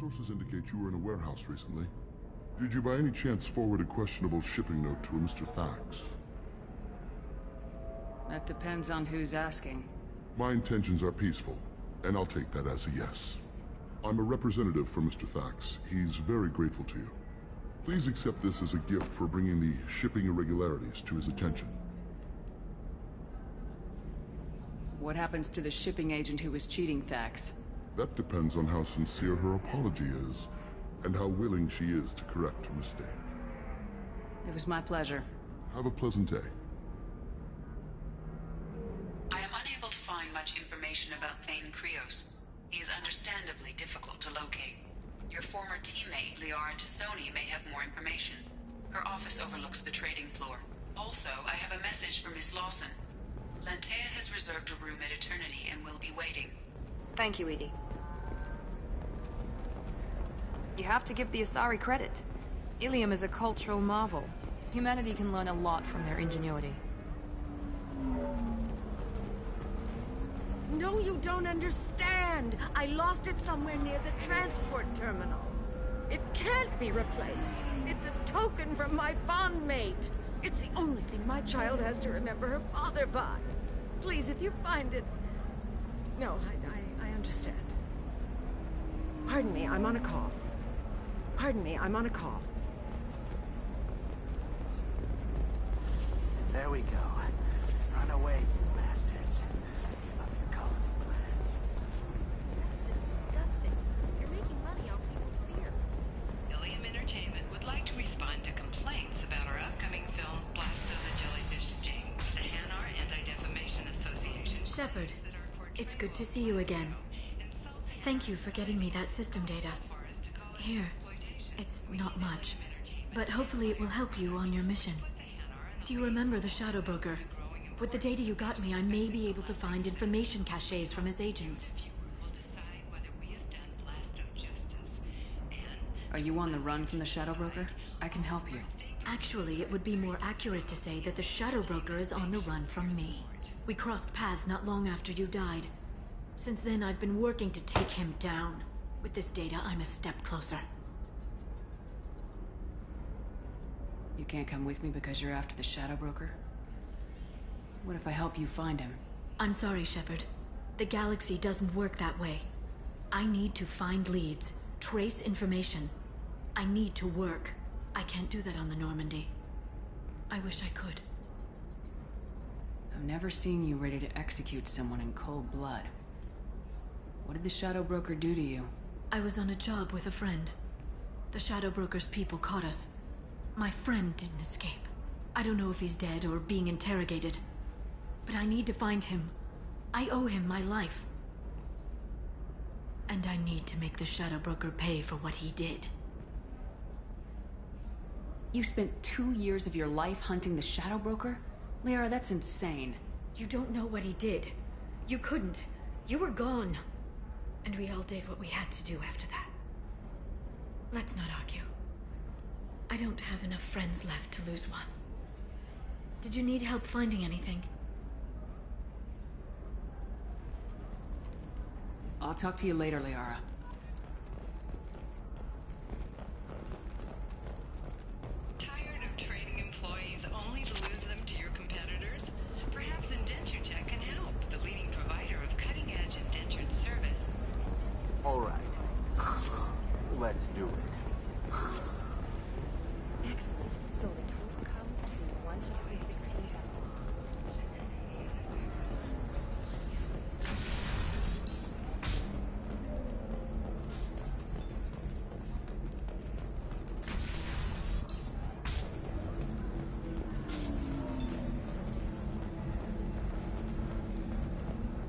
sources indicate you were in a warehouse recently. Did you by any chance forward a questionable shipping note to a Mr. Thax? That depends on who's asking. My intentions are peaceful, and I'll take that as a yes. I'm a representative for Mr. Thax. He's very grateful to you. Please accept this as a gift for bringing the shipping irregularities to his attention. What happens to the shipping agent who was cheating Thax? That depends on how sincere her apology is, and how willing she is to correct her mistake. It was my pleasure. Have a pleasant day. I am unable to find much information about Thane Krios. He is understandably difficult to locate. Your former teammate, Liara Tassoni, may have more information. Her office overlooks the trading floor. Also, I have a message for Miss Lawson. Lantea has reserved a room at Eternity and will be waiting. Thank you, Edie. You have to give the Asari credit. Ilium is a cultural marvel. Humanity can learn a lot from their ingenuity. No, you don't understand. I lost it somewhere near the transport terminal. It can't be replaced. It's a token from my bondmate. It's the only thing my child has to remember her father by. Please, if you find it... No, I understand. Pardon me, I'm on a call. Pardon me, I'm on a call. There we go. Run away, you bastards. Give up your colony plans. That's disgusting. You're making money off people's fear. Ilium Entertainment would like to respond to complaints about our upcoming film, Blasto the Jellyfish Stings. The Hanar Anti-Defamation Association. Shepard, it's good to see you again. Thank you for getting me that system data. Here, it's not much, but hopefully it will help you on your mission. Do you remember the Shadow Broker? With the data you got me, I may be able to find information caches from his agents. Are you on the run from the Shadow Broker? I can help you. Actually, it would be more accurate to say that the Shadow Broker is on the run from me. We crossed paths not long after you died. Since then, I've been working to take him down. With this data, I'm a step closer. You can't come with me because you're after the Shadow Broker? What if I help you find him? I'm sorry, Shepard. The galaxy doesn't work that way. I need to find leads, trace information. I need to work. I can't do that on the Normandy. I wish I could. I've never seen you ready to execute someone in cold blood. What did the Shadow Broker do to you? I was on a job with a friend. The Shadow Broker's people caught us. My friend didn't escape. I don't know if he's dead or being interrogated. But I need to find him. I owe him my life. And I need to make the Shadow Broker pay for what he did. You spent 2 years of your life hunting the Shadow Broker? Liara, that's insane. You don't know what he did. You couldn't. You were gone. And we all did what we had to do after that. Let's not argue. I don't have enough friends left to lose one. Did you need help finding anything? I'll talk to you later, Liara. Tired of trading employees only to lose them to your competitors? Perhaps Indenture Tech can help, the leading provider of cutting-edge indentured service. All right. Let's do it. Excellent. So the total comes to 116,000.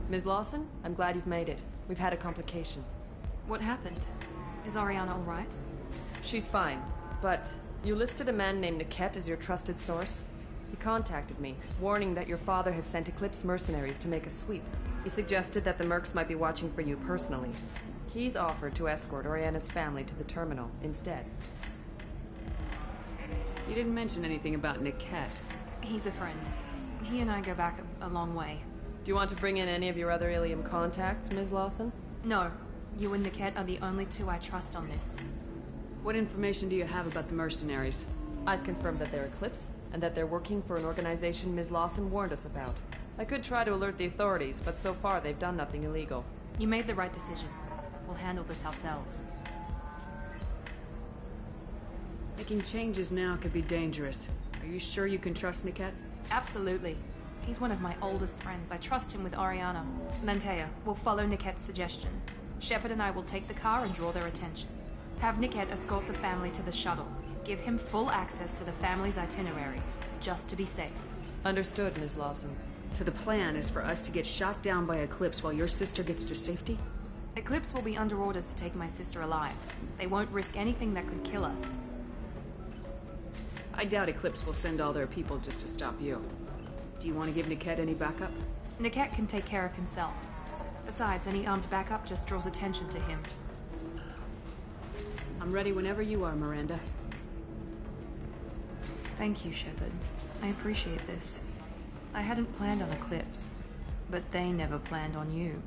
Ms. Lawson, I'm glad you've made it. We've had a complication. What happened? Is Ariana all right? She's fine, but you listed a man named Niket as your trusted source. He contacted me, warning that your father has sent Eclipse mercenaries to make a sweep. He suggested that the mercs might be watching for you personally. He's offered to escort Oriana's family to the terminal instead. You didn't mention anything about Niket. He's a friend. He and I go back a long way. Do you want to bring in any of your other Ilium contacts, Ms. Lawson? No. You and Niket are the only two I trust on this. What information do you have about the mercenaries? I've confirmed that they're Eclipse, and that they're working for an organization Ms. Lawson warned us about. I could try to alert the authorities, but so far they've done nothing illegal. You made the right decision. We'll handle this ourselves. Making changes now could be dangerous. Are you sure you can trust Niket? Absolutely. He's one of my oldest friends. I trust him with Ariana. Lantea, we'll follow Niket's suggestion. Shepard and I will take the car and draw their attention. Have Niket escort the family to the shuttle. Give him full access to the family's itinerary, just to be safe. Understood, Ms. Lawson. So the plan is for us to get shot down by Eclipse while your sister gets to safety? Eclipse will be under orders to take my sister alive. They won't risk anything that could kill us. I doubt Eclipse will send all their people just to stop you. Do you want to give Niket any backup? Niket can take care of himself. Besides, any armed backup just draws attention to him. I'm ready whenever you are, Miranda. Thank you, Shepard. I appreciate this. I hadn't planned on Eclipse, but they never planned on you.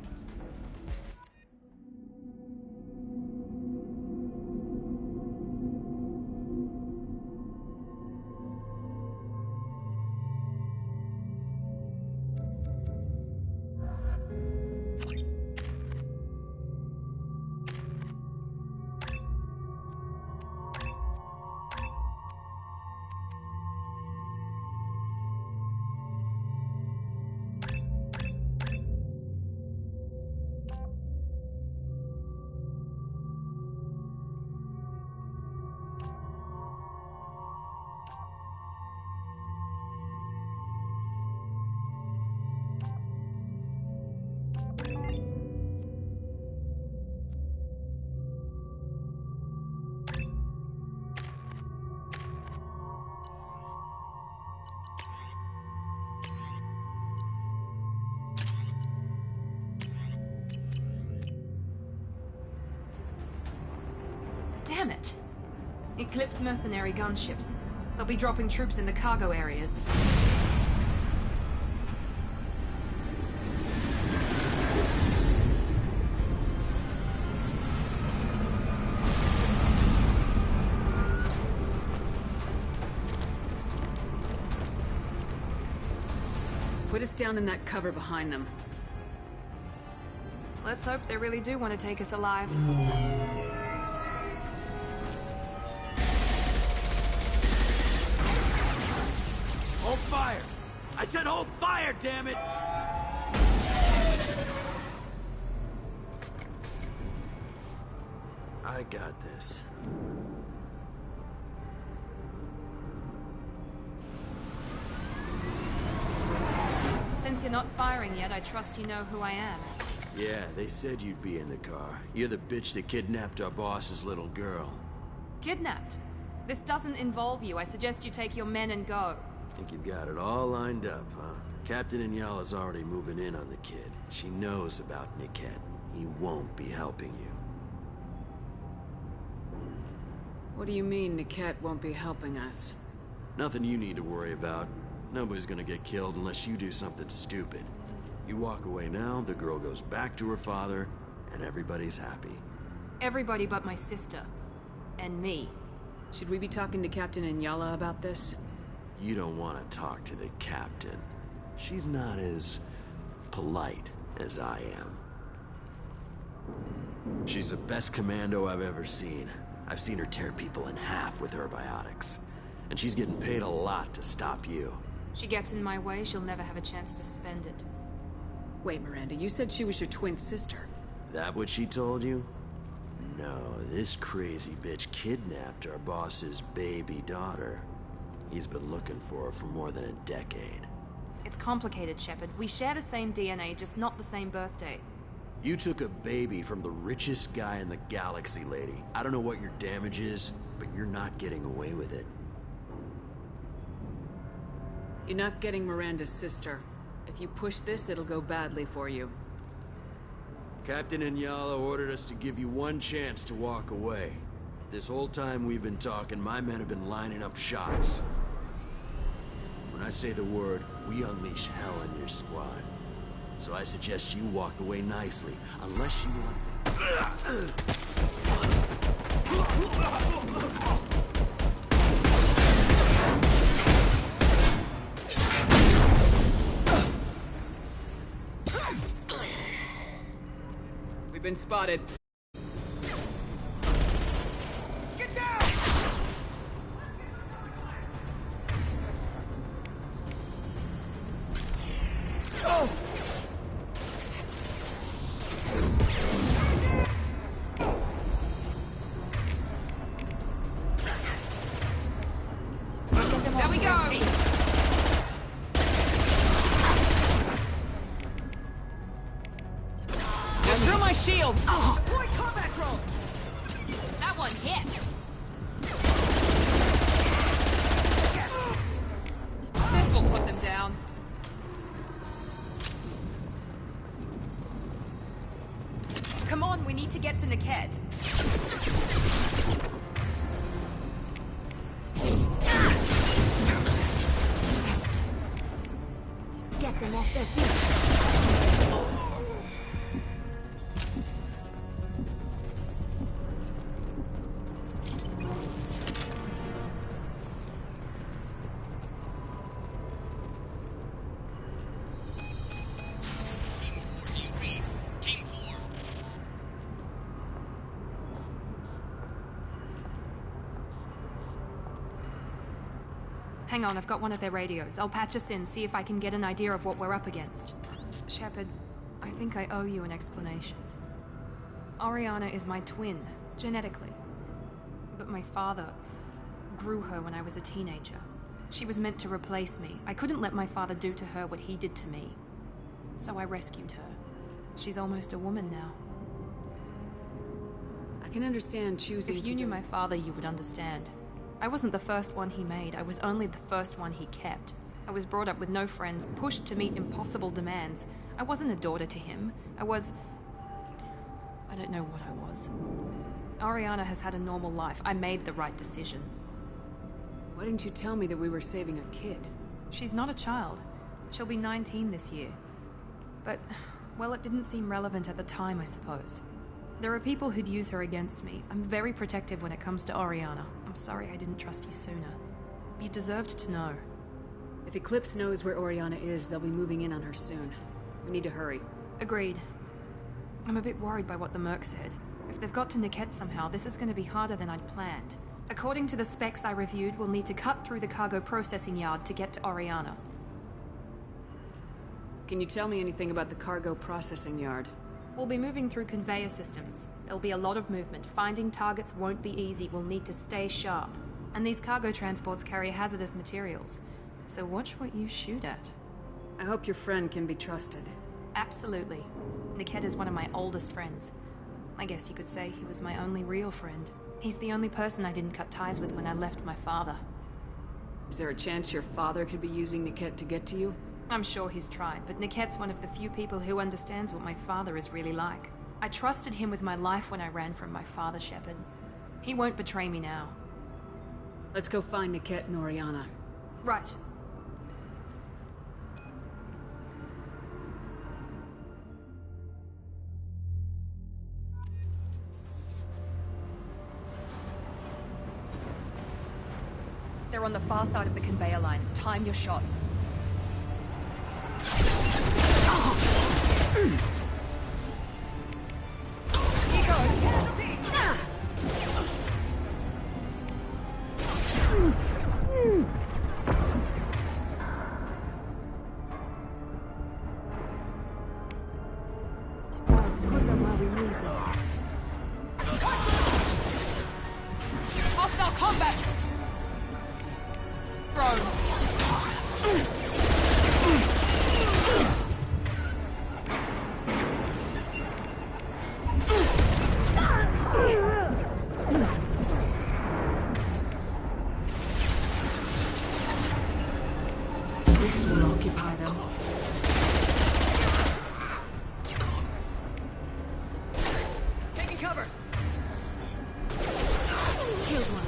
Damn it! Eclipse mercenary gunships. They'll be dropping troops in the cargo areas. Put us down in that cover behind them. Let's hope they really do want to take us alive. Hold fire! I said hold fire, damn it! I got this. Since you're not firing yet, I trust you know who I am. Yeah, they said you'd be in the car. You're the bitch that kidnapped our boss's little girl. Kidnapped? This doesn't involve you. I suggest you take your men and go. Think you've got it all lined up, huh? Captain Inyala's already moving in on the kid. She knows about Niket. He won't be helping you. What do you mean Niket won't be helping us? Nothing you need to worry about. Nobody's gonna get killed unless you do something stupid. You walk away now, the girl goes back to her father, and everybody's happy. Everybody but my sister. And me. Should we be talking to Captain Inyala about this? You don't want to talk to the captain. She's not as polite as I am. She's the best commando I've ever seen. I've seen her tear people in half with her biotics. And she's getting paid a lot to stop you. She gets in my way, she'll never have a chance to spend it. Wait, Miranda, you said she was your twin sister. That what she told you? No, this crazy bitch kidnapped our boss's baby daughter. He's been looking for her for more than a decade. It's complicated, Shepard. We share the same DNA, just not the same birthday. You took a baby from the richest guy in the galaxy, lady. I don't know what your damage is, but you're not getting away with it. You're not getting Miranda's sister. If you push this, it'll go badly for you. Captain Inyala ordered us to give you one chance to walk away. This whole time we've been talking, my men have been lining up shots. When I say the word, we unleash hell in your squad. So I suggest you walk away nicely, unless you want... We've been spotted. Get down! Oh! There we go! Through my shields! Deploy combat drone! That one hit! This will put them down. Come on, we need to get to Niket. Get them off their feet. Hang on, I've got one of their radios. I'll patch us in, see if I can get an idea of what we're up against. Shepard, I think I owe you an explanation. Oriana is my twin, genetically. But my father grew her when I was a teenager. She was meant to replace me. I couldn't let my father do to her what he did to me. So I rescued her. She's almost a woman now. I can understand choosing. If you knew my father, you would understand. I wasn't the first one he made. I was only the first one he kept. I was brought up with no friends, pushed to meet impossible demands. I wasn't a daughter to him. I don't know what I was. Oriana has had a normal life. I made the right decision. Why didn't you tell me that we were saving a kid? She's not a child. She'll be 19 this year. But, well, it didn't seem relevant at the time, I suppose. There are people who'd use her against me. I'm very protective when it comes to Oriana. I'm sorry I didn't trust you sooner. You deserved to know. If Eclipse knows where Oriana is, they'll be moving in on her soon. We need to hurry. Agreed. I'm a bit worried by what the Merc said. If they've got to Niket somehow, this is going to be harder than I'd planned. According to the specs I reviewed, we'll need to cut through the cargo processing yard to get to Oriana. Can you tell me anything about the cargo processing yard? We'll be moving through conveyor systems. There'll be a lot of movement. Finding targets won't be easy. We'll need to stay sharp. And these cargo transports carry hazardous materials. So watch what you shoot at. I hope your friend can be trusted. Absolutely. Niket is one of my oldest friends. I guess you could say he was my only real friend. He's the only person I didn't cut ties with when I left my father. Is there a chance your father could be using Niket to get to you? I'm sure he's tried, but Niket's one of the few people who understands what my father is really like. I trusted him with my life when I ran from my father, Shepard. He won't betray me now. Let's go find Niket and Oriana. Right. They're on the far side of the conveyor line. Time your shots. Hostile combat! This will occupy them. Taking cover! Killed one.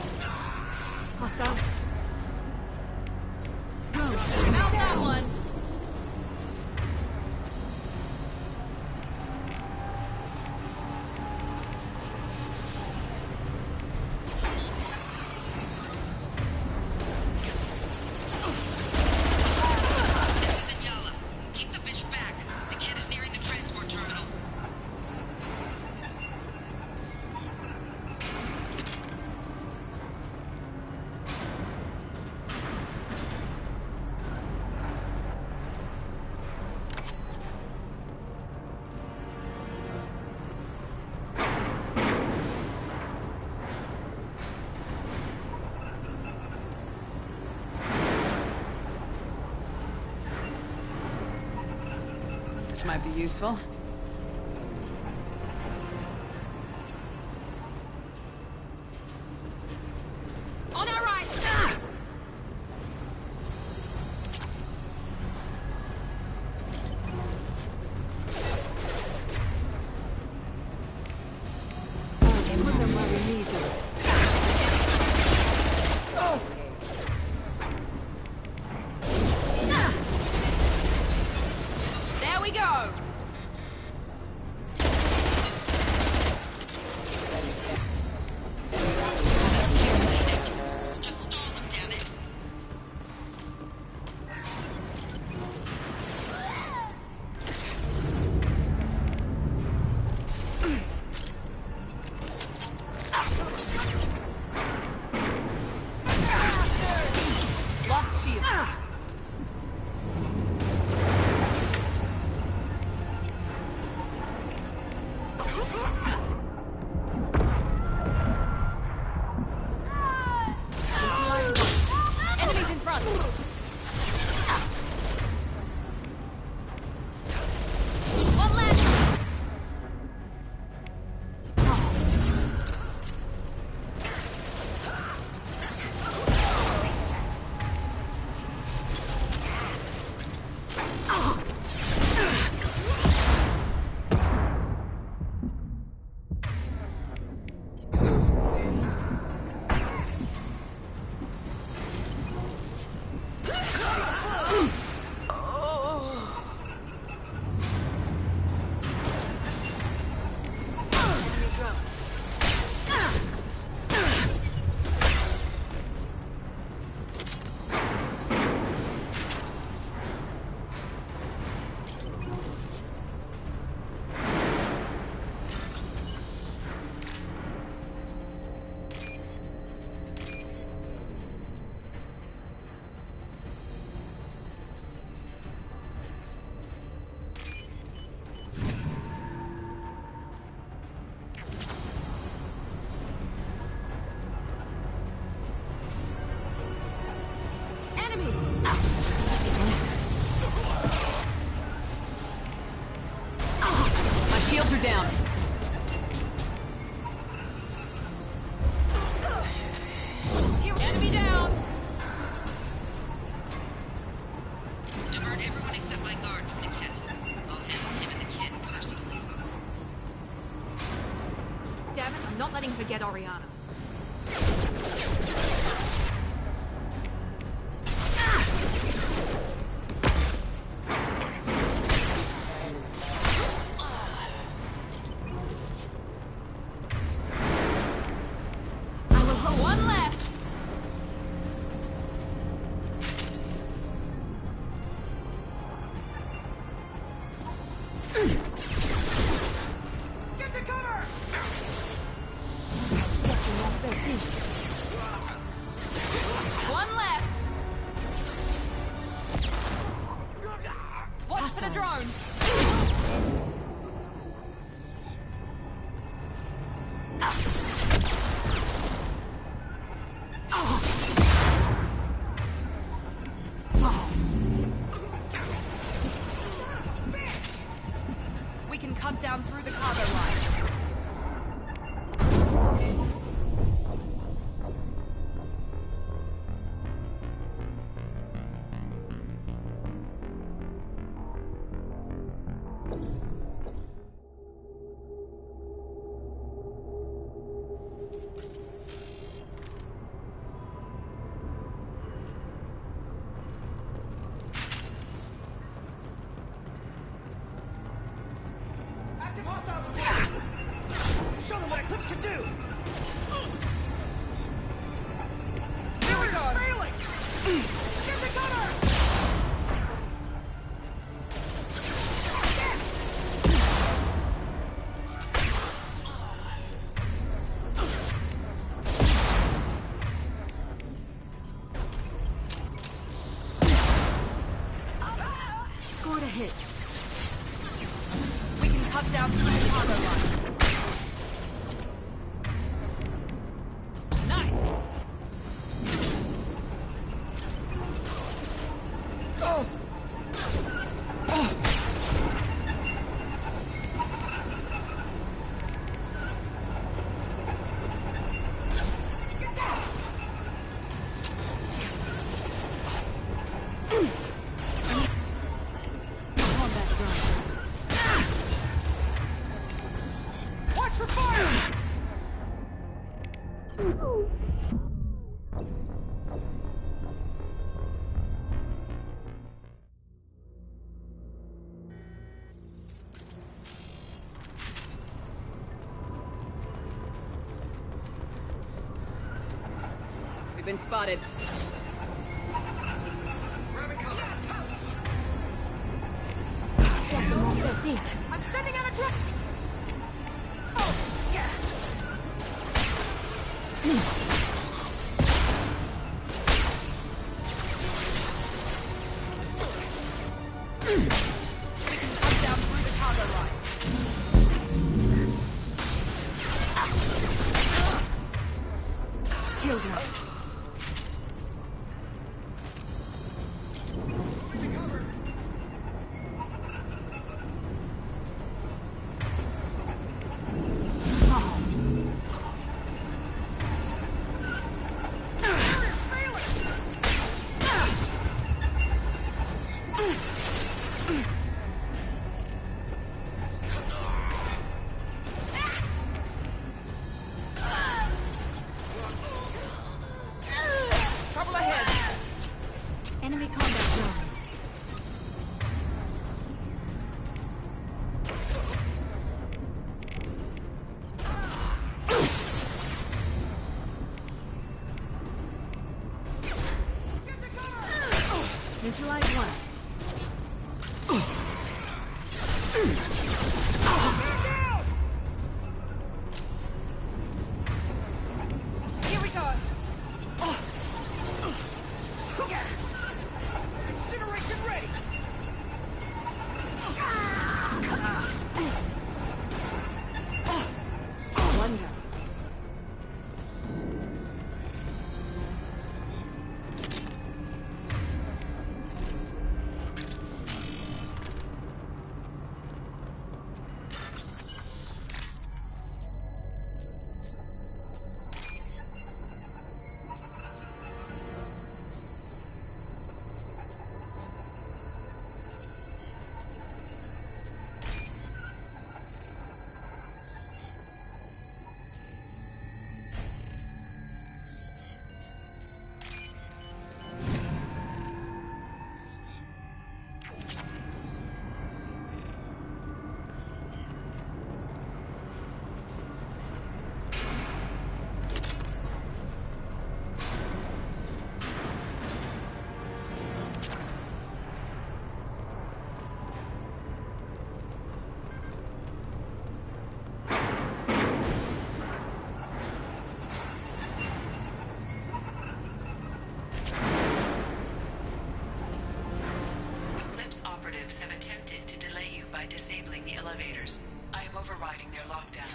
This might be useful. On our right! Ah! Put them where we need them. There we go! Just stall them, damn it. Lost shield. Enemies in front. One left. My shields are down. Enemy down. Divert everyone except my guard from the kit. I'll handle him and the kid personally. Damn it, I'm not letting her get Oriana. One left. Get to cover! One left. Watch for the drone. We can cut down through the cargo line. Active hostiles aboard! Show them what Eclipse can do! Here we go! Failing! Get the cover! Scored a hit. We can cut down through the cargo line. Nice! been spotted. Get them off their feet. I'm sending out a drone! We can come down through the cargo line. Kill them. Trouble ahead. Enemy combat drones. Neutralize one. Here we go. Incineration ready. Wonder. Eclipse operatives have attempted to delay you by disabling the elevators. I am overriding their lockdown.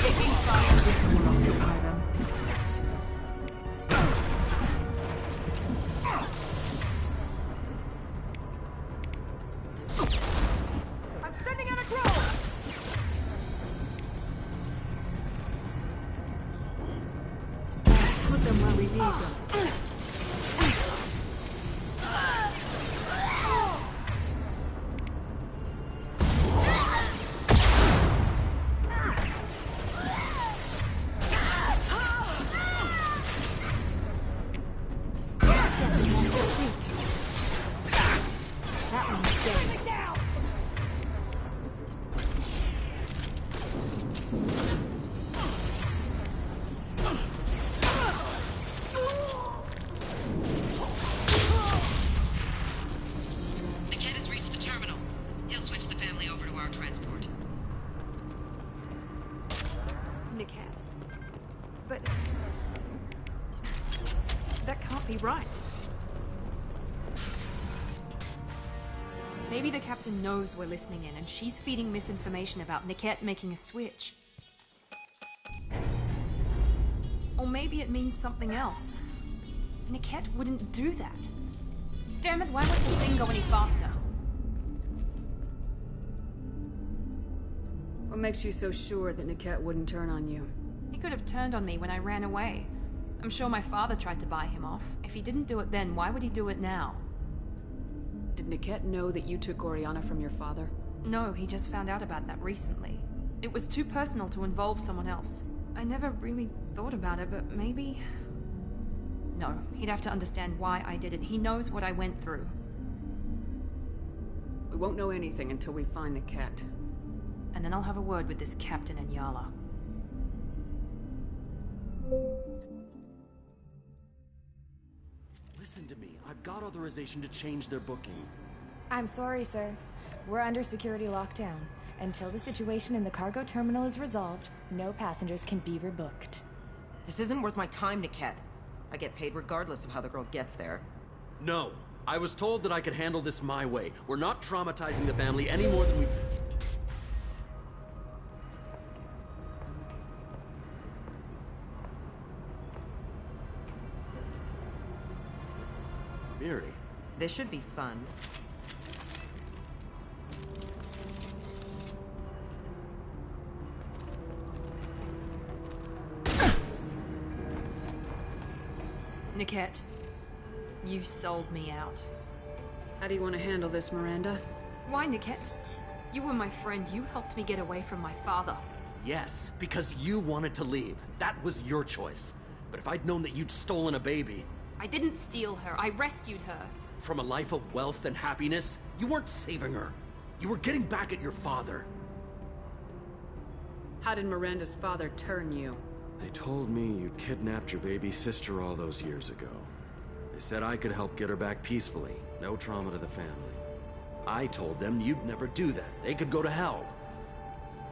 Taking fire. We'll occupy them. I'm sending out a drone. Put them where we need them. That one's dead. Down. The kid has reached the terminal. He'll switch the family over to our transport. Nikat. But... that can't be right. Maybe the captain knows we're listening in, and she's feeding misinformation about Niket making a switch. Or maybe it means something else. Niket wouldn't do that. Damn it, why won't the thing go any faster? What makes you so sure that Niket wouldn't turn on you? He could have turned on me when I ran away. I'm sure my father tried to buy him off. If he didn't do it then, why would he do it now? Did Niket know that you took Oriana from your father? No, he just found out about that recently. It was too personal to involve someone else. I never really thought about it, but maybe... No, he'd have to understand why I did it. He knows what I went through. We won't know anything until we find Niket. And then I'll have a word with this captain and Yala. I've got authorization to change their booking. I'm sorry, sir. We're under security lockdown. Until the situation in the cargo terminal is resolved, no passengers can be rebooked. This isn't worth my time, Niket. I get paid regardless of how the girl gets there. No. I was told that I could handle this my way. We're not traumatizing the family any more than we... Miri. This should be fun. Niket, you sold me out. How do you want to handle this, Miranda? Why, Niket? You were my friend. You helped me get away from my father. Yes, because you wanted to leave. That was your choice. But if I'd known that you'd stolen a baby... I didn't steal her. I rescued her. From a life of wealth and happiness, you weren't saving her. You were getting back at your father. How did Miranda's father turn you? They told me you'd kidnapped your baby sister all those years ago. They said I could help get her back peacefully. No trauma to the family. I told them you'd never do that. They could go to hell.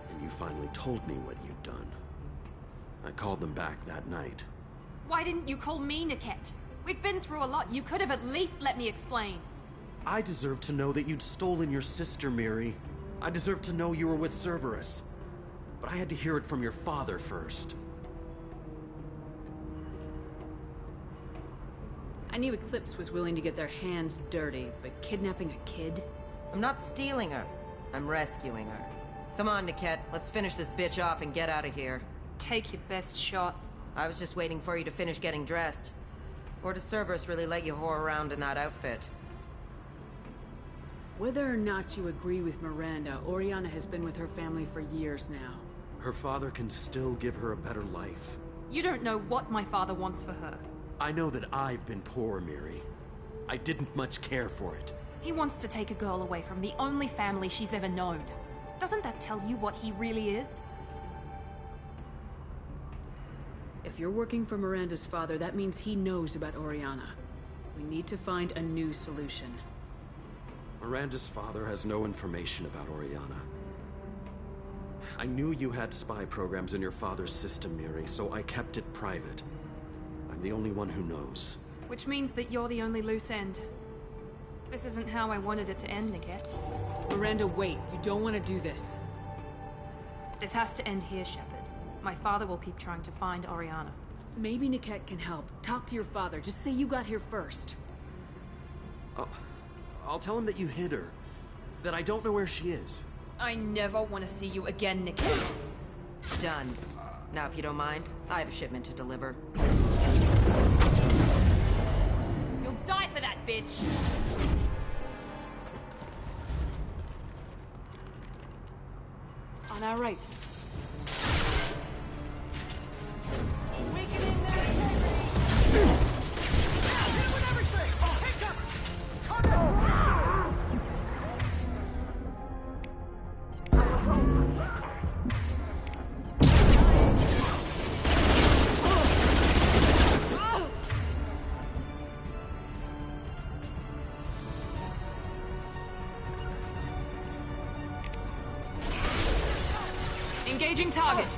And you finally told me what you'd done. I called them back that night. Why didn't you call me, Niket? We've been through a lot. You could have at least let me explain. I deserve to know that you'd stolen your sister, Miri. I deserve to know you were with Cerberus. But I had to hear it from your father first. I knew Eclipse was willing to get their hands dirty, but kidnapping a kid? I'm not stealing her. I'm rescuing her. Come on, Niket. Let's finish this bitch off and get out of here. Take your best shot. I was just waiting for you to finish getting dressed. Or does Cerberus really let you whore around in that outfit? Whether or not you agree with Miranda, Oriana has been with her family for years now. Her father can still give her a better life. You don't know what my father wants for her. I know that I've been poor, Miri. I didn't much care for it. He wants to take a girl away from the only family she's ever known. Doesn't that tell you what he really is? If you're working for Miranda's father, that means he knows about Oriana. We need to find a new solution. Miranda's father has no information about Oriana. I knew you had spy programs in your father's system, Miri, so I kept it private. I'm the only one who knows. Which means that you're the only loose end. This isn't how I wanted it to end, Niket. Miranda, wait. You don't want to do this. This has to end here, Shepard. My father will keep trying to find Oriana. Maybe Niket can help. Talk to your father. Just say you got here first. I'll tell him that you hid her. That I don't know where she is. I never want to see you again, Niket. Done. Now, if you don't mind, I have a shipment to deliver. You'll die for that, bitch! On our right. Engaging target.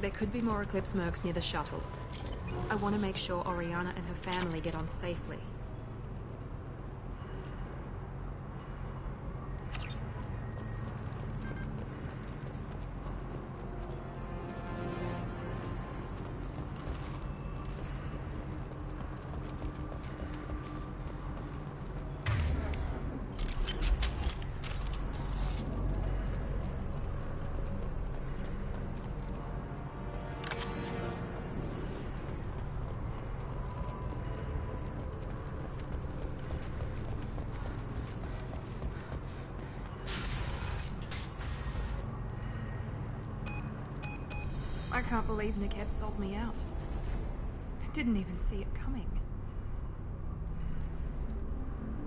There could be more Eclipse mercs near the shuttle. I want to make sure Oriana and her family get on safely. I can't believe Niket sold me out. I didn't even see it coming.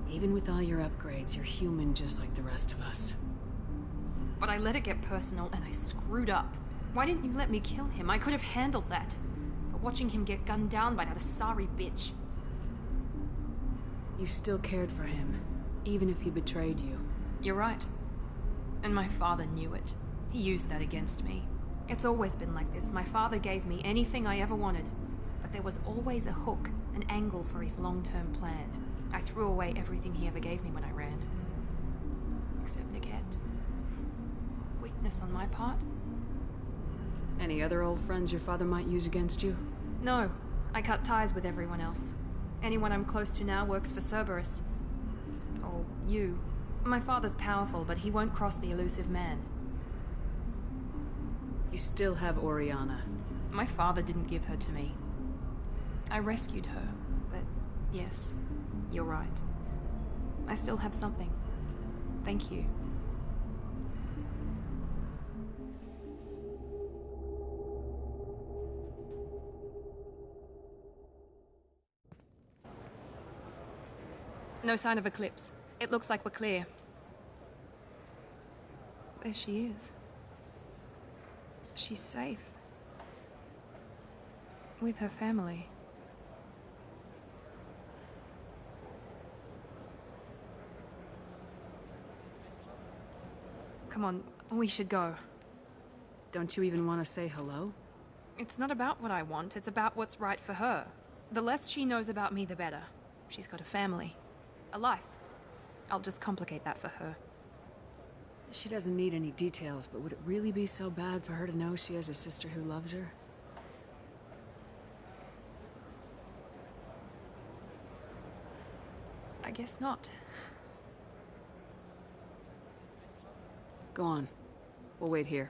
Even with all your upgrades, you're human just like the rest of us. But I let it get personal and I screwed up. Why didn't you let me kill him? I could have handled that. But watching him get gunned down by that Asari bitch. You still cared for him, even if he betrayed you. You're right. And my father knew it. He used that against me. It's always been like this. My father gave me anything I ever wanted. But there was always a hook, an angle for his long-term plan. I threw away everything he ever gave me when I ran. Except Niket. Weakness on my part? Any other old friends your father might use against you? No. I cut ties with everyone else. Anyone I'm close to now works for Cerberus. Or you. My father's powerful, but he won't cross the elusive man. You still have Oriana. My father didn't give her to me. I rescued her, but yes, you're right. I still have something. Thank you. No sign of Eclipse. It looks like we're clear. There she is. She's safe. With her family. Come on, we should go. Don't you even want to say hello? It's not about what I want, it's about what's right for her. The less she knows about me, the better. She's got a family. A life. I'll just complicate that for her. She doesn't need any details, but would it really be so bad for her to know she has a sister who loves her? I guess not. Go on. We'll wait here.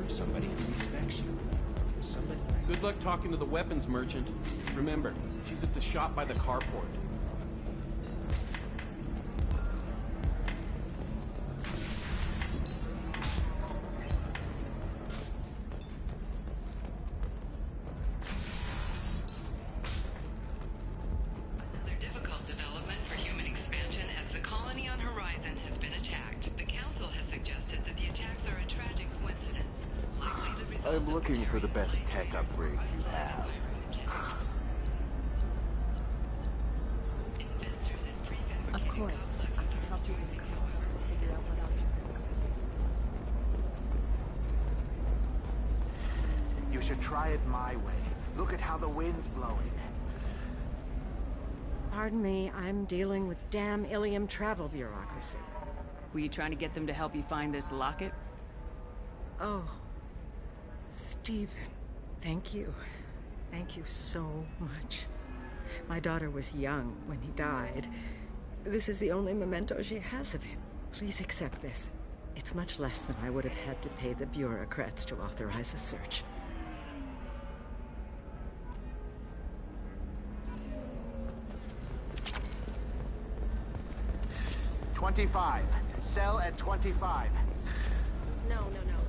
Somebody who respects you. Somebody... Good luck talking to the weapons merchant. Remember, she's at the shop by the carport. Another difficult development for human expansion as the colony on Horizon has been attacked. The Council has suggested that the attacks are a tragic coincidence. I'm looking for the best tech upgrades you have. Of course. I can help you with the cost to figure out what options are good. should try it my way. Look at how the wind's blowing. Pardon me, I'm dealing with damn Ilium travel bureaucracy. Were you trying to get them to help you find this locket? Oh, Stephen, thank you. Thank you so much. My daughter was young when he died. This is the only memento she has of him. Please accept this. It's much less than I would have had to pay the bureaucrats to authorize a search. $25. Sell at $25. No,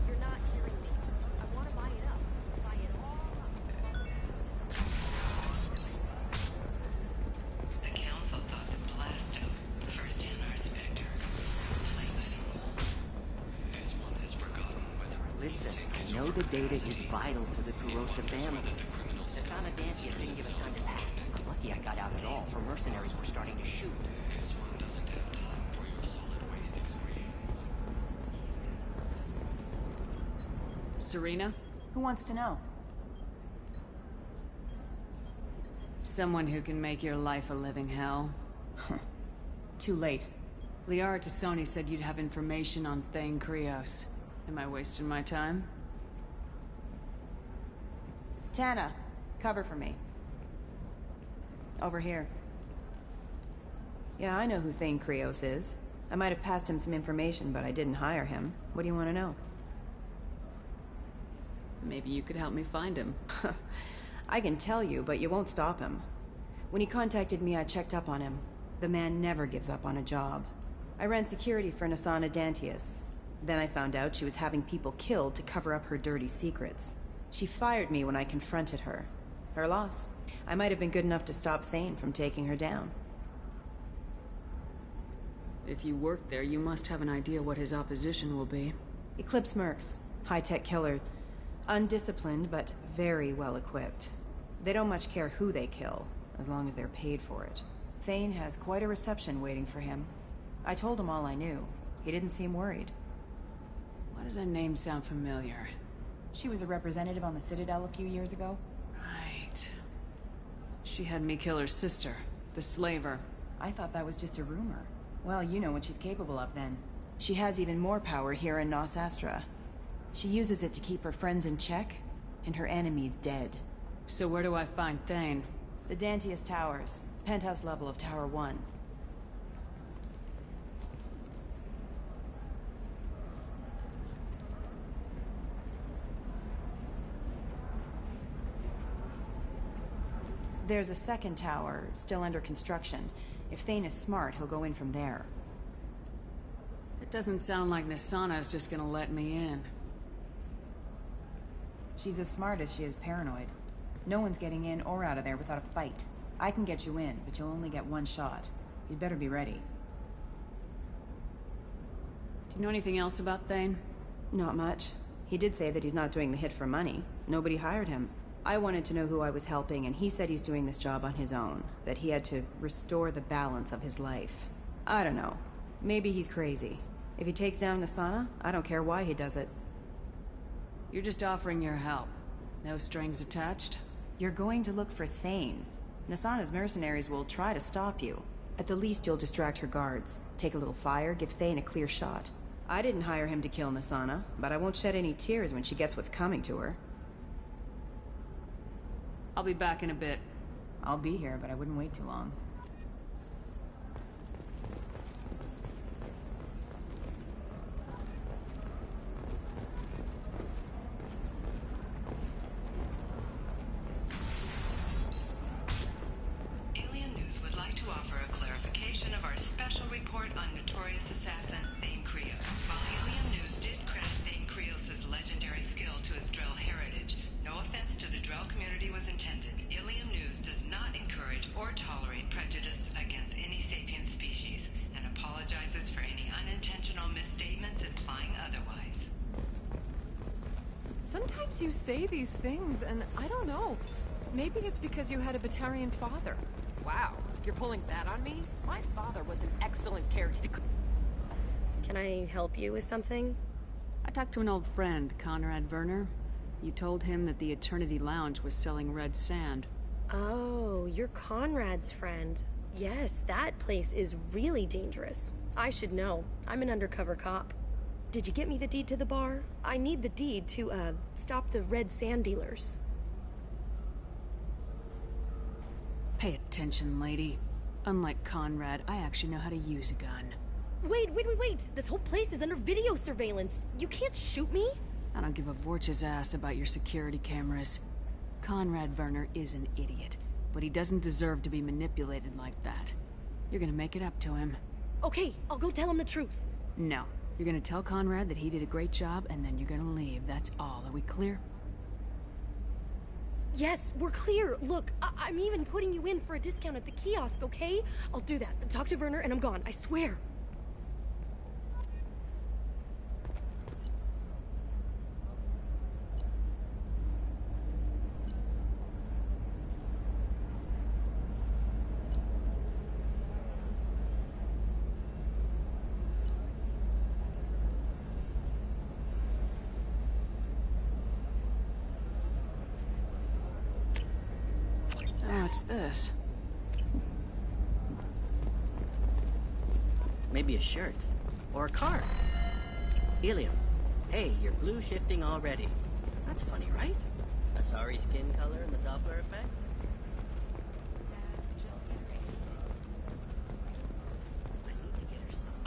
you're not hearing me. I want to buy it up. Buy it all up. The Council thought that Blasto, the first Anar Spectre, played by the rules. This one has forgotten whether... Listen, I know the data is vital to the Kurosa family. Asana Dantius didn't give us time to pack. I'm lucky I got out at all, for mercenaries were starting to shoot. Serena? Who wants to know? Someone who can make your life a living hell. Too late. Liara Tassoni said you'd have information on Thane Krios. Am I wasting my time? Tana, cover for me. Over here. Yeah, I know who Thane Krios is. I might have passed him some information, but I didn't hire him. What do you want to know? Maybe you could help me find him. I can tell you, but you won't stop him. When he contacted me, I checked up on him. The man never gives up on a job. I ran security for Nasana Dantius. Then I found out she was having people killed to cover up her dirty secrets. She fired me when I confronted her. Her loss. I might have been good enough to stop Thane from taking her down. If you work there, you must have an idea what his opposition will be. Eclipse mercs. High-tech killer. Undisciplined, but very well equipped. They don't much care who they kill, as long as they're paid for it. Thane has quite a reception waiting for him. I told him all I knew. He didn't seem worried. Why does that name sound familiar? She was a representative on the Citadel a few years ago. Right. She had me kill her sister, the slaver. I thought that was just a rumor. Well, you know what she's capable of then. She has even more power here in Nos Astra. She uses it to keep her friends in check, and her enemies dead. So where do I find Thane? The Dantius Towers. Penthouse level of Tower 1. There's a second tower, still under construction. If Thane is smart, he'll go in from there. It doesn't sound like Nasana's just gonna let me in. She's as smart as she is paranoid. No one's getting in or out of there without a fight. I can get you in, but you'll only get one shot. You'd better be ready. Do you know anything else about Thane? Not much. He did say that he's not doing the hit for money. Nobody hired him. I wanted to know who I was helping, and he said he's doing this job on his own. That he had to restore the balance of his life. I don't know. Maybe he's crazy. If he takes down Nasana, I don't care why he does it. You're just offering your help. No strings attached? You're going to look for Thane. Nasana's mercenaries will try to stop you. At the least, you'll distract her guards. Take a little fire, give Thane a clear shot. I didn't hire him to kill Nasana, but I won't shed any tears when she gets what's coming to her. I'll be back in a bit. I'll be here, but I wouldn't wait too long. Alien News would like to offer a clarification of our special report on notorious assassin Thane Krios. While Alien News did credit Thane Krios' legendary skill to his Drell heritage, no offense to the Drell community was intended. Ilium News does not encourage or tolerate prejudice against any sapient species and apologizes for any unintentional misstatements implying otherwise. Sometimes you say these things, and I don't know. Maybe it's because you had a Batarian father. Wow, you're pulling that on me? My father was an excellent caretaker. Can I help you with something? I talked to an old friend, Conrad Werner. You told him that the Eternity Lounge was selling red sand. Oh, you're Conrad's friend. Yes, that place is really dangerous. I should know. I'm an undercover cop. Did you get me the deed to the bar? I need the deed to, stop the red sand dealers. Pay attention, lady. Unlike Conrad, I actually know how to use a gun. Wait! This whole place is under video surveillance. You can't shoot me? I don't give a Vorch's ass about your security cameras. Conrad Werner is an idiot, but he doesn't deserve to be manipulated like that. You're gonna make it up to him. Okay, I'll go tell him the truth. No. You're gonna tell Conrad that he did a great job, and then you're gonna leave. That's all. Are we clear? Yes, we're clear. Look, I'm even putting you in for a discount at the kiosk, okay? I'll do that. Talk to Werner and I'm gone, I swear. What's this? Maybe a shirt. Or a card. Helium. Hey, you're blue shifting already. That's funny, right? A sorry skin color and the Doppler effect?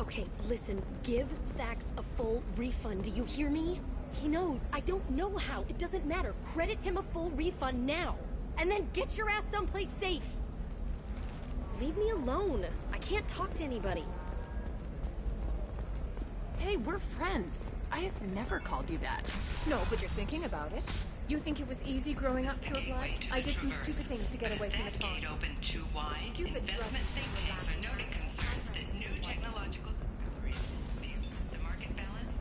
Okay, listen, give Thax a full refund, do you hear me? He knows, I don't know how, it doesn't matter. Credit him a full refund now. And then get your ass someplace safe. Leave me alone. I can't talk to anybody. Hey, we're friends. I have never called you that. No, but you're thinking about it. You think it was easy growing up pure blood? I did some stupid things to get away from the taunts. Gate open too wide. Stupid Investment think tanks are noting concerns that new technological discoveries may upset the market balance.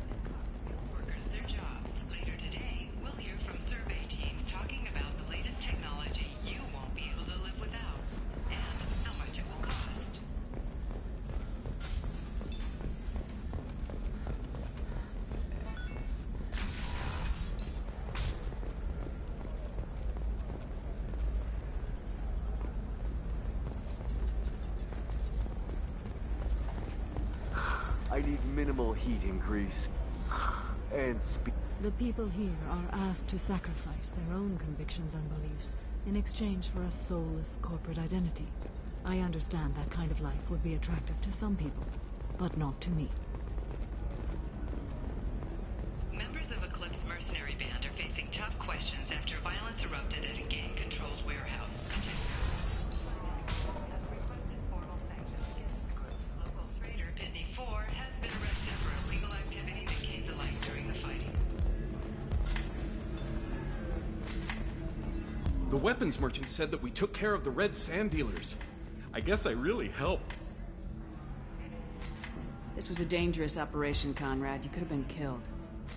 Workers their jobs. Later today, we'll hear from survey teams talking about the latest technology you won't be able to live without, and how much it will cost. I need minimal heat increase. And speed. The people here are asked to sacrifice their own convictions and beliefs in exchange for a soulless corporate identity. I understand that kind of life would be attractive to some people, but not to me. Members of Eclipse mercenary band are facing tough questions after violence erupted at a gang-controlled warehouse. Local trader Pitney 4 has been arrested for illegal activity that came to light during the fighting. The weapons merchant said that we took care of the red sand dealers. I guess I really helped. This was a dangerous operation, Conrad. You could have been killed.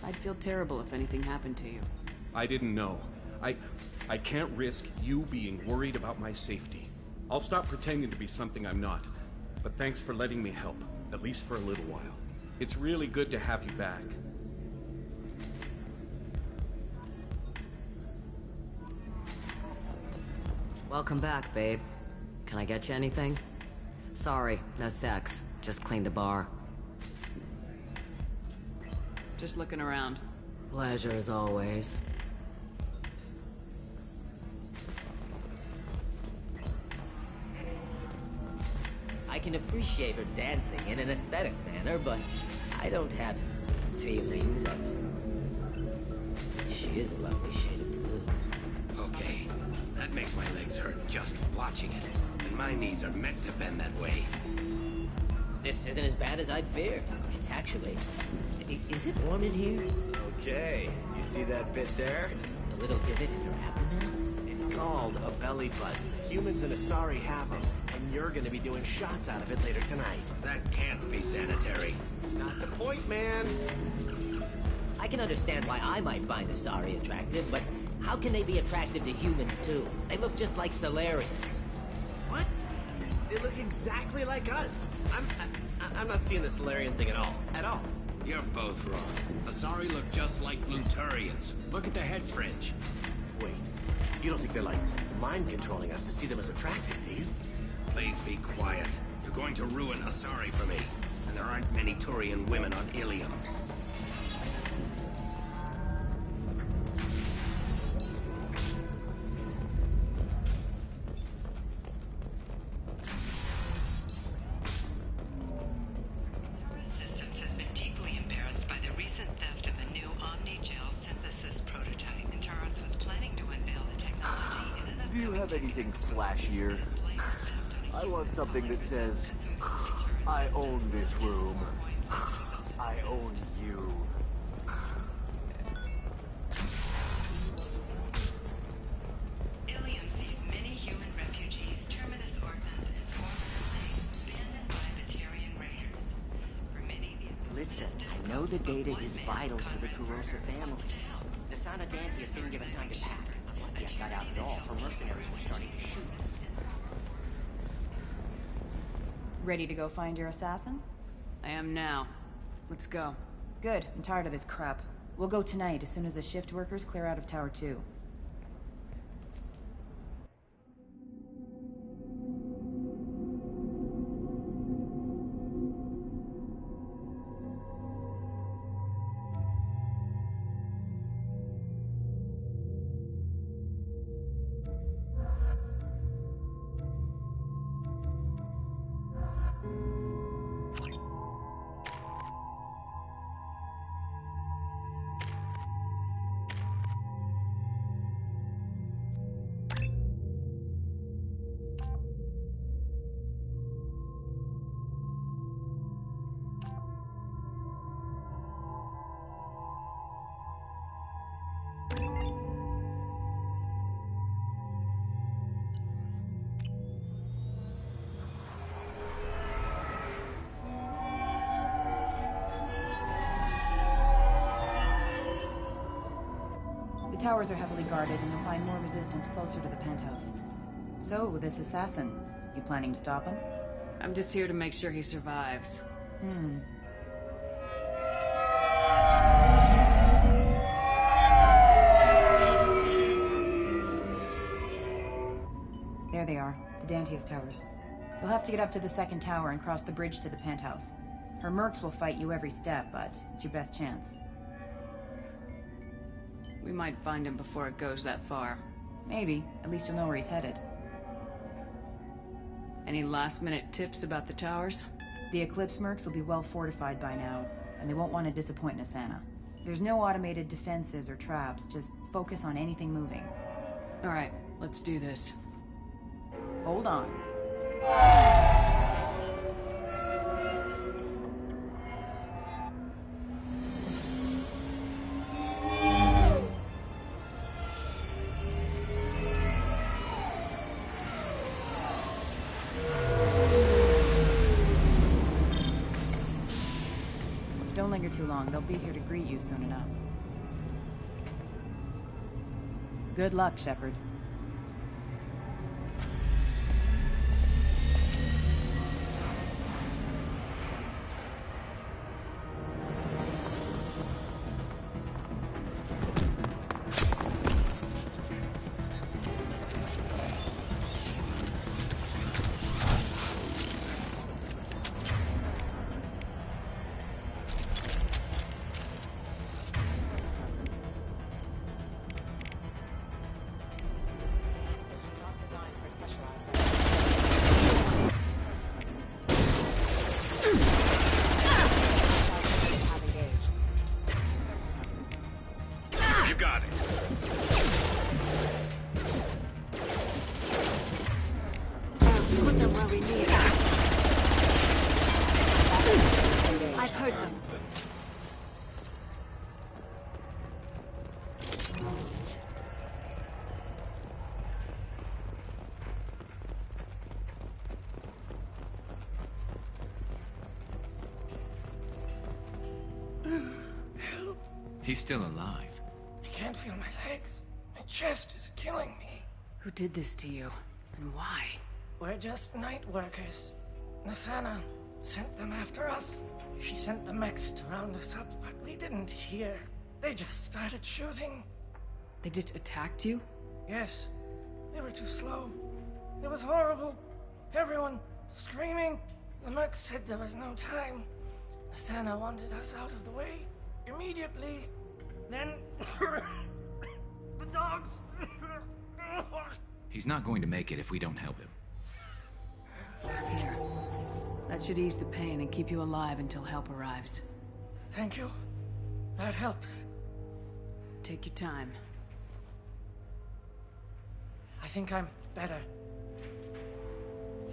I'd feel terrible if anything happened to you. I didn't know. I can't risk you being worried about my safety. I'll stop pretending to be something I'm not. But thanks for letting me help, at least for a little while. It's really good to have you back. Welcome back, babe. Can I get you anything? Sorry, no sex. Just cleaned the bar. Just looking around. Pleasure as always. I can appreciate her dancing in an aesthetic manner, but I don't have feelings of... She is a lovely shade of blue. Okay, that makes my legs hurt just watching it. And my knees are meant to bend that way. This isn't as bad as I'd feared. It's actually... Is it warm in here? Okay, you see that bit there? The little divot in her abdomen? It's called a belly button. Humans in Asari have them, and you're gonna be doing shots out of it later tonight. That can't be sanitary. Not the point, man. I can understand why I might find Asari attractive, but how can they be attractive to humans, too? They look just like Solarians. What? They look exactly like us. I'm not seeing the Solarian thing at all. At all. You're both wrong. Asari look just like Bluturians. Look at the head fringe. Wait, you don't think they're like mind controlling us to see them as attractive, do you? Please be quiet. You're going to ruin Asari for me. And there aren't many Turian women on Ilium. Systems has been deeply embarrassed by the recent theft of a new Omni-Gel synthesis prototype. And Taurus was planning to unveil the technology in an Do you have anything flashier? I want something that says, I own this room. I own you. Ilium sees many human refugees, terminus orphans, and former slaves abandoned by Batarian raiders. For many, Listen, I know the data is vital to the Kurosa family. Nasana Dantius didn't give us time to pack. Lucky I got out at all, for mercenaries were starting to shoot. Ready to go find your assassin? I am now. Let's go. Good. I'm tired of this crap. We'll go tonight as soon as the shift workers clear out of Tower 2. The towers are heavily guarded, and you'll find more resistance closer to the penthouse. So, this assassin, you planning to stop him? I'm just here to make sure he survives. There they are, the Dantius towers. You'll have to get up to the second tower and cross the bridge to the penthouse. Her mercs will fight you every step, but it's your best chance. We might find him before it goes that far. Maybe. At least you'll know where he's headed. Any last-minute tips about the towers? The Eclipse mercs will be well fortified by now, and they won't want to disappoint Nasana. There's no automated defenses or traps, just focus on anything moving. Alright, let's do this. Hold on. Don't linger too long. They'll be here to greet you soon enough. Good luck, Shepard. You got it. Put them where we need them. I've heard them. He's still alive. I can't feel my legs. My chest is killing me. Who did this to you? And why? We're just night workers. Nasana sent them after us. She sent the mechs to round us up, but we didn't hear. They just started shooting. They just attacked you? Yes. They were too slow. It was horrible. Everyone screaming. The merc said there was no time. Asana wanted us out of the way immediately. Then the dogs. He's not going to make it if we don't help him. Here. That should ease the pain and keep you alive until help arrives. Thank you. That helps. Take your time. I think I'm better.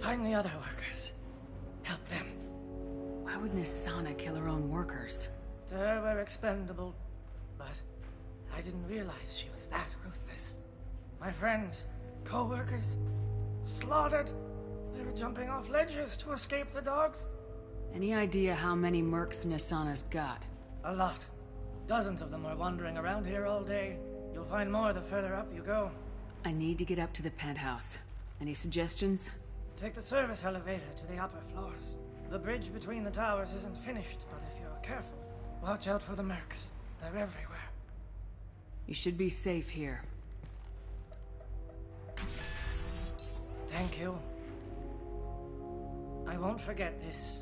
Find the other workers. Help them. Why would Nisana kill her own workers? To her, we're expendable. But I didn't realize she was that ruthless. My friends, co-workers, slaughtered. They were jumping off ledges to escape the dogs. Any idea how many mercs Nisana's got? A lot. Dozens of them are wandering around here all day. You'll find more the further up you go. I need to get up to the penthouse. Any suggestions? Take the service elevator to the upper floors. The bridge between the towers isn't finished, but if you're careful, watch out for the mercs. They're everywhere. You should be safe here. Thank you. I won't forget this.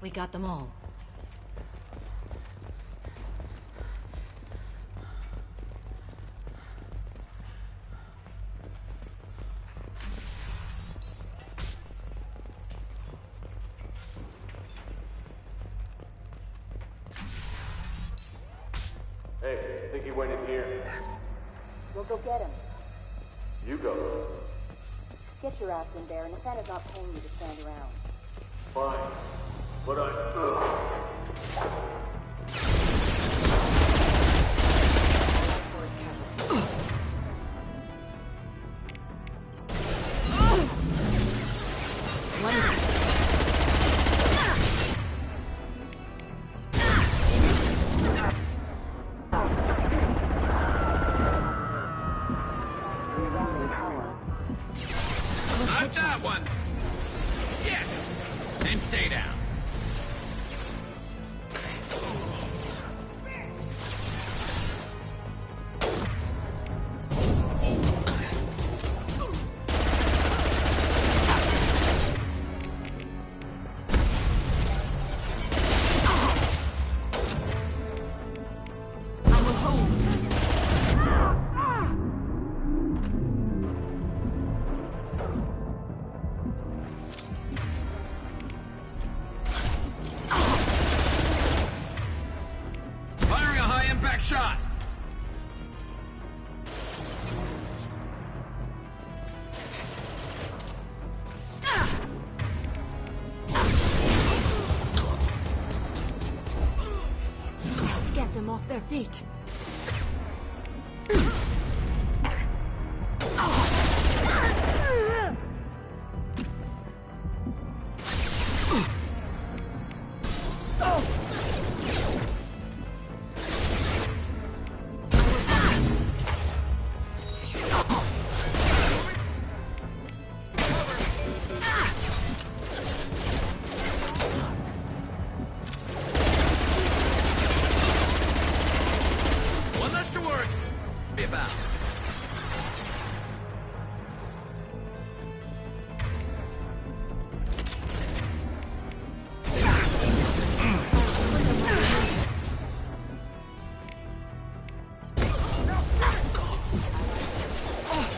We got them all. Hey, I think he went in here. We'll go get him. You go. Get your ass in there, and Nathana's not paying you to stand around. Fine. But Not that one! Yes! And stay down. Firing a high-impact shot! Get them off their feet. One less to worry about.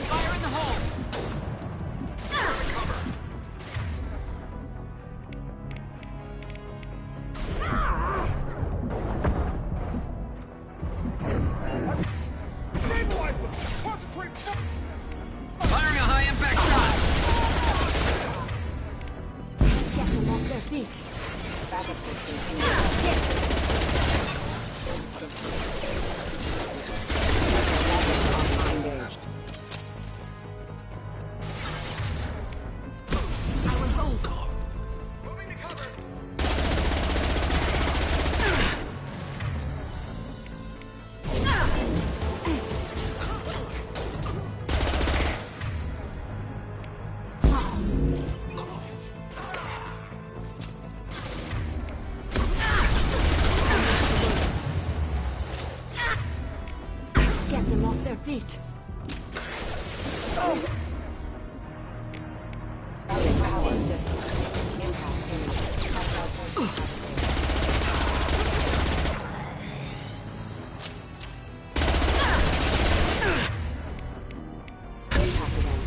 Fire in the hole! Stabilize them! Concentrate! Firing a high-impact shot! Get them off their feet. Engaged. I will hold. Moving to cover! Get them off their feet. Power system. Impact image. Impact event.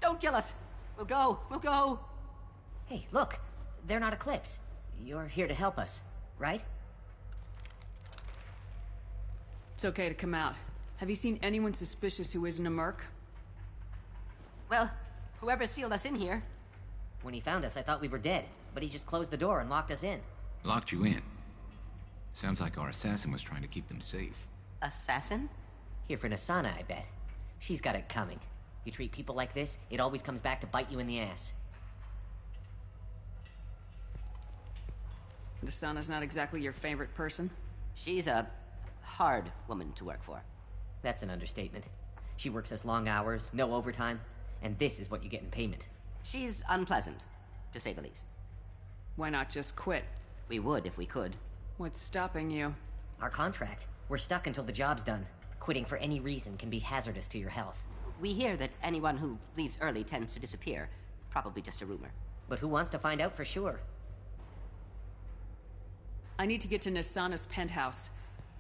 Don't kill us! We'll go! We'll go! Hey, look! They're not Eclipse. You're here to help us, right? It's okay to come out. Have you seen anyone suspicious who isn't a merc? Well, whoever sealed us in here. When he found us, I thought we were dead, but he just closed the door and locked us in. Locked you in? Sounds like our assassin was trying to keep them safe. Assassin? Here for Nasana, I bet. She's got it coming. You treat people like this, it always comes back to bite you in the ass. Nasana's not exactly your favorite person? She's a hard woman to work for. That's an understatement. She works us long hours, no overtime, and this is what you get in payment. She's unpleasant, to say the least. Why not just quit? We would if we could. What's stopping you? Our contract. We're stuck until the job's done. Quitting for any reason can be hazardous to your health. We hear that anyone who leaves early tends to disappear. Probably just a rumor. But who wants to find out for sure? I need to get to Nasana's penthouse.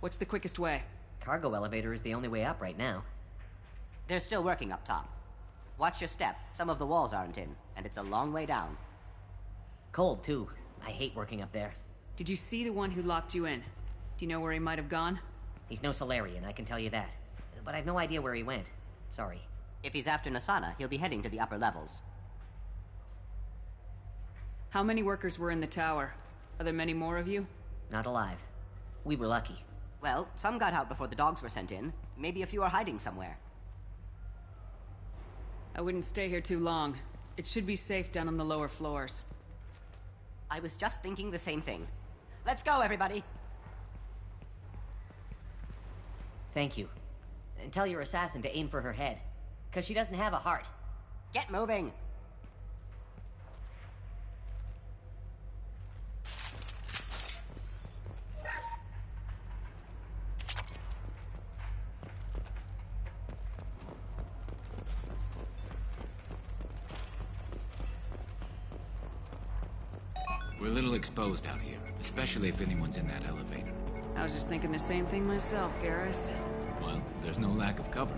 What's the quickest way? Cargo elevator is the only way up right now. They're still working up top. Watch your step. Some of the walls aren't in, and it's a long way down. Cold, too. I hate working up there. Did you see the one who locked you in? Do you know where he might have gone? He's no Solarian, I can tell you that. But I've no idea where he went. Sorry. If he's after Nasana, he'll be heading to the upper levels. How many workers were in the tower? Are there many more of you? Not alive. We were lucky. Well, some got out before the dogs were sent in. Maybe a few are hiding somewhere. I wouldn't stay here too long. It should be safe down on the lower floors. I was just thinking the same thing. Let's go, everybody! Thank you. And tell your assassin to aim for her head. Because she doesn't have a heart. Get moving! We're a little exposed out here, especially if anyone's in that elevator. I was just thinking the same thing myself, Garrus. Well, there's no lack of cover.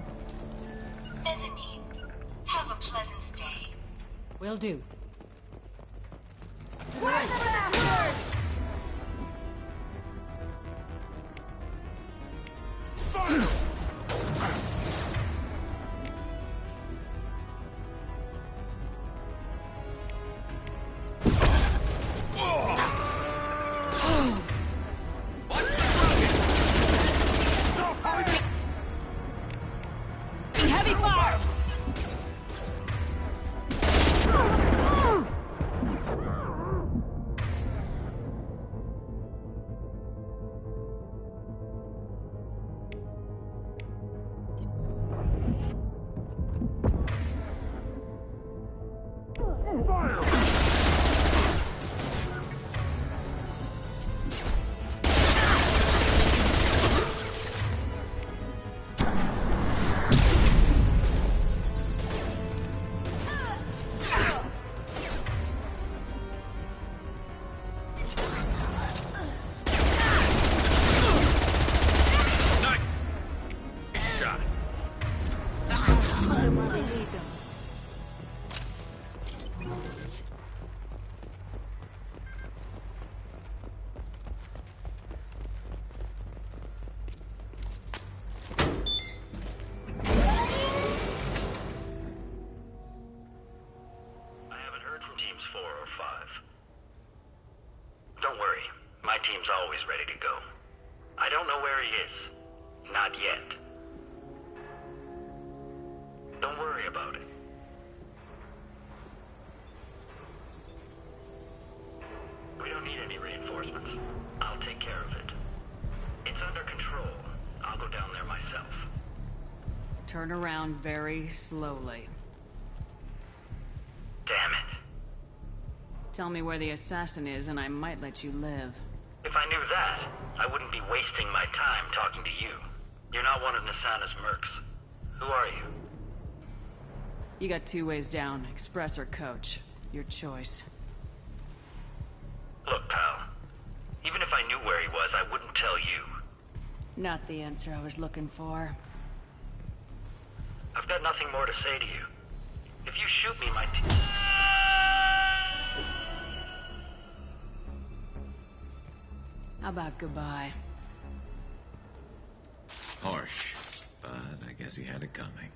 Mezzanine, have a pleasant stay. Will do. Where's the bastard? Heavy fire! Teams 4 or 5. Don't worry, my team's always ready to go. I don't know where he is. Not yet. Don't worry about it. We don't need any reinforcements. I'll take care of it. It's under control. I'll go down there myself. Turn around very slowly. Damn it. Tell me where the assassin is and I might let you live. If I knew that, I wouldn't be wasting my time talking to you. You're not one of Nasana's mercs. Who are you? You got 2 ways down, express or coach. Your choice. Look, pal. Even if I knew where he was, I wouldn't tell you. Not the answer I was looking for. I've got nothing more to say to you. If you about goodbye? Harsh, but I guess he had it coming.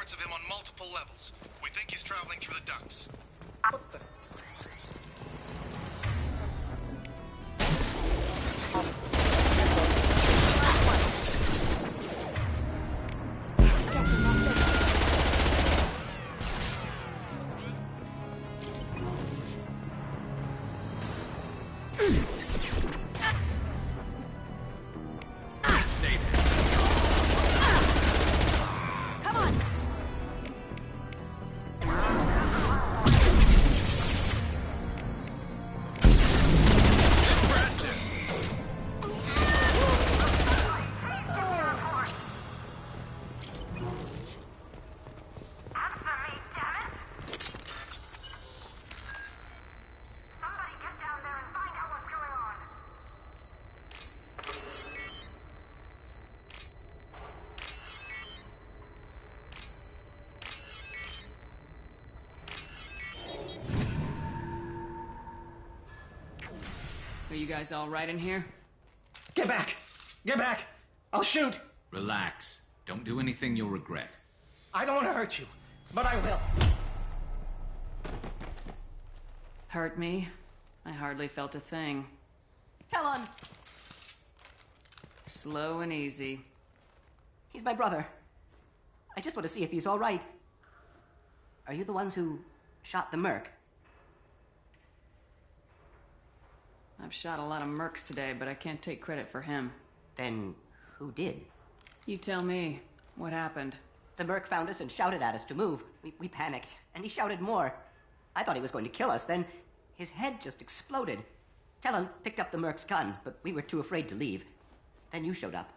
Of him on multiple levels. We think he's traveling through the ducts. Are you guys all right in here? Get back! Get back! I'll shoot! Relax. Don't do anything you'll regret. I don't want to hurt you, but I will. Hurt me? I hardly felt a thing. Talon! Slow and easy. He's my brother. I just want to see if he's all right. Are you the ones who shot the merc? I've shot a lot of mercs today, but I can't take credit for him. Then who did? You tell me. What happened? The merc found us and shouted at us to move. We panicked, and he shouted more. I thought he was going to kill us, then his head just exploded. Talon picked up the merc's gun, but we were too afraid to leave. Then you showed up.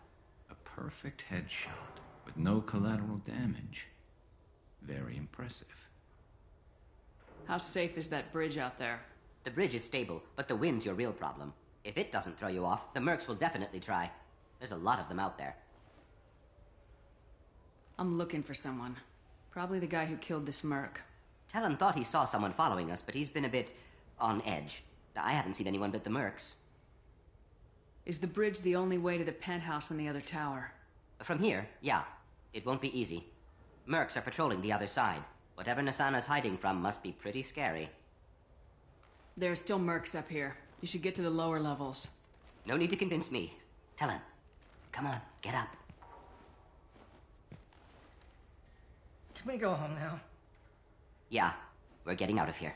A perfect headshot with no collateral damage. Very impressive. How safe is that bridge out there? The bridge is stable, but the wind's your real problem. If it doesn't throw you off, the mercs will definitely try. There's a lot of them out there. I'm looking for someone. Probably the guy who killed this merc. Talon thought he saw someone following us, but he's been a bit on edge. I haven't seen anyone but the mercs. Is the bridge the only way to the penthouse in the other tower? From here, yeah. It won't be easy. Mercs are patrolling the other side. Whatever Nasana's hiding from must be pretty scary. There are still mercs up here. You should get to the lower levels. No need to convince me. Talon, come on, get up. Can we go home now? Yeah, we're getting out of here.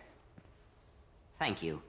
Thank you.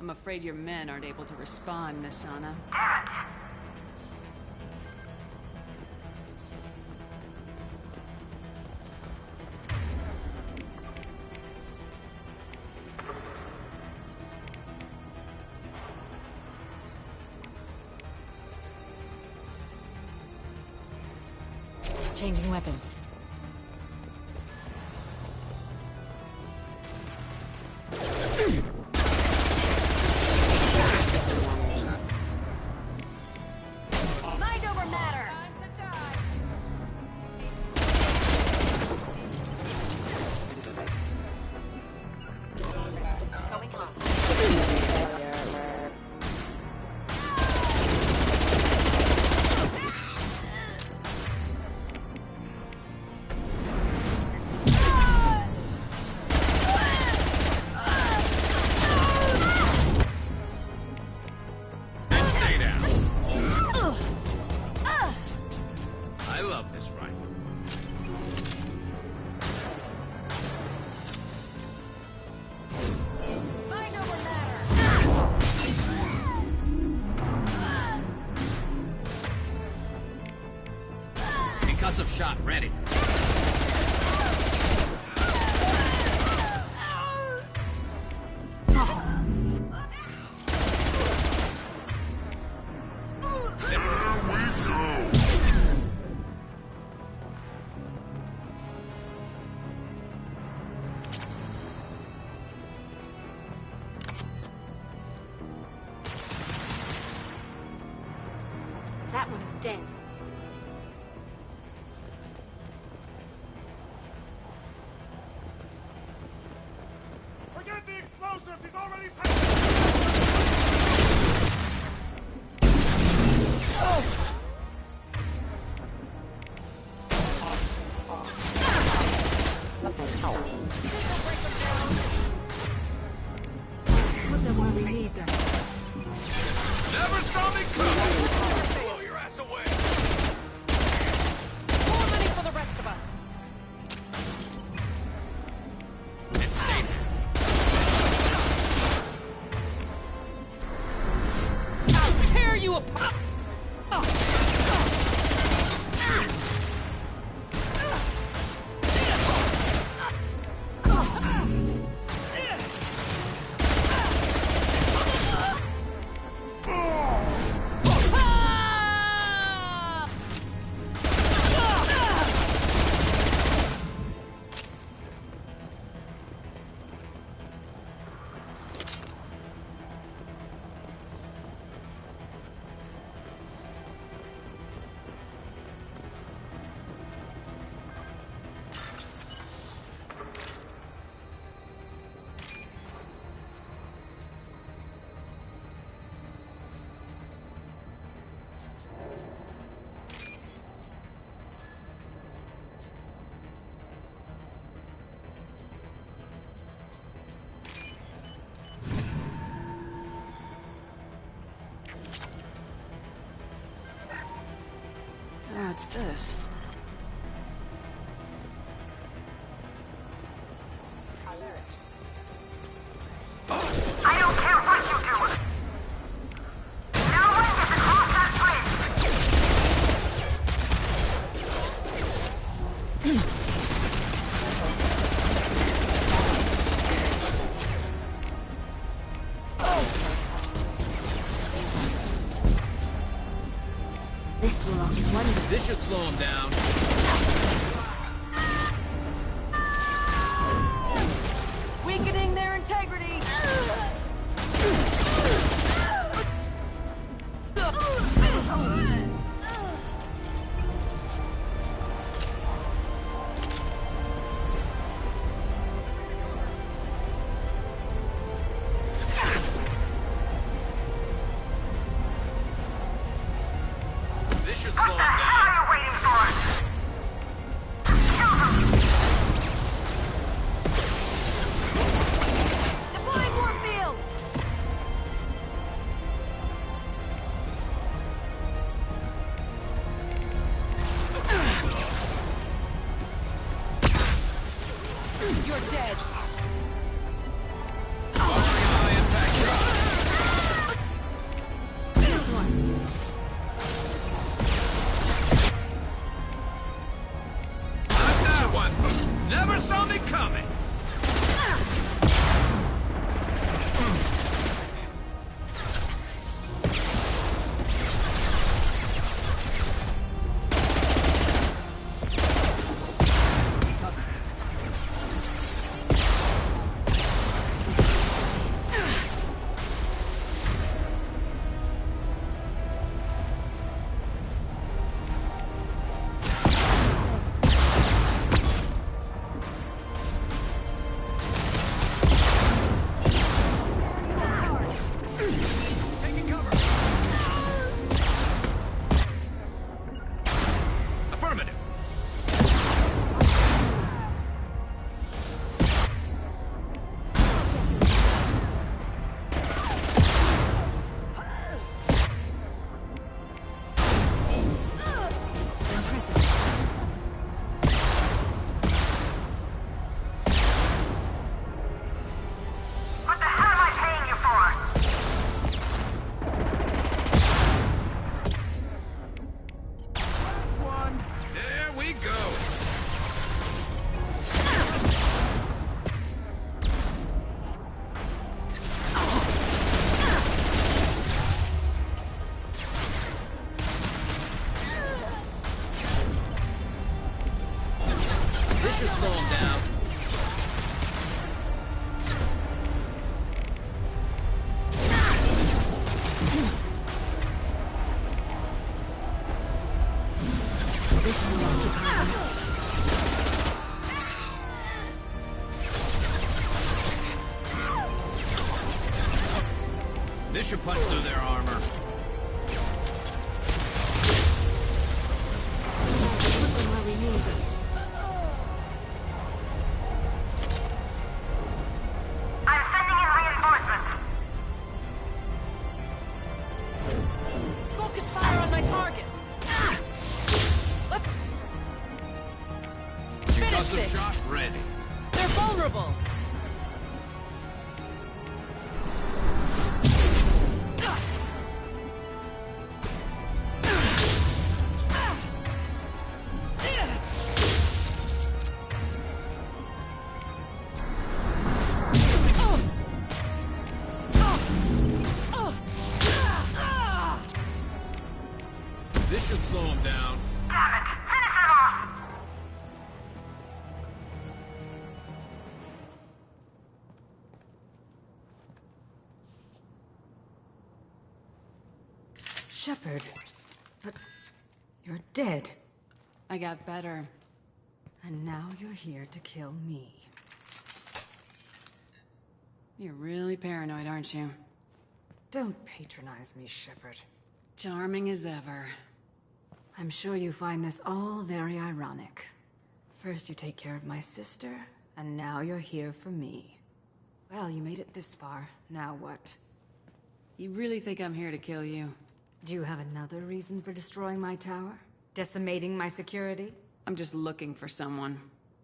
I'm afraid your men aren't able to respond, Nasana. Damn it! Changing weapon. Ready. That one is dead. Forget the explosives! He's already Put them where we need them. Never saw me coming! Blow your ass away! More money for the rest of us. And stay there. I'll tear you apart. What's this? I don't care what you do! No one gets across that This will lock one. This should slow him down. Weakening their integrity. This should slow him down. Deploying Warfield. You're dead. Not that one! Never saw me coming! This should slow him down. This should punch through their armor. I'm sending in reinforcements. Focus fire on my target! Let's Concussive this. shot ready. They're vulnerable! This should slow him down. Damn it! Finish him off! Shepard. But you're dead. I got better. And now you're here to kill me. You're really paranoid, aren't you? Don't patronize me, Shepard. Charming as ever. I'm sure you find this all very ironic. First you take care of my sister, and now you're here for me. Well, you made it this far. Now what? You really think I'm here to kill you? Do you have another reason for destroying my tower? Decimating my security? I'm just looking for someone.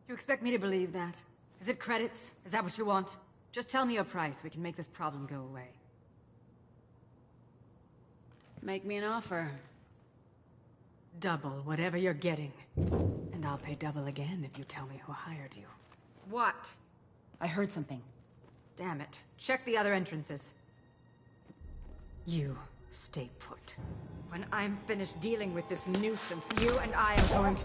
You expect me to believe that? Is it credits? Is that what you want? Just tell me your price. We can make this problem go away. Make me an offer. Double whatever you're getting. And I'll pay double again if you tell me who hired you. What? I heard something. Damn it. Check the other entrances. You stay put. When I'm finished dealing with this nuisance, you and I are going to...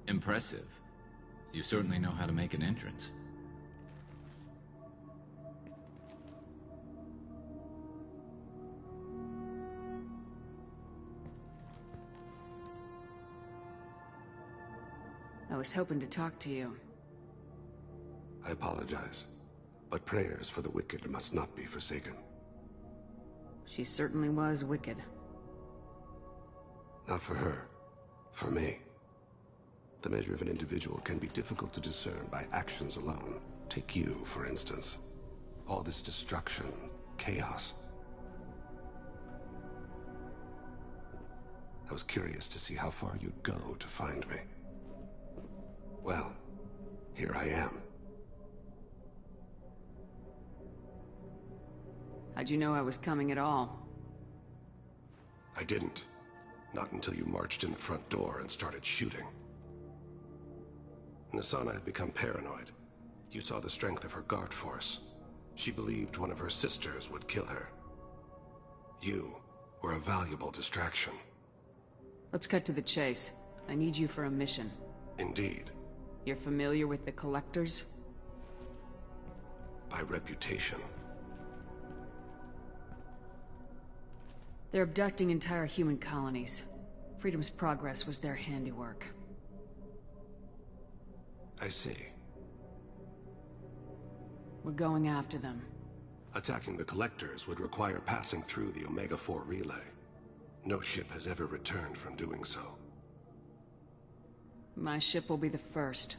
Impressive. You certainly know how to make an entrance. I was hoping to talk to you. I apologize, but prayers for the wicked must not be forsaken. She certainly was wicked. Not for her, for me. The measure of an individual can be difficult to discern by actions alone. Take you, for instance. All this destruction, chaos. I was curious to see how far you'd go to find me. Well, here I am. How'd you know I was coming at all? I didn't. Not until you marched in the front door and started shooting. Nasana had become paranoid. You saw the strength of her guard force. She believed one of her sisters would kill her. You were a valuable distraction. Let's cut to the chase. I need you for a mission. Indeed. You're familiar with the Collectors? By reputation. They're abducting entire human colonies. Freedom's Progress was their handiwork. I see. We're going after them. Attacking the Collectors would require passing through the Omega-4 relay. No ship has ever returned from doing so. My ship will be the first.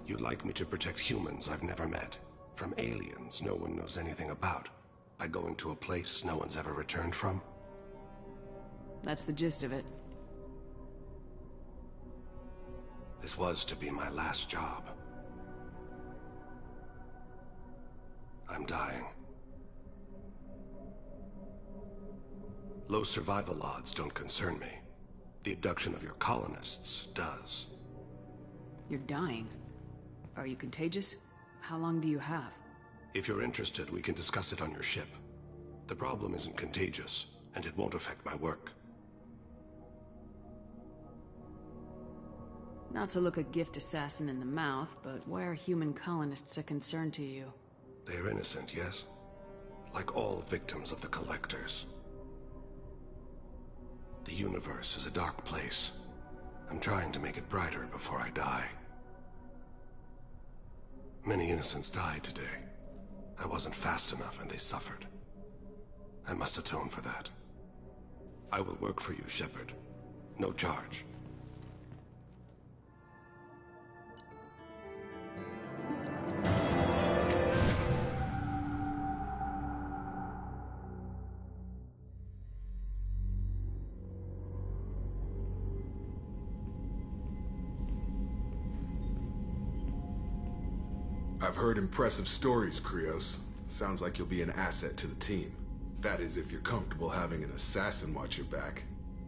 You'd like me to protect humans I've never met, from aliens no one knows anything about, by going to a place no one's ever returned from? That's the gist of it. This was to be my last job. I'm dying. Low survival odds don't concern me. The abduction of your colonists does. You're dying. Are you contagious? How long do you have? If you're interested, we can discuss it on your ship. The problem isn't contagious, and it won't affect my work. Not to look a gift assassin in the mouth, but why are human colonists a concern to you? They're innocent, yes? Like all victims of the Collectors. The universe is a dark place. I'm trying to make it brighter before I die. Many innocents died today. I wasn't fast enough and they suffered. I must atone for that. I will work for you, Shepard. No charge. I've heard impressive stories, Krios. Sounds like you'll be an asset to the team. That is, if you're comfortable having an assassin watch your back.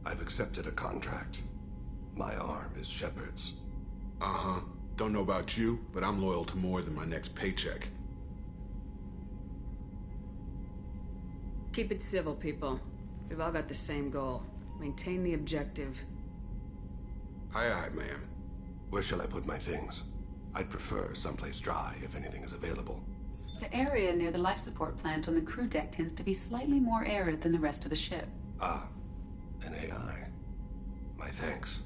I've accepted a contract. My arm is Shepard's. Uh-huh. Don't know about you, but I'm loyal to more than my next paycheck. Keep it civil, people. We've all got the same goal. Maintain the objective. Aye, aye, ma'am. Where shall I put my things? I'd prefer someplace dry if anything is available. The area near the life support plant on the crew deck tends to be slightly more arid than the rest of the ship. Ah, an AI. My thanks.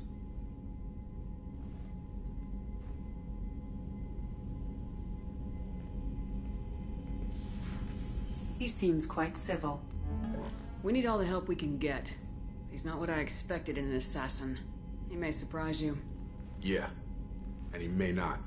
He seems quite civil. We need all the help we can get. He's not what I expected in an assassin. He may surprise you. Yeah, and he may not.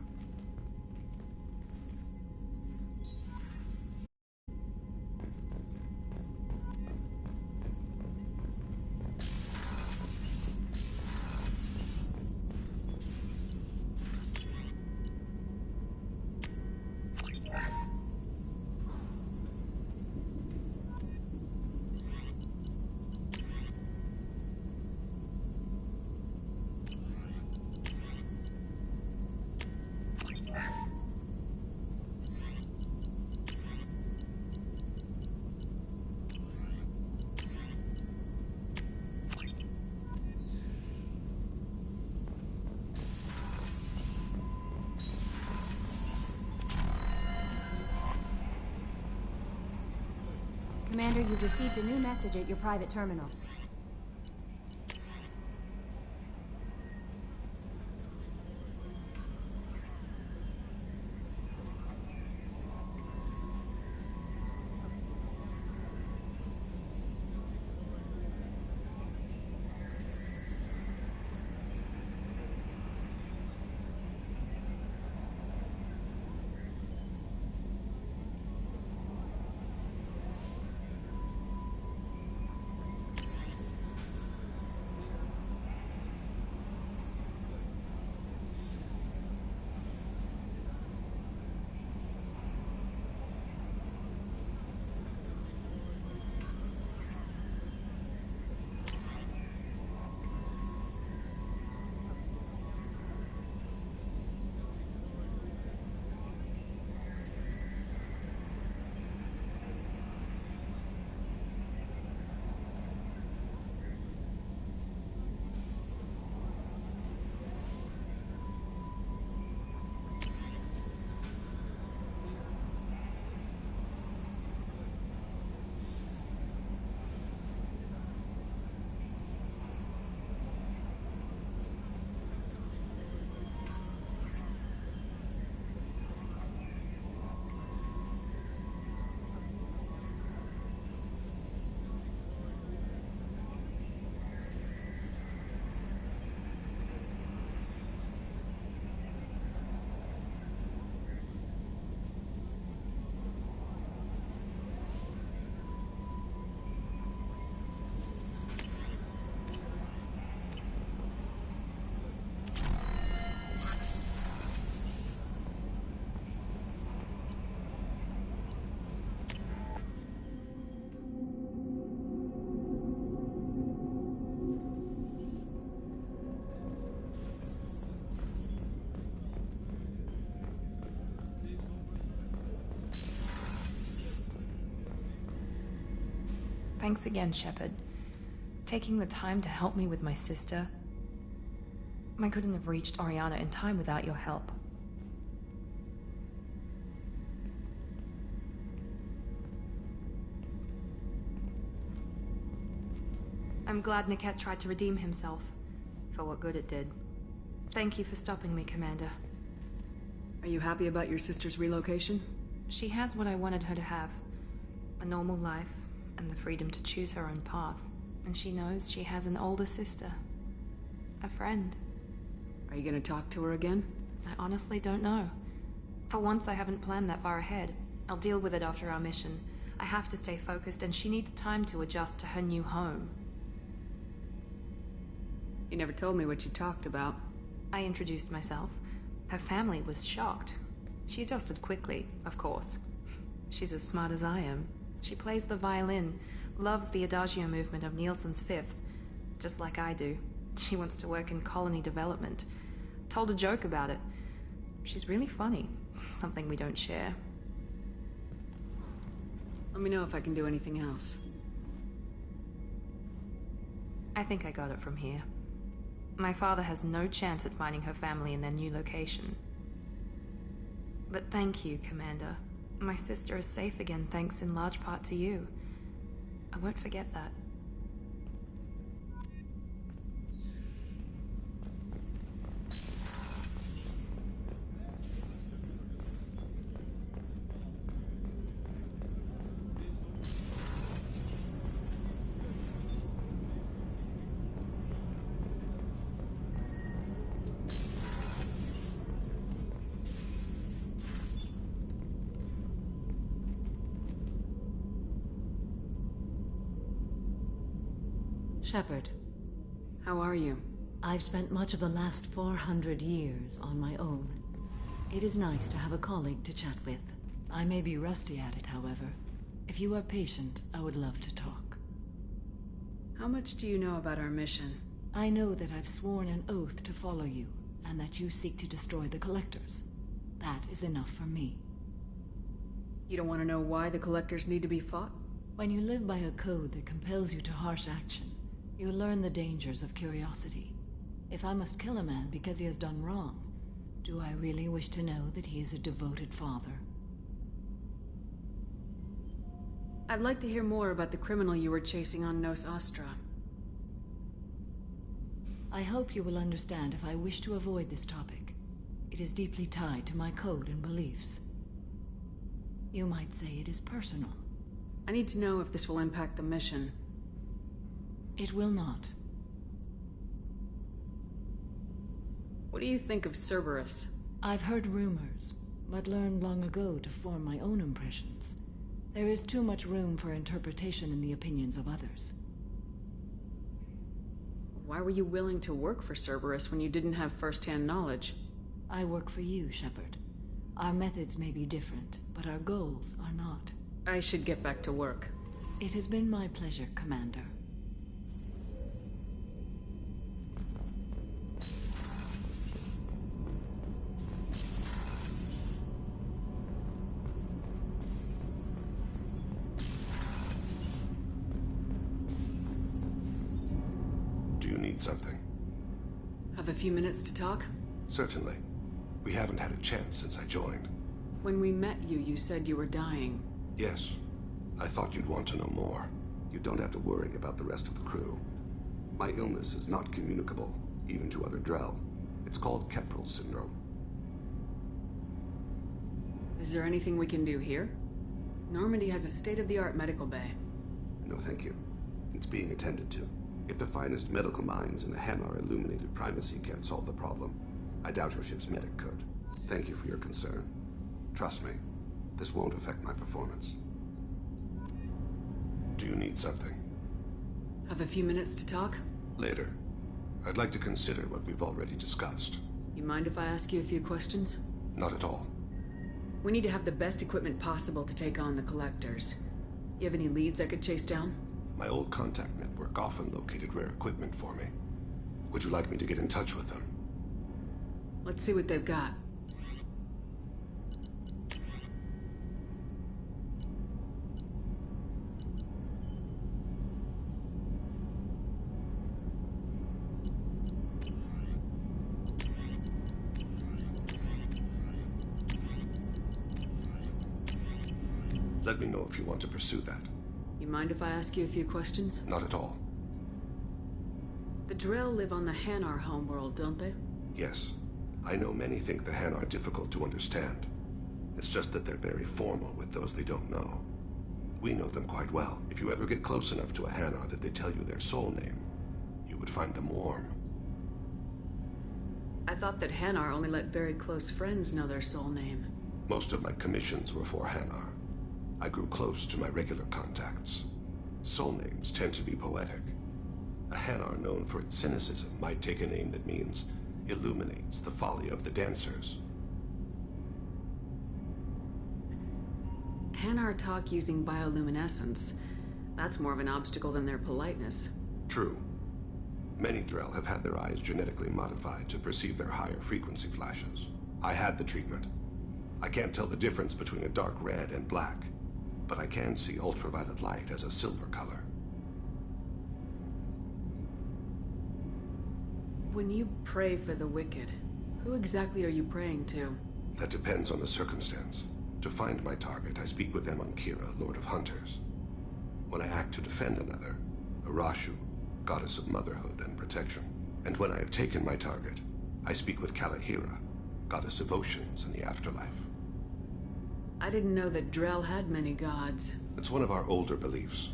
Commander, you've received a new message at your private terminal. Thanks again, Shepard. Taking the time to help me with my sister. I couldn't have reached Oriana in time without your help. I'm glad Niket tried to redeem himself, for what good it did. Thank you for stopping me, Commander. Are you happy about your sister's relocation? She has what I wanted her to have. A normal life, and the freedom to choose her own path. And she knows she has an older sister. A friend. Are you gonna talk to her again? I honestly don't know. For once, I haven't planned that far ahead. I'll deal with it after our mission. I have to stay focused, and she needs time to adjust to her new home. You never told me what you talked about. I introduced myself. Her family was shocked. She adjusted quickly, of course. She's as smart as I am. She plays the violin, loves the Adagio movement of Nielsen's Fifth, just like I do. She wants to work in colony development. Told a joke about it. She's really funny. Something we don't share. Let me know if I can do anything else. I think I got it from here. My father has no chance at finding her family in their new location. But thank you, Commander. My sister is safe again thanks in large part to you. I won't forget that. Shepard. How are you? I've spent much of the last 400 years on my own. It is nice to have a colleague to chat with. I may be rusty at it, however. If you are patient, I would love to talk. How much do you know about our mission? I know that I've sworn an oath to follow you, and that you seek to destroy the Collectors. That is enough for me. You don't want to know why the Collectors need to be fought? When you live by a code that compels you to harsh action, you learn the dangers of curiosity. If I must kill a man because he has done wrong, do I really wish to know that he is a devoted father? I'd like to hear more about the criminal you were chasing on Nos Astra. I hope you will understand if I wish to avoid this topic. It is deeply tied to my code and beliefs. You might say it is personal. I need to know if this will impact the mission. It will not. What do you think of Cerberus? I've heard rumors, but learned long ago to form my own impressions. There is too much room for interpretation in the opinions of others. Why were you willing to work for Cerberus when you didn't have first-hand knowledge? I work for you, Shepard. Our methods may be different, but our goals are not. I should get back to work. It has been my pleasure, Commander. Do you need something? Have a few minutes to talk? Certainly. We haven't had a chance since I joined. When we met you, you said you were dying. Yes. I thought you'd want to know more. You don't have to worry about the rest of the crew. My illness is not communicable, even to other Drell. It's called Keprel syndrome. Is there anything we can do here? Normandy has a state-of-the-art medical bay. No, thank you. It's being attended to. If the finest medical minds in the Hanar illuminated primacy can't solve the problem, I doubt your ship's medic could. Thank you for your concern. Trust me, this won't affect my performance. Do you need something? Have a few minutes to talk? Later. I'd like to consider what we've already discussed. You mind if I ask you a few questions? Not at all. We need to have the best equipment possible to take on the Collectors. You have any leads I could chase down? My old contact network often located rare equipment for me. Would you like me to get in touch with them? Let's see what they've got. Let me know if you want to pursue that. You mind if I ask you a few questions? Not at all. The Drell live on the Hanar homeworld, don't they? Yes. I know many think the Han are difficult to understand. It's just that they're very formal with those they don't know. We know them quite well. If you ever get close enough to a Hanar that they tell you their soul name, you would find them warm. I thought that Hanar only let very close friends know their soul name. Most of my commissions were for Hanar. I grew close to my regular contacts. Soul names tend to be poetic. A Hanar known for its cynicism might take a name that means illuminates the folly of the dancers. Hanar talk using bioluminescence. That's more of an obstacle than their politeness. True. Many Drell have had their eyes genetically modified to perceive their higher frequency flashes. I had the treatment. I can't tell the difference between a dark red and black, but I can see ultraviolet light as a silver color. When you pray for the wicked, who exactly are you praying to? That depends on the circumstance. To find my target, I speak with them on Kira, Lord of Hunters. When I act to defend another, Arashu, goddess of motherhood and protection. And when I have taken my target, I speak with Kalahira, goddess of oceans and the afterlife. I didn't know that Drell had many gods. It's one of our older beliefs.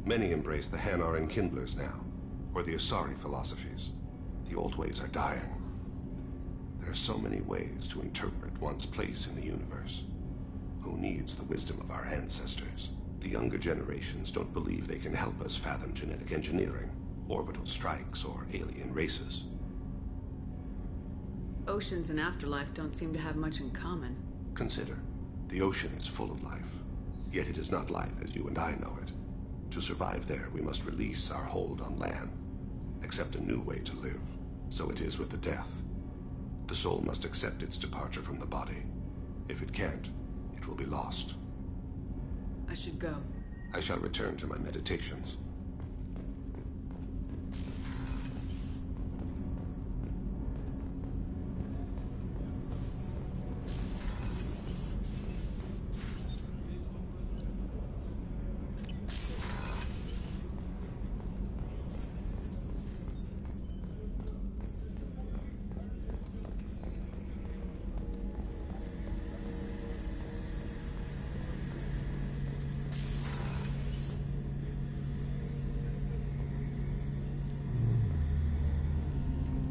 Many embrace the Hanar and Kindlers now, or the Asari philosophies. The old ways are dying. There are so many ways to interpret one's place in the universe. Who needs the wisdom of our ancestors? The younger generations don't believe they can help us fathom genetic engineering, orbital strikes, or alien races. Oceans and afterlife don't seem to have much in common. Consider, the ocean is full of life, yet it is not life as you and I know it. To survive there, we must release our hold on land, accept a new way to live. So it is with the death. The soul must accept its departure from the body. If it can't, it will be lost. I should go. I shall return to my meditations.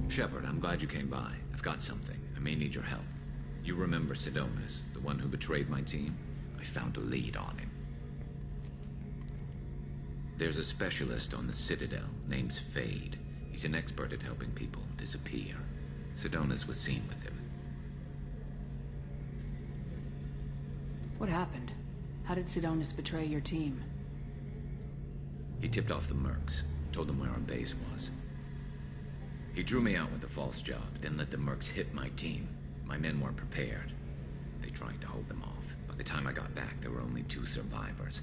Shepard, I'm glad you came by. I've got something. I may need your help. You remember Sidonis, the one who betrayed my team? I found a lead on him. There's a specialist on the Citadel, named Fade. He's an expert at helping people disappear. Sidonis was seen with him. What happened? How did Sidonis betray your team? He tipped off the mercs, told them where our base was. He drew me out with a false job, then let the mercs hit my team. My men weren't prepared. They tried to hold them off. By the time I got back, there were only 2 survivors.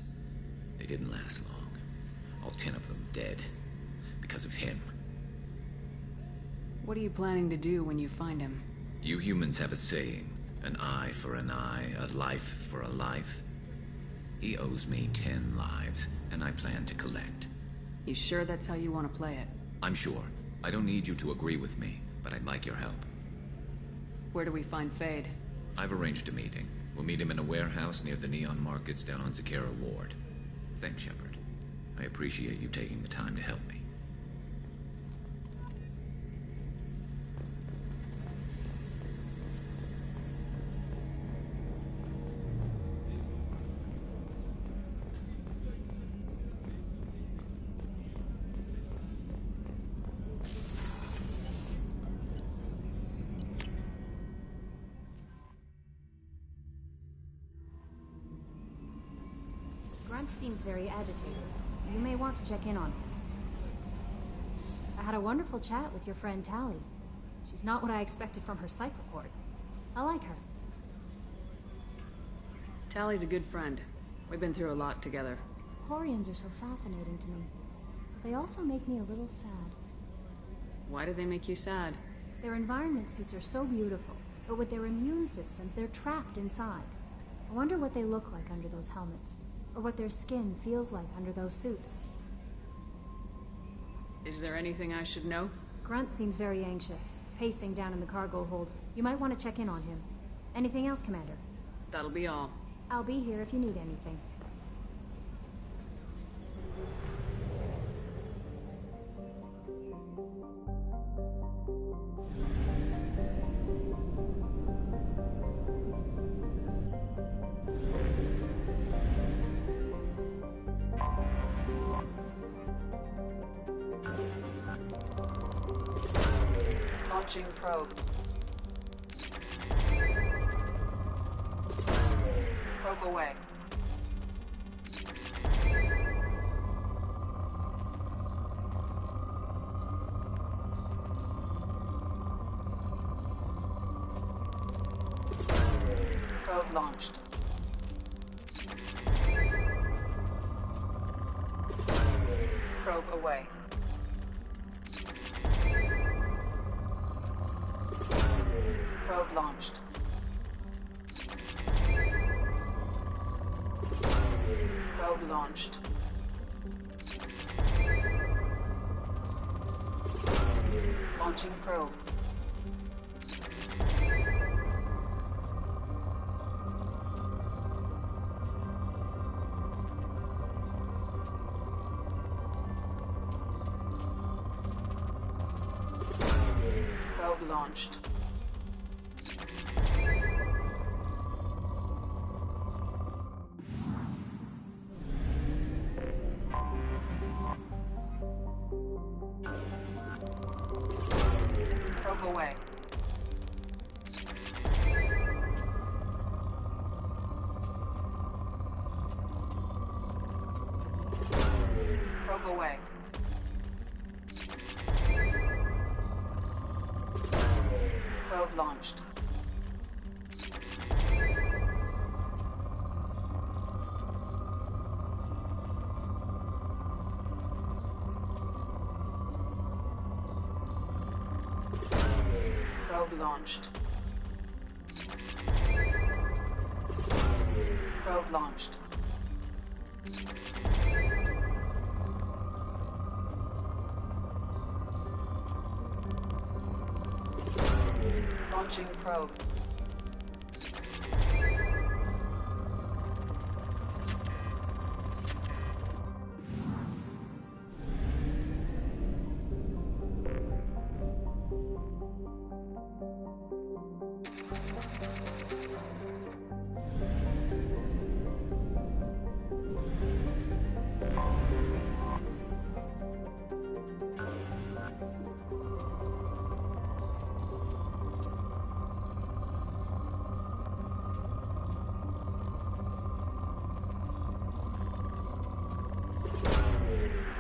They didn't last long. All 10 of them dead. Because of him. What are you planning to do when you find him? You humans have a saying. An eye for an eye, a life for a life. He owes me 10 lives, and I plan to collect. You sure that's how you want to play it? I'm sure. I don't need you to agree with me, but I'd like your help. Where do we find Fade? I've arranged a meeting. We'll meet him in a warehouse near the Neon Markets down on Zakera Ward. Thanks, Shepard. I appreciate you taking the time to help me. Grunt seems very agitated. You may want to check in on him. I had a wonderful chat with your friend Tally. She's not what I expected from her psych report. I like her. Tally's a good friend. We've been through a lot together. Quarians are so fascinating to me, but they also make me a little sad. Why do they make you sad? Their environment suits are so beautiful, but with their immune systems, they're trapped inside. I wonder what they look like under those helmets, or what their skin feels like under those suits. Is there anything I should know? Grunt seems very anxious, pacing down in the cargo hold. You might want to check in on him. Anything else, Commander? That'll be all. I'll be here if you need anything. Launching probe. Probe away. Probe launched. Probe away. Probe launched. Probe launched. Launching probe. Probe launched. Probe away. Probe away. Probe launched. Probe launched. Probe launched. Launching probe.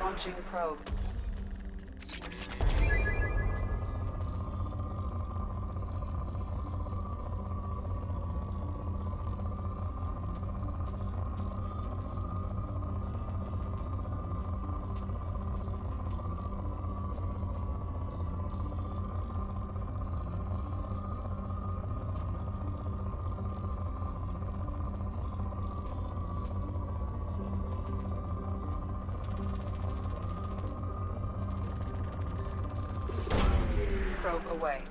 Launching probe. Probe away.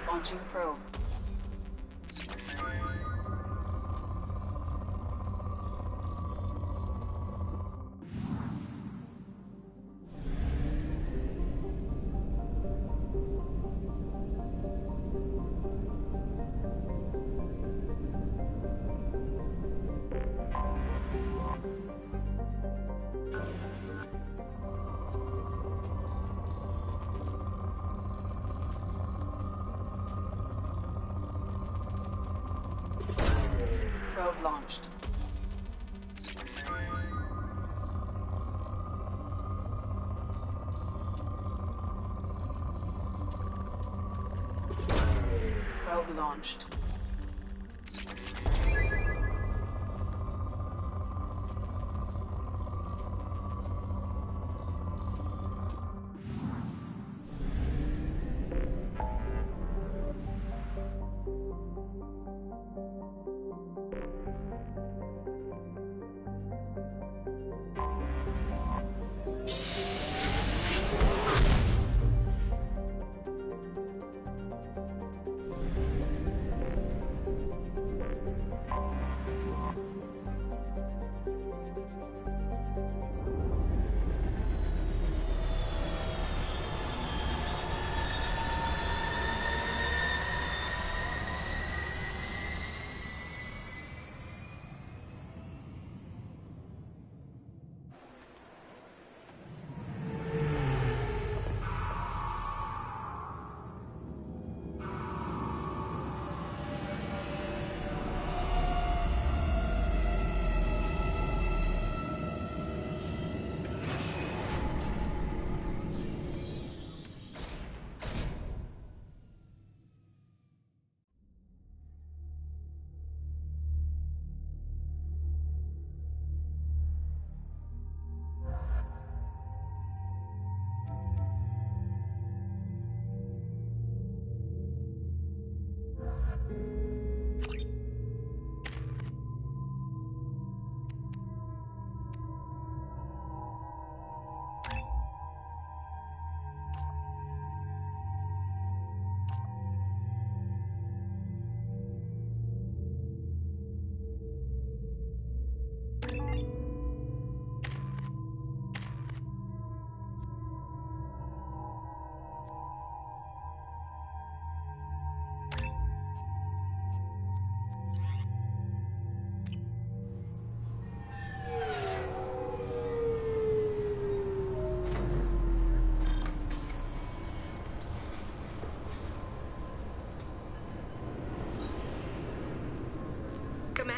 Launching probe. Probe launched. Probe launched.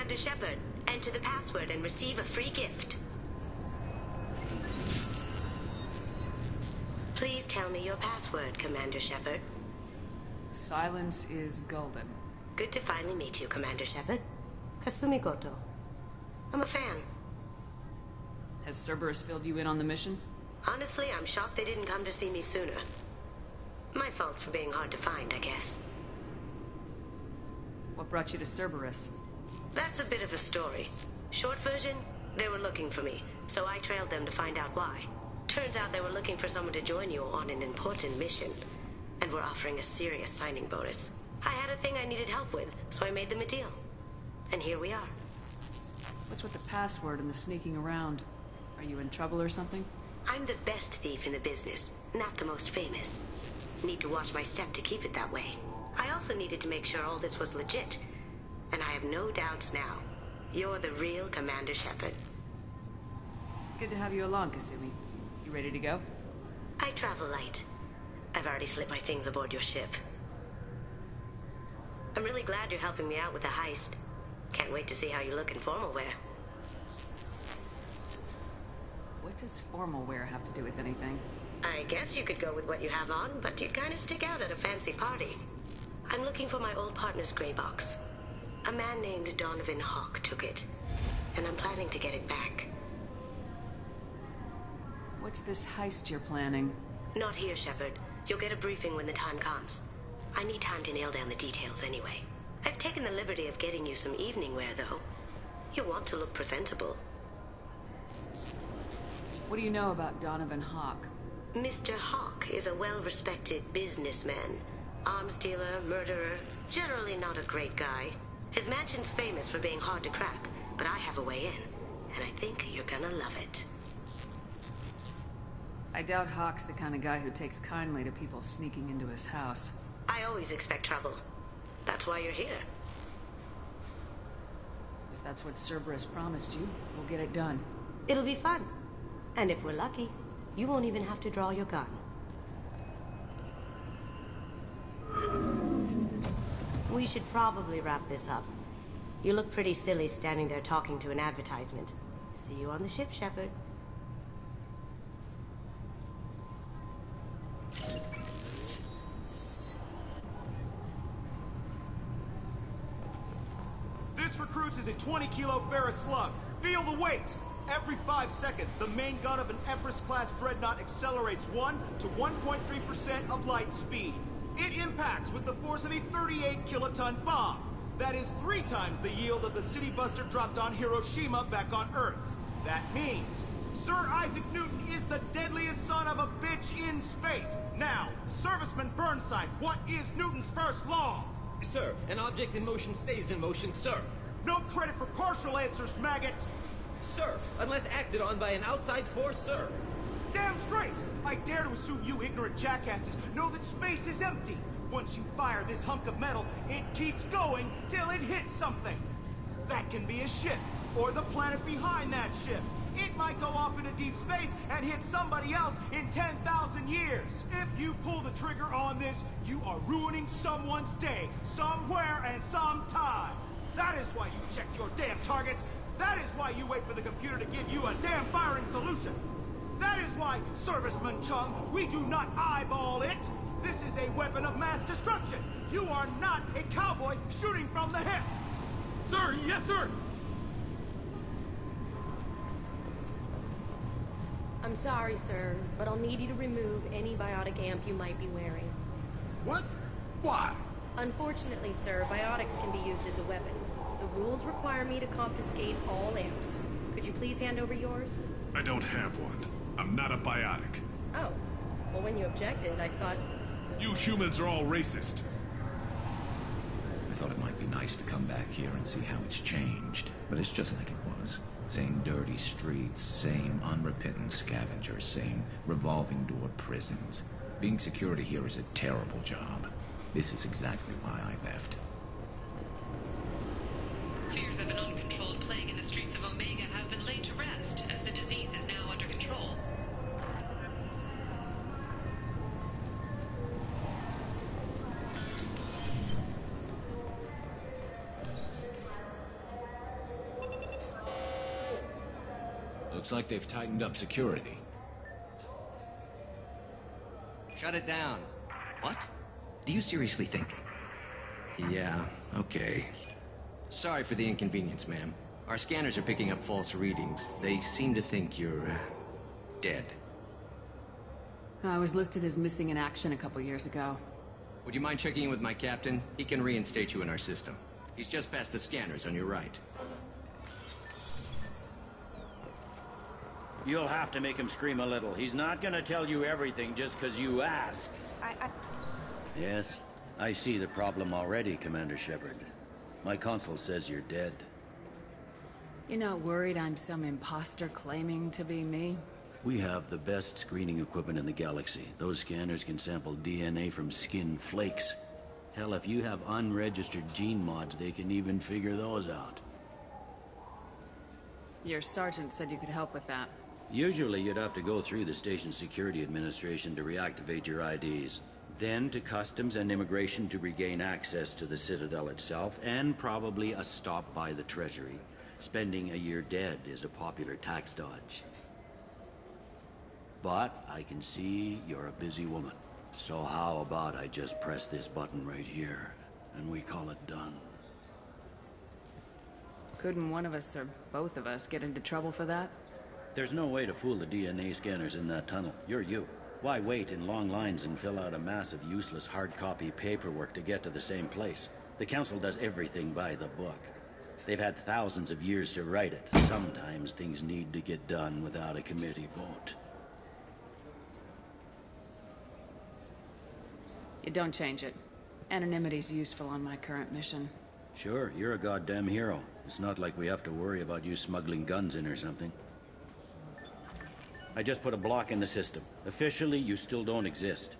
Commander Shepard. Enter the password and receive a free gift. Please tell me your password, Commander Shepard. Silence is golden. Good to finally meet you, Commander Shepard. Kasumi Goto. I'm a fan. Has Cerberus filled you in on the mission? Honestly, I'm shocked they didn't come to see me sooner. My fault for being hard to find, I guess. What brought you to Cerberus? That's a bit of a story. Short version, they were looking for me, so I trailed them to find out why. Turns out they were looking for someone to join you on an important mission, and were offering a serious signing bonus. I had a thing I needed help with, so I made them a deal. And here we are. What's with the password and the sneaking around? Are you in trouble or something? I'm the best thief in the business, not the most famous. Need to watch my step to keep it that way. I also needed to make sure all this was legit. And I have no doubts now. You're the real Commander Shepard. Good to have you along, Kasumi. You ready to go? I travel light. I've already slipped my things aboard your ship. I'm really glad you're helping me out with the heist. Can't wait to see how you look in formal wear. What does formal wear have to do with anything? I guess you could go with what you have on, but you'd kind of stick out at a fancy party. I'm looking for my old partner's gray box. A man named Donovan Hawk took it, and I'm planning to get it back. What's this heist you're planning? Not here, Shepard. You'll get a briefing when the time comes. I need time to nail down the details anyway. I've taken the liberty of getting you some evening wear, though. You want to look presentable. What do you know about Donovan Hawk? Mr. Hawk is a well-respected businessman. Arms dealer, murderer, generally not a great guy. His mansion's famous for being hard to crack, but I have a way in, and I think you're gonna love it. I doubt Hawk's the kind of guy who takes kindly to people sneaking into his house. I always expect trouble. That's why you're here. If that's what Cerberus promised you, we'll get it done. It'll be fun. And if we're lucky, you won't even have to draw your gun. We should probably wrap this up. You look pretty silly standing there talking to an advertisement. See you on the ship, Shepard. This recruits is a 20-kilo ferrous slug. Feel the weight! Every 5 seconds, the main gun of an Empress-class dreadnought accelerates 1 to 1.3% of light speed. It impacts with the force of a 38-kiloton bomb. That is 3 times the yield of the city buster dropped on Hiroshima back on Earth. That means Sir Isaac Newton is the deadliest son of a bitch in space. Now, Serviceman Burnside, what is Newton's first law? Sir, an object in motion stays in motion, sir. No credit for partial answers, maggot! Sir, unless acted on by an outside force, sir. Damn straight! I dare to assume you ignorant jackasses know that space is empty. Once you fire this hunk of metal, it keeps going till it hits something. That can be a ship, or the planet behind that ship. It might go off into deep space and hit somebody else in 10,000 years. If you pull the trigger on this, you are ruining someone's day, somewhere and sometime. That is why you check your damn targets. That is why you wait for the computer to give you a damn firing solution. That is why, Serviceman Chung, we do not eyeball it. This is a weapon of mass destruction. You are not a cowboy shooting from the hip. Sir, yes, sir. I'm sorry, sir, but I'll need you to remove any biotic amp you might be wearing. What? Why? Unfortunately, sir, biotics can be used as a weapon. The rules require me to confiscate all amps. Could you please hand over yours? I don't have one. I'm not a biotic. Oh. Well, when you objected, I thought... You humans are all racist. I thought it might be nice to come back here and see how it's changed, but it's just like it was. Same dirty streets, same unrepentant scavengers, same revolving door prisons. Being security here is a terrible job. This is exactly why I left. Fears of an uncontrolled plague in the streets of Omega have been laid to rest, as the disease is now under control. Looks like they've tightened up security. Shut it down. What? Do you seriously think? Yeah, okay. Sorry for the inconvenience, ma'am. Our scanners are picking up false readings. They seem to think you're, dead. I was listed as missing in action a couple years ago. Would you mind checking in with my captain? He can reinstate you in our system. He's just past the scanners on your right. You'll have to make him scream a little. He's not gonna tell you everything just because you ask. Yes, I see the problem already, Commander Shepard. My console says you're dead. You're not worried I'm some imposter claiming to be me? We have the best screening equipment in the galaxy. Those scanners can sample DNA from skin flakes. Hell, if you have unregistered gene mods, they can even figure those out. Your sergeant said you could help with that. Usually you'd have to go through the station security administration to reactivate your IDs. Then to Customs and Immigration to regain access to the Citadel itself, and probably a stop by the Treasury. Spending a year dead is a popular tax dodge. But I can see you're a busy woman. So how about I just press this button right here, and we call it done? Couldn't one of us, or both of us, get into trouble for that? There's no way to fool the DNA scanners in that tunnel. You're you. Why wait in long lines and fill out a massive useless hard copy paperwork to get to the same place? The Council does everything by the book. They've had thousands of years to write it. Sometimes things need to get done without a committee vote. You don't change it. Anonymity's useful on my current mission. Sure, you're a goddamn hero. It's not like we have to worry about you smuggling guns in or something. I just put a block in the system. Officially, you still don't exist.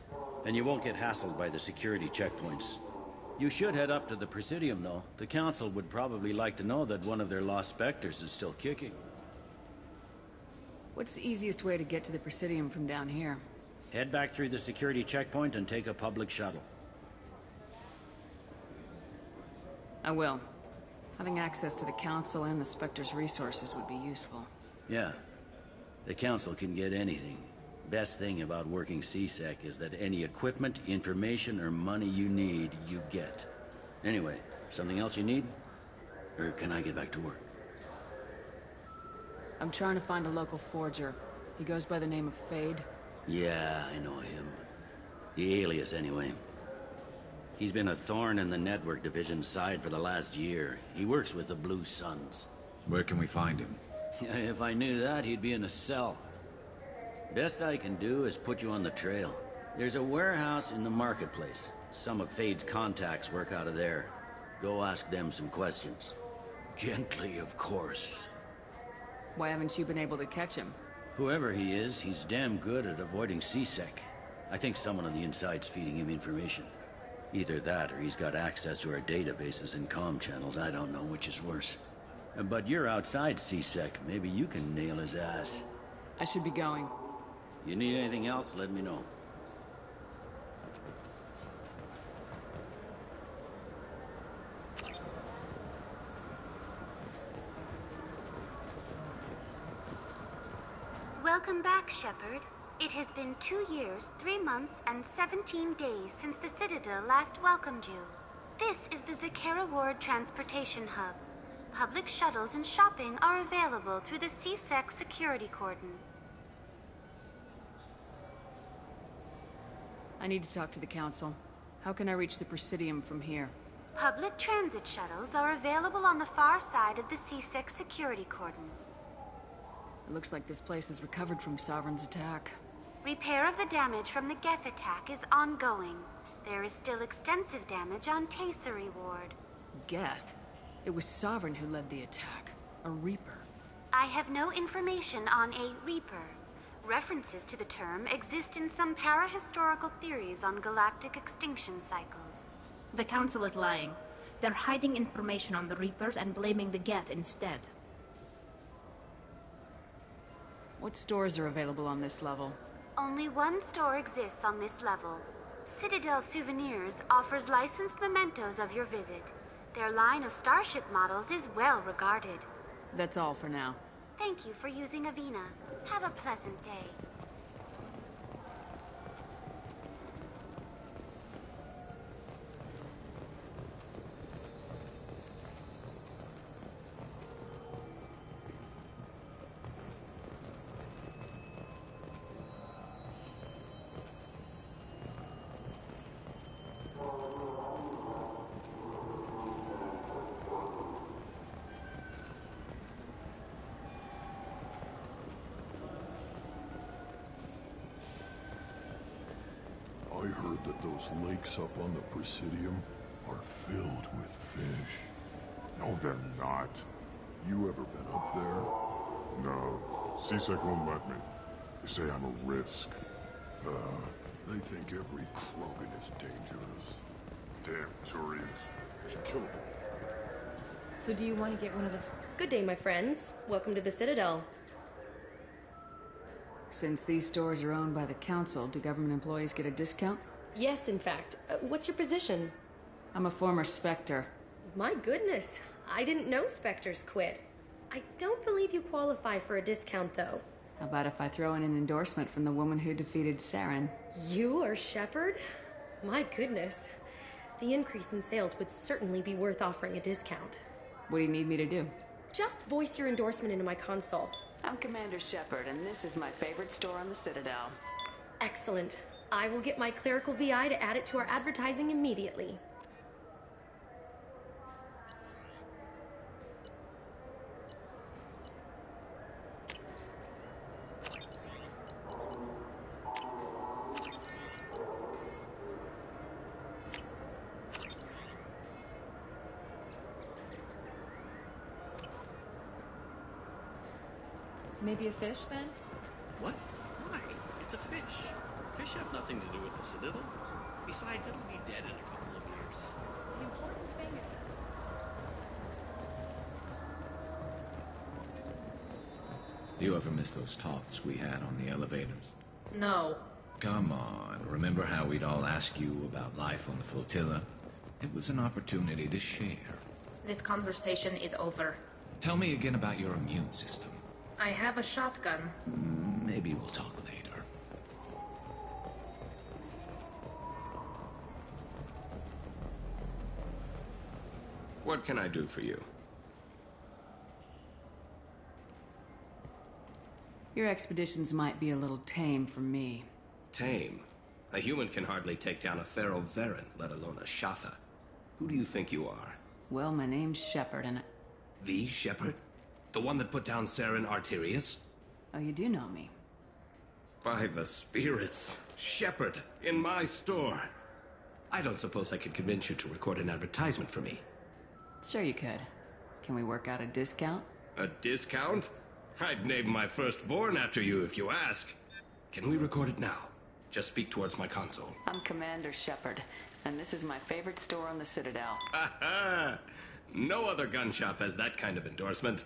And you won't get hassled by the security checkpoints. You should head up to the Presidium, though. The Council would probably like to know that one of their lost specters is still kicking. What's the easiest way to get to the Presidium from down here? Head back through the security checkpoint and take a public shuttle. I will. Having access to the Council and the Spectre's resources would be useful. Yeah. The Council can get anything. Best thing about working CSEC is that any equipment, information, or money you need, you get. Anyway, something else you need? Or can I get back to work? I'm trying to find a local forger. He goes by the name of Fade. Yeah, I know him. The alias, anyway. He's been a thorn in the network division's side for the last year. He works with the Blue Suns. Where can we find him? If I knew that, he'd be in a cell. Best I can do is put you on the trail. There's a warehouse in the marketplace. Some of Fade's contacts work out of there. Go ask them some questions. Gently, of course. Why haven't you been able to catch him? Whoever he is, he's damn good at avoiding CSEC. I think someone on the inside's feeding him information. Either that, or he's got access to our databases and comm channels. I don't know which is worse. But you're outside CSEC. Maybe you can nail his ass. I should be going. You need anything else, let me know. Welcome back, Shepard. It has been 2 years, 3 months, and 17 days since the Citadel last welcomed you. This is the Zakera Ward Transportation Hub. Public shuttles and shopping are available through the CSEC security cordon. I need to talk to the Council. How can I reach the Presidium from here? Public transit shuttles are available on the far side of the CSEC security cordon. It looks like this place has recovered from Sovereign's attack. Repair of the damage from the Geth attack is ongoing. There is still extensive damage on Tasery Ward. Geth? It was Sovereign who led the attack. A Reaper. I have no information on a Reaper. References to the term exist in some parahistorical theories on galactic extinction cycles. The Council is lying. They're hiding information on the Reapers and blaming the Geth instead. What stores are available on this level? Only one store exists on this level. Citadel Souvenirs offers licensed mementos of your visit. Their line of starship models is well regarded. That's all for now. Thank you for using Avena. Have a pleasant day. I heard that those lakes up on the Presidium are filled with fish. No, they're not. You ever been up there? No. CSEC won't let me. They say I'm a risk. They think every Krogan is dangerous. Damn Turians. Should kill them. So do you want to get one of the... Good day, my friends. Welcome to the Citadel. Since these stores are owned by the Council, do government employees get a discount? Yes, in fact. What's your position? I'm a former Spectre. My goodness. I didn't know Spectres quit. I don't believe you qualify for a discount, though. How about if I throw in an endorsement from the woman who defeated Saren? You are Shepard? My goodness. The increase in sales would certainly be worth offering a discount. What do you need me to do? Just voice your endorsement into my console. I'm Commander Shepard, and this is my favorite store on the Citadel. Excellent. I will get my clerical VI to add it to our advertising immediately. Maybe a fish, then? What? Why? It's a fish. Fish have nothing to do with the Citadel. Besides, it'll be dead in a couple of years. The important thing is... Do you ever miss those talks we had on the elevators? No. Come on, remember how we'd all ask you about life on the flotilla? It was an opportunity to share. This conversation is over. Tell me again about your immune system. I have a shotgun. Maybe we'll talk later. What can I do for you? Your expeditions might be a little tame for me. Tame? A human can hardly take down a Thero Varen, let alone a Shatha. Who do you think you are? Well, my name's Shepard, and The Shepard? The one that put down Saren Arterius? Oh, you do know me. By the spirits. Shepard, in my store. I don't suppose I could convince you to record an advertisement for me. Sure you could. Can we work out a discount? A discount? I'd name my firstborn after you if you ask. Can we record it now? Just speak towards my console. I'm Commander Shepard, and this is my favorite store on the Citadel. Ha ha! No other gun shop has that kind of endorsement.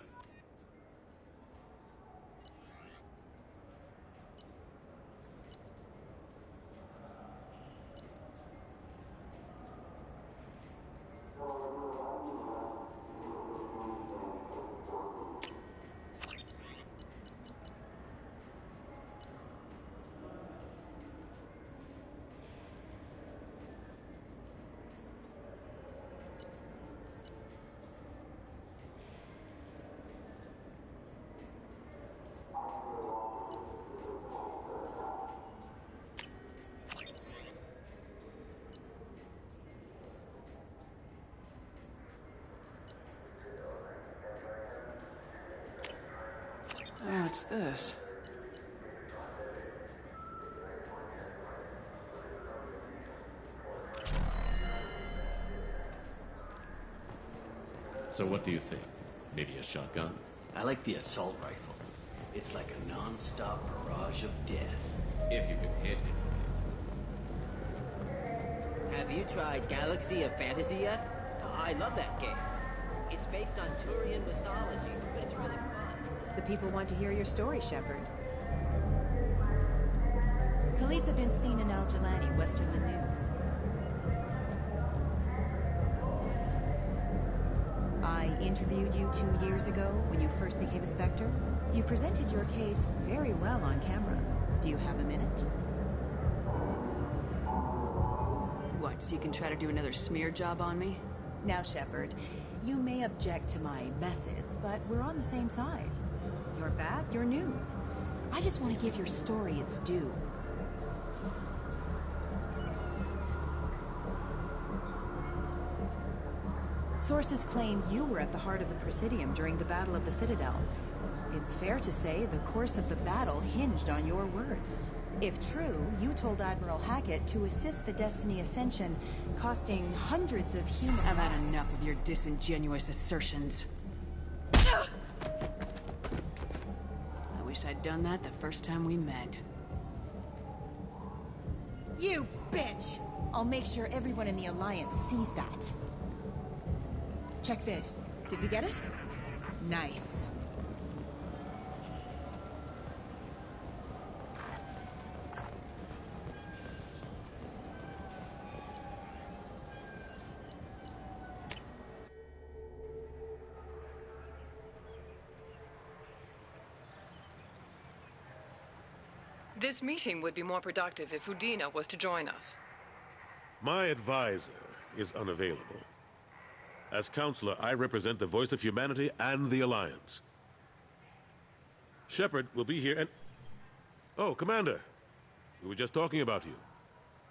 Oh, it's this. So what do you think? Maybe a shotgun? I like the assault rifle. It's like a non-stop barrage of death. If you can hit it. Have you tried Galaxy of Fantasy yet? I love that game. It's based on Turian mythology, but it's really fun. The people want to hear your story, Shepard. Khaleesa been seen in Al Jelani, Westerland News. I interviewed you 2 years ago when you first became a Spectre. You presented your case very well on camera. Do you have a minute? What, so you can try to do another smear job on me? Now, Shepard, you may object to my methods, but we're on the same side. You're bad, you're news. I just want to give your story its due. Sources claim you were at the heart of the Presidium during the Battle of the Citadel. It's fair to say the course of the battle hinged on your words. If true, you told Admiral Hackett to assist the Destiny Ascension, costing hundreds of human... I've had enough of your disingenuous assertions. I wish I'd done that the first time we met. You bitch! I'll make sure everyone in the Alliance sees that. Check vid. Did we get it? Nice. This meeting would be more productive if Udina was to join us. My advisor is unavailable. As counselor, I represent the voice of humanity and the Alliance. Shepard will be here and... Oh, Commander. We were just talking about you.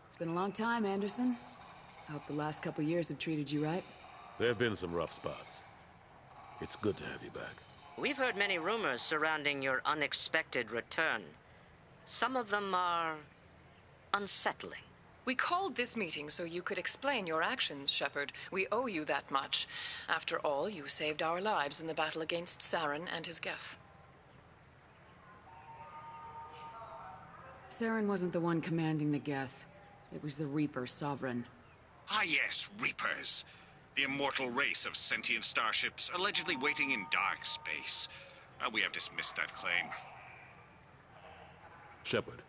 It's been a long time, Anderson. I hope the last couple years have treated you right. There have been some rough spots. It's good to have you back. We've heard many rumors surrounding your unexpected return. Some of them are unsettling. We called this meeting so you could explain your actions, Shepard. We owe you that much. After all, you saved our lives in the battle against Saren and his Geth. Saren wasn't the one commanding the Geth. It was the Reaper Sovereign. Ah yes, Reapers. The immortal race of sentient starships allegedly waiting in dark space. We have dismissed that claim. Shepard,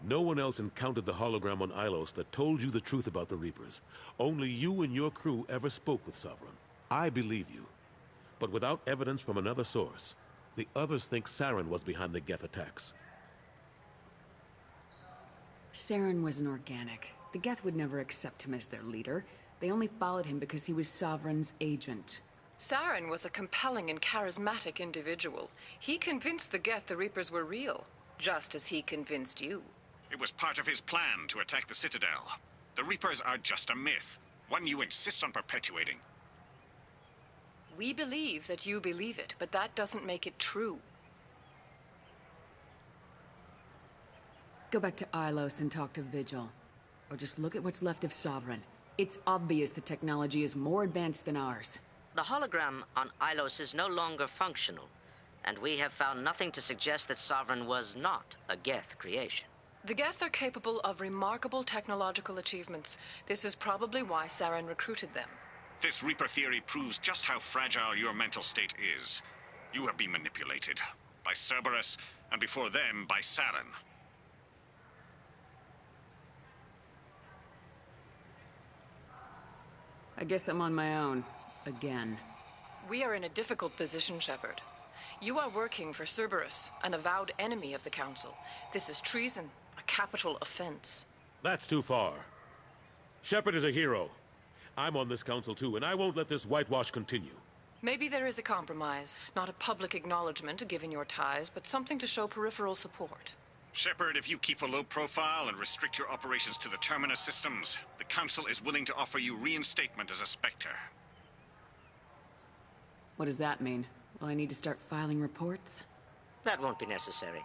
no one else encountered the hologram on Ilos that told you the truth about the Reapers. Only you and your crew ever spoke with Sovereign. I believe you. But without evidence from another source, the others think Saren was behind the Geth attacks. Saren was an organic. The Geth would never accept him as their leader. They only followed him because he was Sovereign's agent. Saren was a compelling and charismatic individual. He convinced the Geth the Reapers were real, just as he convinced you. It was part of his plan to attack the Citadel. The Reapers are just a myth, one you insist on perpetuating. We believe that you believe it, but that doesn't make it true. Go back to Ilos and talk to Vigil. Or just look at what's left of Sovereign. It's obvious the technology is more advanced than ours. The hologram on Ilos is no longer functional, and we have found nothing to suggest that Sovereign was not a Geth creation. The Geth are capable of remarkable technological achievements. This is probably why Saren recruited them. This Reaper theory proves just how fragile your mental state is. You have been manipulated. By Cerberus, and before them, by Saren. I guess I'm on my own. Again. We are in a difficult position, Shepard. You are working for Cerberus, an avowed enemy of the Council. This is treason, a capital offense. That's too far. Shepard is a hero. I'm on this council too, and I won't let this whitewash continue. Maybe there is a compromise. Not a public acknowledgement given your ties, but something to show peripheral support. Shepard, if you keep a low profile and restrict your operations to the Terminus systems, the Council is willing to offer you reinstatement as a Spectre. What does that mean? Will I need to start filing reports? That won't be necessary.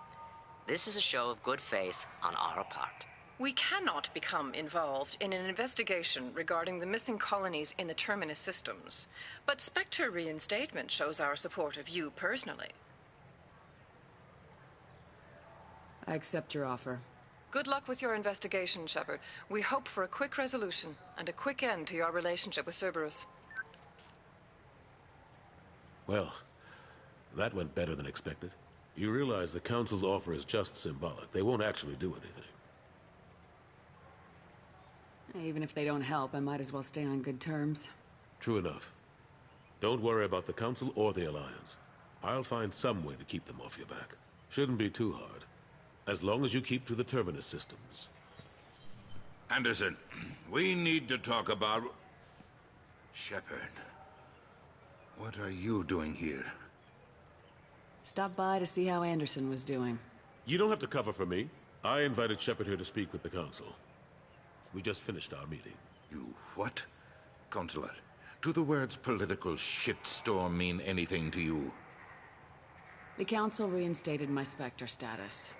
This is a show of good faith on our part. We cannot become involved in an investigation regarding the missing colonies in the Terminus systems. But Spectre reinstatement shows our support of you personally. I accept your offer. Good luck with your investigation, Shepard. We hope for a quick resolution and a quick end to your relationship with Cerberus. Well, that went better than expected. You realize the Council's offer is just symbolic. They won't actually do anything. Even if they don't help, I might as well stay on good terms. True enough. Don't worry about the Council or the Alliance. I'll find some way to keep them off your back. Shouldn't be too hard. As long as you keep to the terminus systems. Anderson, we need to talk about... Shepard. What are you doing here? Stopped by to see how Anderson was doing. You don't have to cover for me. I invited Shepard here to speak with the Council. We just finished our meeting. You what? Counselor, do the words political shitstorm mean anything to you? The Council reinstated my Spectre status.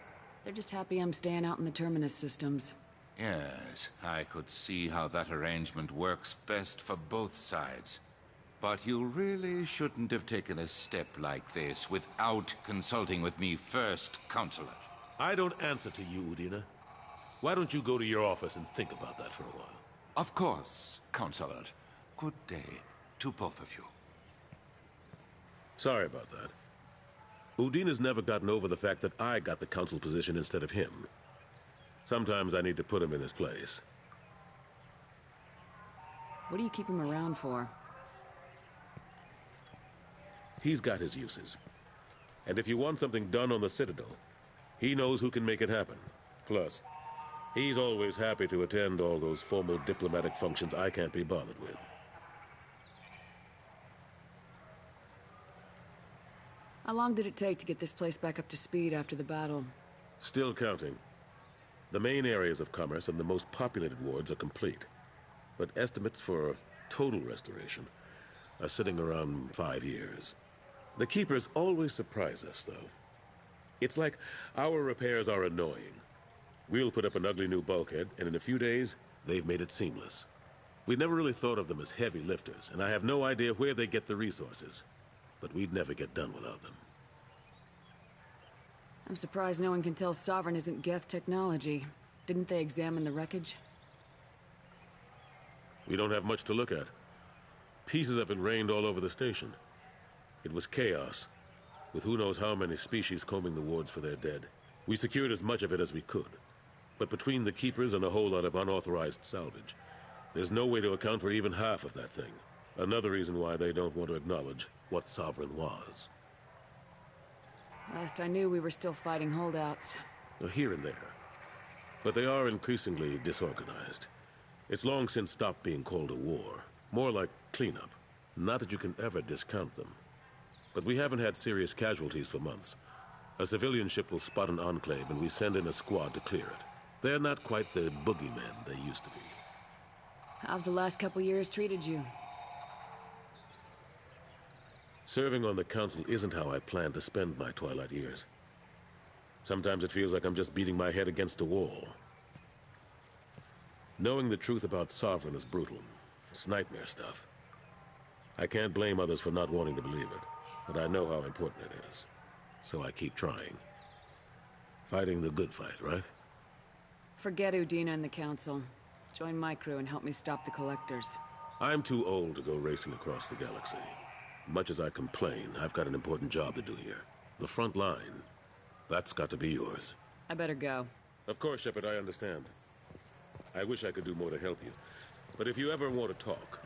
They're just happy I'm staying out in the terminus systems. Yes, I could see how that arrangement works best for both sides. But you really shouldn't have taken a step like this without consulting with me first, Counselor. I don't answer to you, Udina. Why don't you go to your office and think about that for a while? Of course, Counselor. Good day to both of you. Sorry about that. Udina's never gotten over the fact that I got the Council position instead of him. Sometimes I need to put him in his place. What do you keep him around for? He's got his uses. And if you want something done on the Citadel, he knows who can make it happen. Plus, he's always happy to attend all those formal diplomatic functions I can't be bothered with. How long did it take to get this place back up to speed after the battle? Still counting. The main areas of commerce and the most populated wards are complete. But estimates for total restoration are sitting around 5 years. The Keepers always surprise us, though. It's like our repairs are annoying. We'll put up an ugly new bulkhead, and in a few days, they've made it seamless. We never really thought of them as heavy lifters, and I have no idea where they get the resources. But we'd never get done without them. I'm surprised no one can tell Sovereign isn't Geth technology. Didn't they examine the wreckage? We don't have much to look at. Pieces of it rained all over the station. It was chaos, with who knows how many species combing the wards for their dead. We secured as much of it as we could. But between the Keepers and a whole lot of unauthorized salvage, there's no way to account for even half of that thing. Another reason why they don't want to acknowledge what Sovereign was. Last I knew, we were still fighting holdouts. Here and there. But they are increasingly disorganized. It's long since stopped being called a war. More like cleanup. Not that you can ever discount them. But we haven't had serious casualties for months. A civilian ship will spot an enclave and we send in a squad to clear it. They're not quite the boogeymen they used to be. How've the last couple years treated you? Serving on the Council isn't how I plan to spend my twilight years. Sometimes it feels like I'm just beating my head against a wall. Knowing the truth about Sovereign is brutal. It's nightmare stuff. I can't blame others for not wanting to believe it, but I know how important it is. So I keep trying. Fighting the good fight, right? Forget Udina and the Council. Join my crew and help me stop the Collectors. I'm too old to go racing across the galaxy. Much as I complain, I've got an important job to do here. The front line. That's got to be yours. I better go. Of course, Shepard, I understand. I wish I could do more to help you. But if you ever want to talk,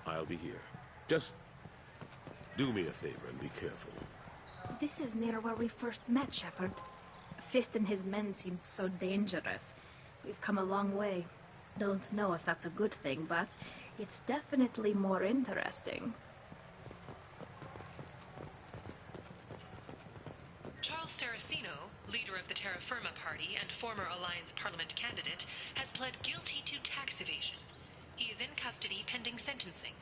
I'll be here. Just do me a favor and be careful. This is near where we first met, Shepard. Fist and his men seemed so dangerous. We've come a long way. Don't know if that's a good thing, but it's definitely more interesting. Charles Saraceno, leader of the Terra Firma Party and former Alliance Parliament candidate, has pled guilty to tax evasion. He is in custody pending sentencing.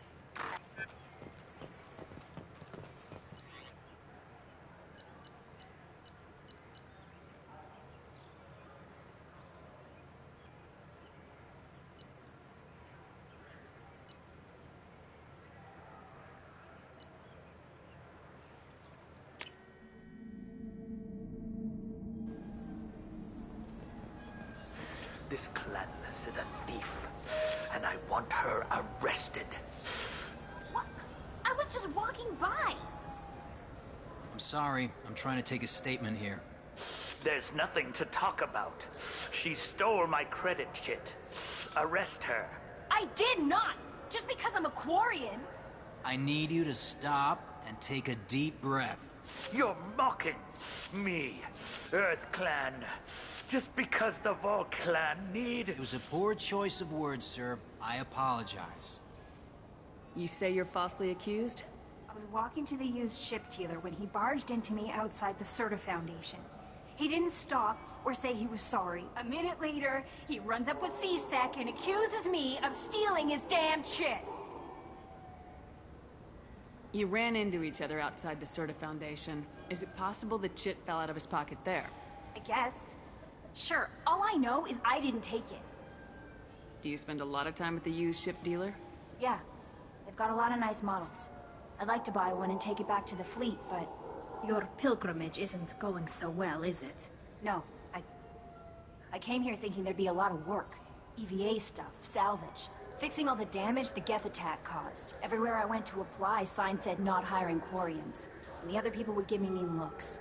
This Clanless is a thief, and I want her arrested. What? I was just walking by. I'm sorry. I'm trying to take a statement here. There's nothing to talk about. She stole my credit chit. Arrest her. I did not! Just because I'm a Quarian! I need you to stop and take a deep breath. You're mocking me, Earth Clan, just because the Vol Clan need... It was a poor choice of words, sir. I apologize. You say you're falsely accused? I was walking to the used ship dealer when he barged into me outside the Serta Foundation. He didn't stop or say he was sorry. A minute later, he runs up with C-Sec and accuses me of stealing his damn chit. You ran into each other outside the Serta Foundation. Is it possible the chit fell out of his pocket there? I guess. Sure, all I know is I didn't take it. Do you spend a lot of time at the used ship dealer? Yeah, they've got a lot of nice models. I'd like to buy one and take it back to the fleet, but... Your pilgrimage isn't going so well, is it? No, I came here thinking there'd be a lot of work. EVA stuff, salvage. Fixing all the damage the Geth attack caused. Everywhere I went to apply, signs said not hiring Quarians. And the other people would give me mean looks.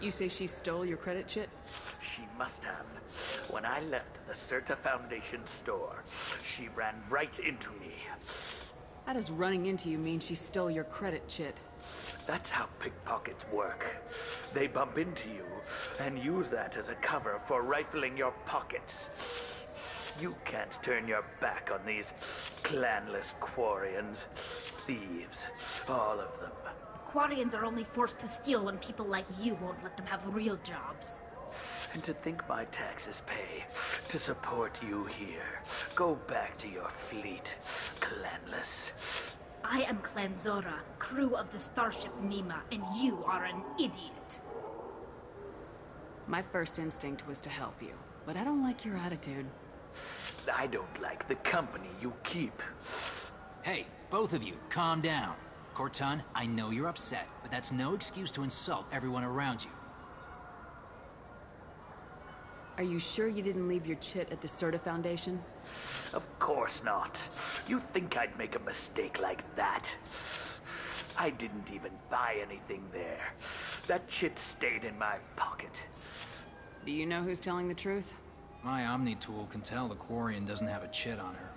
You say she stole your credit chit? She must have. When I left the Serta Foundation store, she ran right into me. How does running into you mean she stole your credit chit? That's how pickpockets work. They bump into you and use that as a cover for rifling your pockets. You can't turn your back on these clanless Quarians. Thieves, all of them. Quarians are only forced to steal when people like you won't let them have real jobs. And to think my taxes pay to support you here. Go back to your fleet, clanless. I am Clan Zora, crew of the starship Nima, and you are an idiot. My first instinct was to help you, but I don't like your attitude. I don't like the company you keep. Hey, both of you, calm down. Corton, I know you're upset, but that's no excuse to insult everyone around you. Are you sure you didn't leave your chit at the Serta Foundation? Of course not. You think I'd make a mistake like that? I didn't even buy anything there. That chit stayed in my pocket. Do you know who's telling the truth? My Omni tool can tell the Quarian doesn't have a chit on her,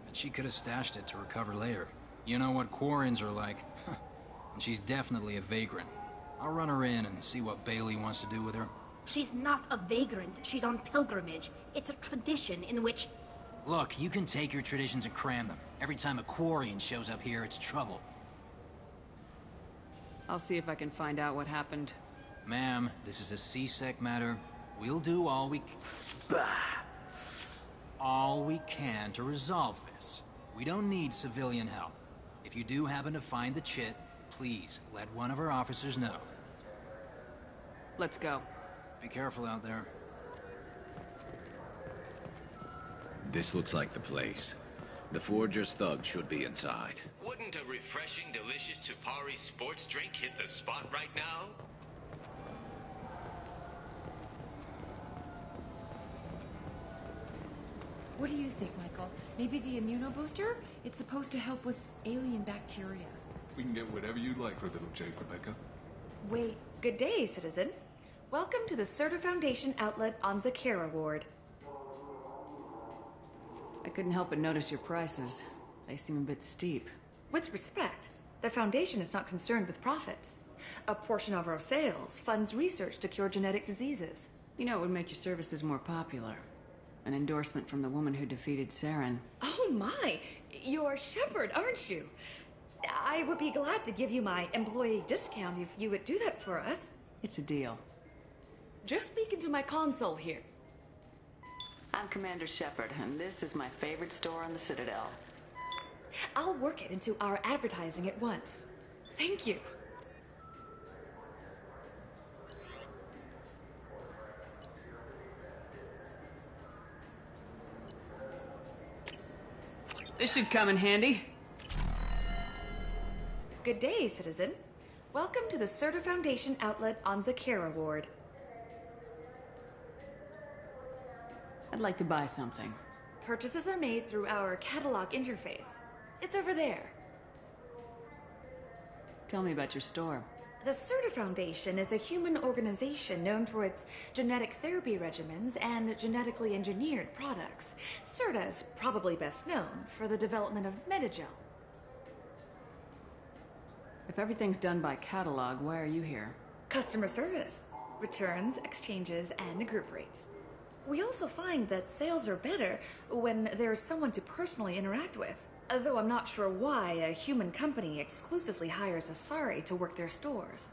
but she could have stashed it to recover later. You know what Quarians are like. And she's definitely a vagrant. I'll run her in and see what Bailey wants to do with her. She's not a vagrant. She's on pilgrimage. It's a tradition in which... Look, you can take your traditions and cram them. Every time a Quarian shows up here, it's trouble. I'll see if I can find out what happened. Ma'am, this is a C-Sec matter. We'll do all we can to resolve this. We don't need civilian help. If you do happen to find the chit, please let one of our officers know. Let's go. Be careful out there. This looks like the place. The Forger's thugs should be inside. Wouldn't a refreshing, delicious Tupari sports drink hit the spot right now? What do you think, Michael? Maybe the immunobooster? It's supposed to help with alien bacteria. We can get whatever you'd like for little Jake, Rebecca. Wait, good day, citizen. Welcome to the Serta Foundation outlet on Zakera Ward. I couldn't help but notice your prices. They seem a bit steep. With respect, the Foundation is not concerned with profits. A portion of our sales funds research to cure genetic diseases. You know, it would make your services more popular. An endorsement from the woman who defeated Saren. Oh my! You're Shepard, aren't you? I would be glad to give you my employee discount if you would do that for us. It's a deal. Just speaking to my console here. I'm Commander Shepard, and this is my favorite store on the Citadel. I'll work it into our advertising at once. Thank you. This should come in handy. Good day, citizen. Welcome to the Serta Foundation outlet on Zakera Ward. I'd like to buy something. Purchases are made through our catalog interface. It's over there. Tell me about your store. The Serta Foundation is a human organization known for its genetic therapy regimens and genetically engineered products. Serta is probably best known for the development of Metagel. If everything's done by catalog, why are you here? Customer service. Returns, exchanges, and group rates. We also find that sales are better when there's someone to personally interact with. Though I'm not sure why a human company exclusively hires Asari to work their stores.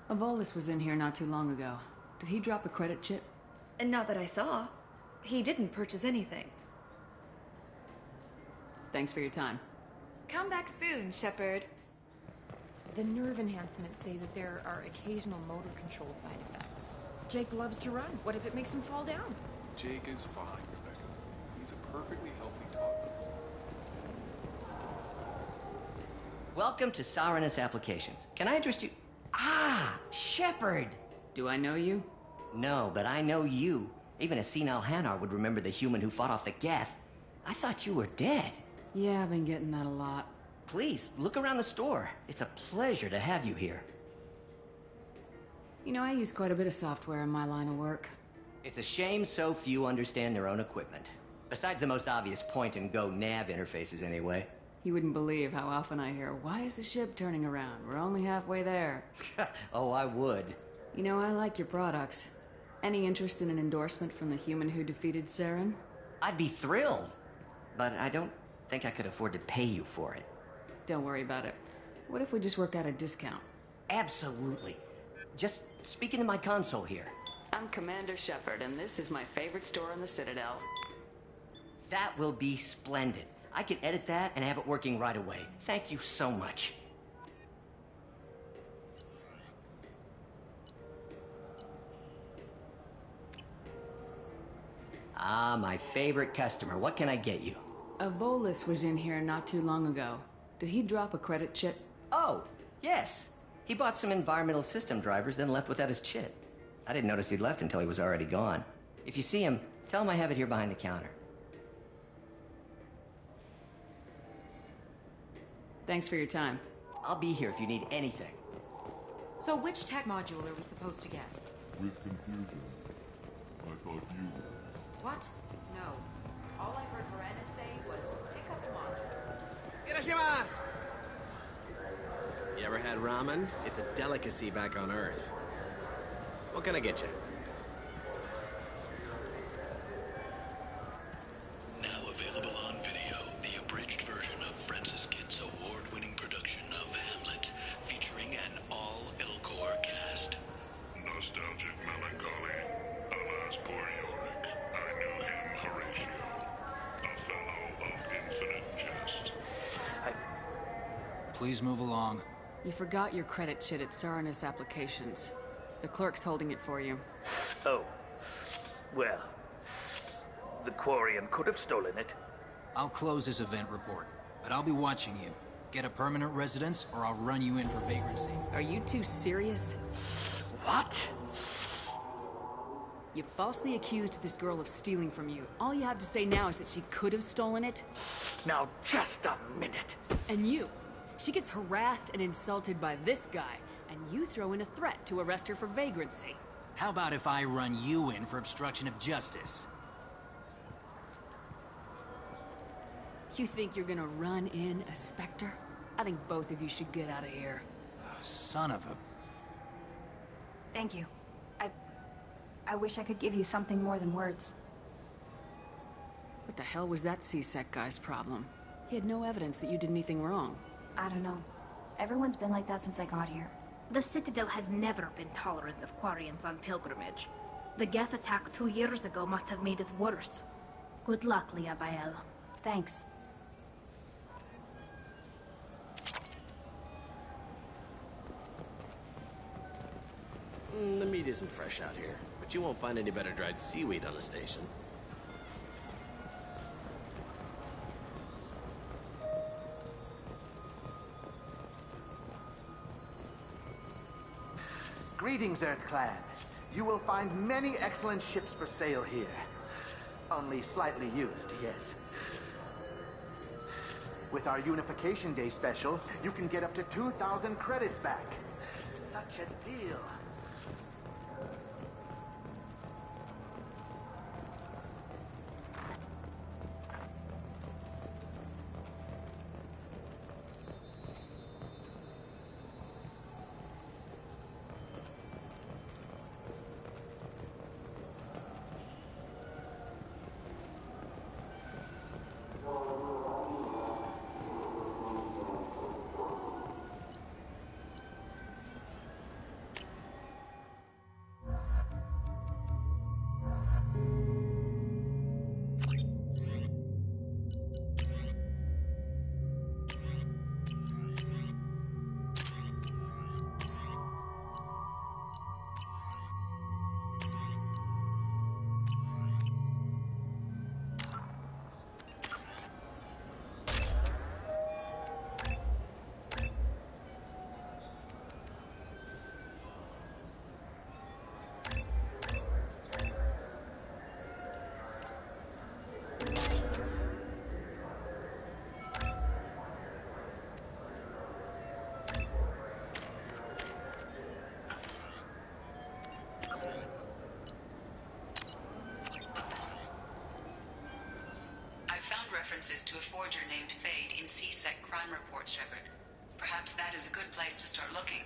Avolis was in here not too long ago. Did he drop a credit chip? And not that I saw. He didn't purchase anything. Thanks for your time. Come back soon, Shepard. The nerve enhancements say that there are occasional motor control side effects. Jake loves to run. What if it makes him fall down? Jake is fine, Rebecca. He's a perfectly healthy toddler. Welcome to Sauronus Applications. Can I address you? Ah, Shepard! Do I know you? No, but I know you. Even a senile Hanar would remember the human who fought off the Geth. I thought you were dead. Yeah, I've been getting that a lot. Please, look around the store. It's a pleasure to have you here. You know, I use quite a bit of software in my line of work. It's a shame so few understand their own equipment. Besides the most obvious point-and-go nav interfaces, anyway. You wouldn't believe how often I hear, "Why is the ship turning around? We're only halfway there." Oh, I would. You know, I like your products. Any interest in an endorsement from the human who defeated Saren? I'd be thrilled. But I don't think I could afford to pay you for it. Don't worry about it. What if we just work out a discount? Absolutely. Just speak into my console here. I'm Commander Shepard, and this is my favorite store on the Citadel. That will be splendid. I can edit that and have it working right away. Thank you so much. Ah, my favorite customer. What can I get you? Avolis was in here not too long ago. Did he drop a credit chip? Oh, yes. He bought some environmental system drivers, then left without his chip. I didn't notice he'd left until he was already gone. If you see him, tell him I have it here behind the counter. Thanks for your time. I'll be here if you need anything. So which tech module are we supposed to get? With confusion. I thought you were. What? No. All I heard Miranda say was pick up the module. Irashimasu! You ever had ramen? It's a delicacy back on Earth. What can I get you? Now available on video, the abridged version of Francis Kidd's award-winning production of Hamlet, featuring an all-Elcor cast. Nostalgic melancholy. Alas, poor Yorick. I knew him, Horatio. A fellow of infinite jest. Please move along. You forgot your credit chit at Sauronus Applications. The clerk's holding it for you. Oh. Well. The Quarian could have stolen it. I'll close this event report, but I'll be watching you. Get a permanent residence, or I'll run you in for vagrancy. Are you two serious? What? You falsely accused this girl of stealing from you. All you have to say now is that she could have stolen it? Now, just a minute. And you. She gets harassed and insulted by this guy, and you throw in a threat to arrest her for vagrancy. How about if I run you in for obstruction of justice? You think you're gonna run in a Spectre? I think both of you should get out of here. Son of a... Thank you. I wish I could give you something more than words. What the hell was that C-Sec guy's problem? He had no evidence that you did anything wrong. I don't know. Everyone's been like that since I got here. The Citadel has never been tolerant of Quarians on pilgrimage. The Geth attack 2 years ago must have made it worse. Good luck, Liabael. Thanks. The meat isn't fresh out here, but you won't find any better dried seaweed on the station. Greetings, Earth Clan. You will find many excellent ships for sale here. Only slightly used, yes. With our Unification Day special, you can get up to 2,000 credits back. Such a deal. references to a forger named Fade in CSEC crime reports, Shepard. Perhaps that is a good place to start looking.